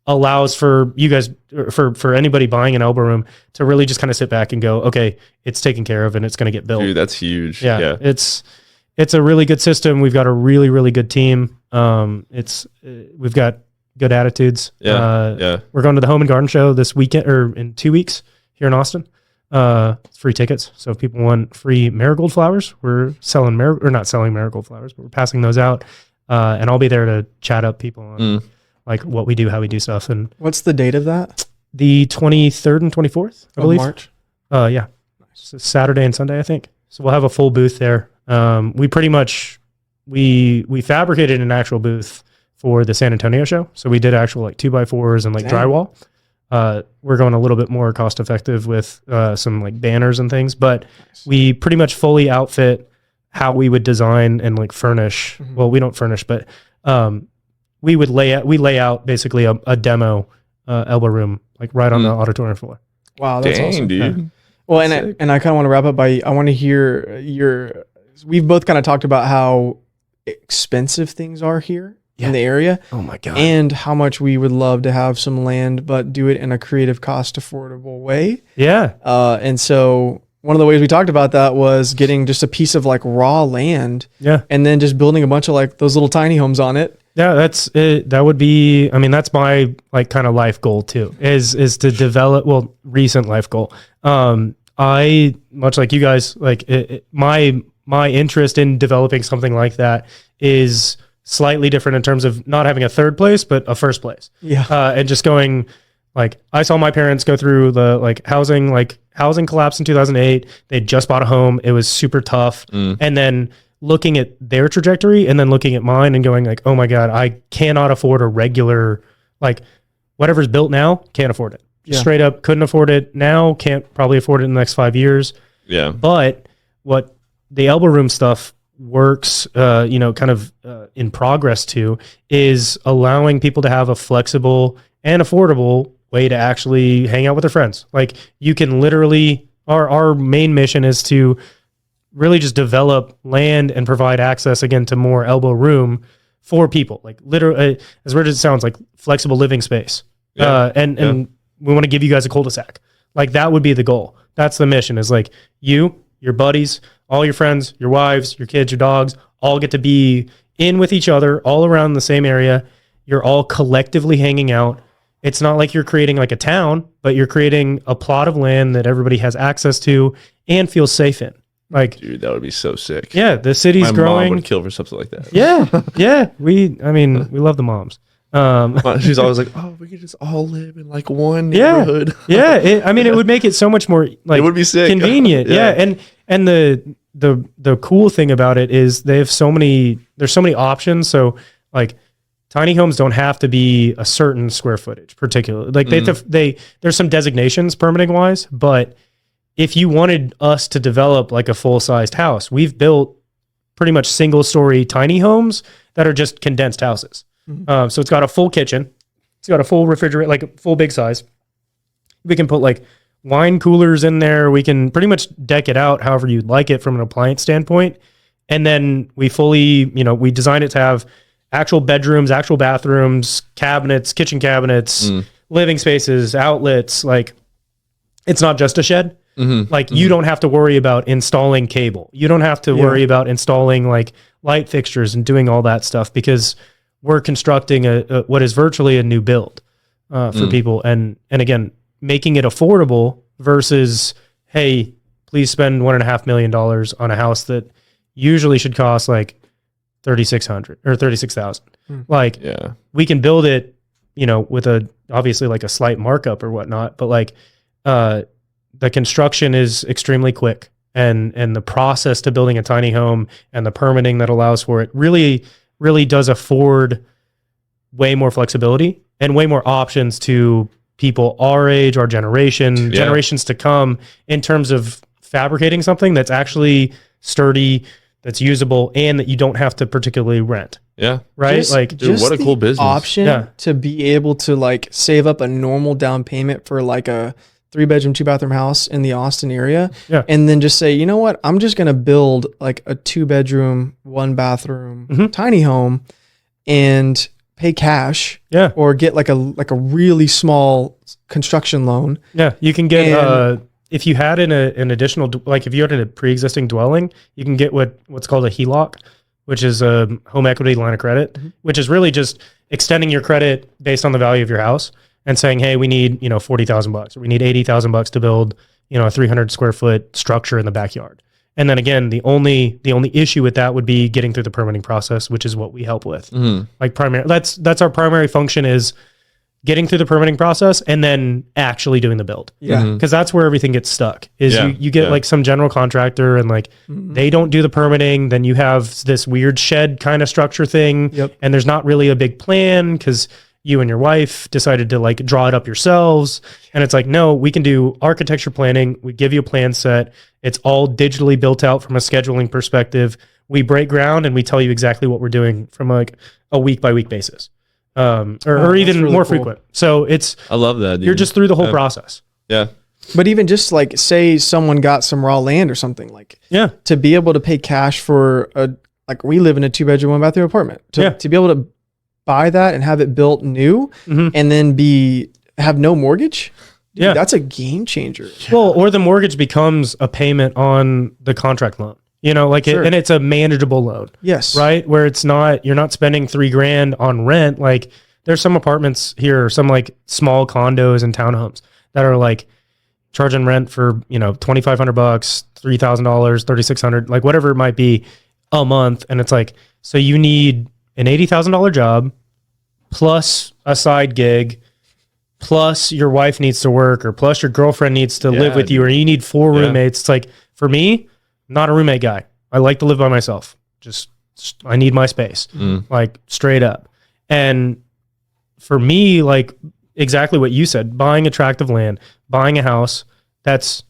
allows for you guys, for anybody buying an elbow room to really just kind of sit back and go, okay, it's taken care of and it's going to get built. Dude, that's huge. Yeah. It's a really good system. We've got a really, really good team. We've got good attitudes. We're going to the Home and Garden Show this weekend, or in 2 weeks here in Austin. Free tickets. So if people want free marigold flowers, we're selling not selling marigold flowers, but we're passing those out. And I'll be there to chat up people on like what we do, how we do stuff. And what's the date of that? The 23rd and 24th, I believe. March. Yeah. So Saturday and Sunday, I think. So we'll have a full booth there. We pretty much, we fabricated an actual booth for the San Antonio show. So we did actual like 2x4s and like drywall. We're going a little bit more cost effective with some like banners and things, but we pretty much fully outfit how we would design and like furnish. Well, we don't furnish, but we lay out basically a demo elbow room like right on the auditorium floor. Wow, that's awesome, dude. Yeah. Well, and I kind of want to wrap up by, I want to hear we've both kind of talked about how expensive things are here in the area. Oh my God. And how much we would love to have some land, but do it in a creative, cost affordable way. Yeah. And so one of the ways we talked about that was getting just a piece of like raw land. Yeah. And then just building a bunch of like those little tiny homes on it. Yeah, that's it. That would be, I mean, that's my like kind of life goal too, is to develop, recent life goal. I, much like you guys, like my interest in developing something like that is slightly different in terms of not having a third place, but a first place. Yeah. And just going, like, I saw my parents go through the housing collapse in 2008. They just bought a home. It was super tough. And then looking at their trajectory and then looking at mine and going like, oh my God, I cannot afford a regular, like whatever's built now, can't afford it. Just straight up couldn't afford it now, can't probably afford it in the next 5 years. Yeah. But what the elbow room stuff works, in progress to is allowing people to have a flexible and affordable way to actually hang out with their friends. Like you can literally, our main mission is to really just develop land and provide access again to more elbow room for people. Like literally, as weird as it sounds, like flexible living space. And we want to give you guys a cul-de-sac. Like that would be the goal. That's the mission, is like you, your buddies, all your friends, your wives, your kids, your dogs, all get to be in with each other all around the same area. You're all collectively hanging out. It's not like you're creating like a town, but you're creating a plot of land that everybody has access to and feels safe in. Like, dude, that would be so sick. Yeah, the city's growing. My mom would kill for something like that. Yeah. We love the moms. She's always like, oh, we could just all live in like one neighborhood. It would make it so much more like, it would be sick. Convenient. And the cool thing about it is there's so many options. So like tiny homes don't have to be a certain square footage, particularly. Like there's some designations permitting wise, but if you wanted us to develop like a full-sized house, we've built pretty much single-story tiny homes that are just condensed houses. So it's got a full kitchen, it's got a full refrigerator, like a full big size. We can put like wine coolers in there. We can pretty much deck it out however you'd like it from an appliance standpoint. And then we fully, we design it to have actual bedrooms, actual bathrooms, cabinets, kitchen cabinets, living spaces, outlets. Like, it's not just a shed. Like, you don't have to worry about installing cable. You don't have to worry about installing like light fixtures and doing all that stuff, because we're constructing a what is virtually a new build for people. And again, making it affordable versus, hey, please spend $1.5 million on a house that usually should cost like $3,600 or $36,000. Like, we can build it, with obviously like a slight markup or whatnot, but like, the construction is extremely quick, and the process to building a tiny home and the permitting that allows for it really, really does afford way more flexibility and way more options to people our age, our generation, generations to come, in terms of fabricating something that's actually sturdy, that's usable, and that you don't have to particularly rent. Yeah. Right? Dude, what a cool business. Option to be able to like save up a normal down payment for like a 3-bedroom, 2-bathroom house in the Austin area. Yeah. And then just say, you know what? I'm just going to build like a 2-bedroom, 1-bathroom tiny home and pay cash. Yeah. Or get like a really small construction loan. Yeah. You can get, if you had an additional, like if you had a pre-existing dwelling, you can get what's called a HELOC, which is a home equity line of credit, which is really just extending your credit based on the value of your house and saying, hey, we need, $40,000 or we need $80,000 to build, a 300 square foot structure in the backyard. And then again, the only issue with that would be getting through the permitting process, which is what we help with. Like that's our primary function, is getting through the permitting process and then actually doing the build. Yeah. Because that's where everything gets stuck, is you get like some general contractor and like they don't do the permitting. Then you have this weird shed kind of structure thing. And there's not really a big plan because you and your wife decided to like draw it up yourselves. And it's like, no, we can do architecture planning. We give you a plan set. It's all digitally built out from a scheduling perspective. We break ground and we tell you exactly what we're doing from like a week by week basis. Or even really more cool. frequent. So I love that, dude. You're just through the whole process. Yeah. But even just like, say someone got some raw land or something, like to be able to pay cash for like we live in a 2-bedroom, 1-bathroom apartment, to be able to buy that and have it built new and then have no mortgage. Dude, that's a game changer. Well, or the mortgage becomes a payment on the contract loan. And it's a manageable loan. Yes. Right? Where you're not spending $3,000 on rent. Like, there's some apartments here, some like small condos and townhomes that are like charging rent for, $2,500, $3,000, $3,600, like whatever it might be a month. And it's like, so you need an $80,000 job plus a side gig, plus your wife needs to work, or plus your girlfriend needs to live with you, or you need 4 roommates. It's like, for me, not a roommate guy. I like to live by myself. I need my space, like straight up. And for me, like exactly what you said, buying a tract of land, buying a house that's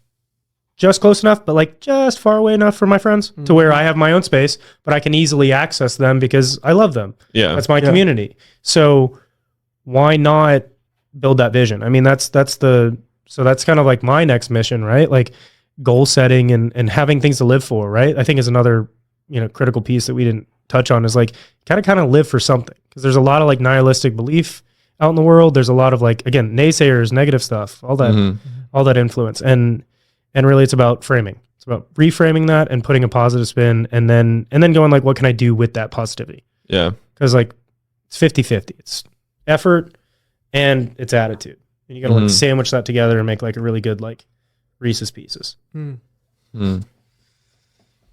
just close enough, but like just far away enough from my friends to where I have my own space, but I can easily access them because I love them. Yeah. That's my community. So why not build that vision? I mean, that's kind of like my next mission, right? Like goal setting and having things to live for, right? I think is another, critical piece that we didn't touch on, is like kind of live for something. Because there's a lot of like nihilistic belief out in the world. There's a lot of like, again, naysayers, negative stuff, all that influence. And really it's about framing. It's about reframing that and putting a positive spin and then going like, what can I do with that positivity? Yeah. Because like it's 50-50. It's effort and it's attitude. And you got to like sandwich that together and make like a really good like Reese's Pieces.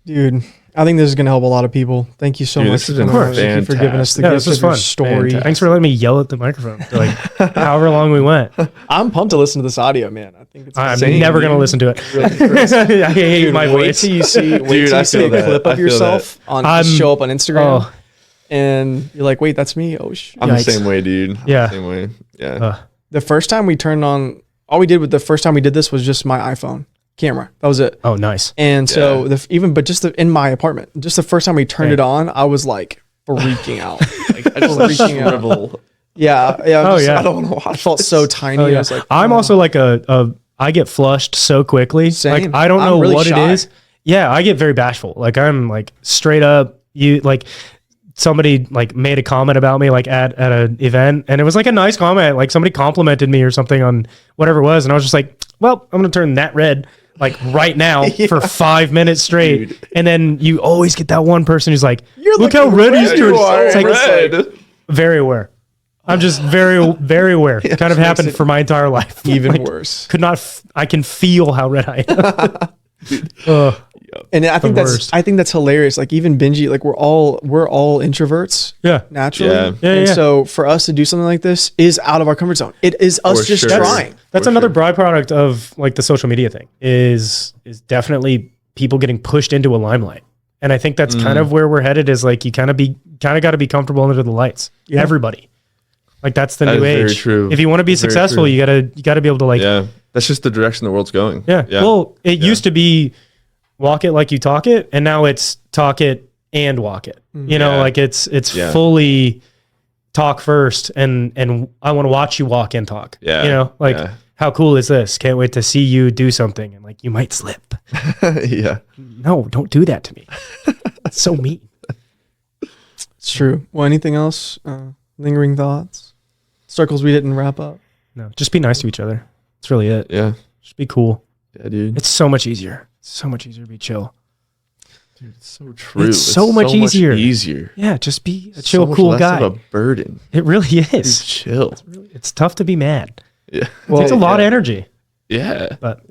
Dude, I think this is going to help a lot of people. Thank you so much for coming on. Thank you for giving us the gift of your story. Thanks for letting me yell at the microphone for like however long we went. I'm pumped to listen to this audio, man. I think it's I'm insane, never going to listen to it. Really I hate my voice. Wait till you see a clip of yourself show up on Instagram. and you're like, wait, that's me. Oh shit. I'm the same way, dude. Yeah. Same way. Yeah. The first time we turned on, all we did with the first time we did this was just my iPhone camera. That was it. Oh, nice. And so in my apartment, just the first time we turned it on, I was like freaking out. Like, I just freaking shrivel. Yeah. Yeah. I don't want to watch. I felt so tiny. Oh, I yeah. was like, I'm also like I get flushed so quickly. Same. Like I don't know I'm really what shy. it is. Yeah, I get very bashful. Like I'm like straight up. You like somebody like made a comment about me like at an event, and it was like a nice comment. Like somebody complimented me or something on whatever it was, and I was just like, well, I'm gonna turn that red like right now for 5 minutes straight. Dude. And then you always get that one person who's like, You're look how looking red red. he's You turned. are It's like, red. very aware. I'm just very aware. Kind of happened for my entire life. even Like, worse. could not. I can feel how red I am. And I think worst. I think that's hilarious. Like even Benji, like we're all introverts Yeah. naturally. Yeah. Yeah, And yeah. so for us to do something like this is out of our comfort zone. It is us For just sure. trying. That's For another sure. byproduct of like the social media thing is definitely people getting pushed into a limelight. And I think that's kind of where we're headed is like you kind of got to be comfortable under the lights. Yeah. Everybody. Like that's the That new is very age. true. If you want to be Very successful, true. you got to be able to like Yeah. That's just the direction the world's going. Yeah. Well, it used to be walk it like you talk it, and now it's talk it and walk it. You know, Yeah. like it's Yeah. fully talk first, and I want to watch you walk and talk. Yeah. You know, like Yeah. how cool is this? Can't wait to see you do something, and like you might slip. Yeah. No, don't do that to me. That's so mean. It's true. Well, anything else? Lingering thoughts? Circles we didn't wrap up. No, just be nice to each other. That's really it. Yeah. Just be cool. Yeah, dude. It's so much easier. It's so much easier to be chill. Dude, it's so true. It's so much easier. Easier. Yeah, just be a So chill, much cool less guy. of a burden. It really Dude, is. chill. It's tough to be mad. Yeah. It takes a lot of energy, Yeah. but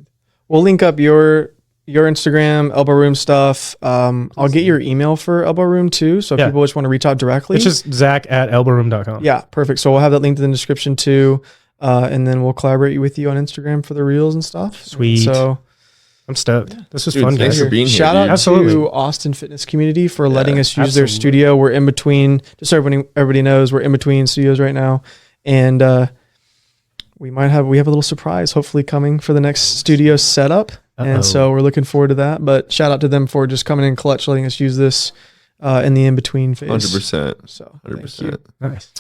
We'll link up your Instagram, Elbow Room stuff. I'll get your email for Elbow Room too. So if Yeah. people just want to reach out directly. it's just Zach at elbowroom.com. Yeah, perfect. So we'll have that linked in the description too. And then we'll collaborate with you on Instagram for the reels and stuff. Sweet. So I'm stoked. This was Dude, fun, thanks guys. for being here, shout dude. out Absolutely. to Austin Fitness Community for letting us use their absolutely. studio. We're in between, just so everybody knows, we're in between studios right now. And we have a little surprise hopefully coming for the next studio setup. And so we're looking forward to that. But shout out to them for just coming in clutch, letting us use this in the in-between phase. 100%. So thank you. 100%. Nice.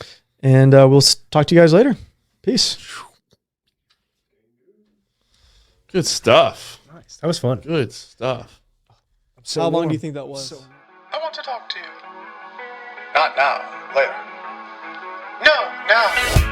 And we'll talk to you guys later. Peace. Good stuff. Nice. That was fun. Good stuff. How long do you think that was? I want to talk to you. Not now, later. No, now.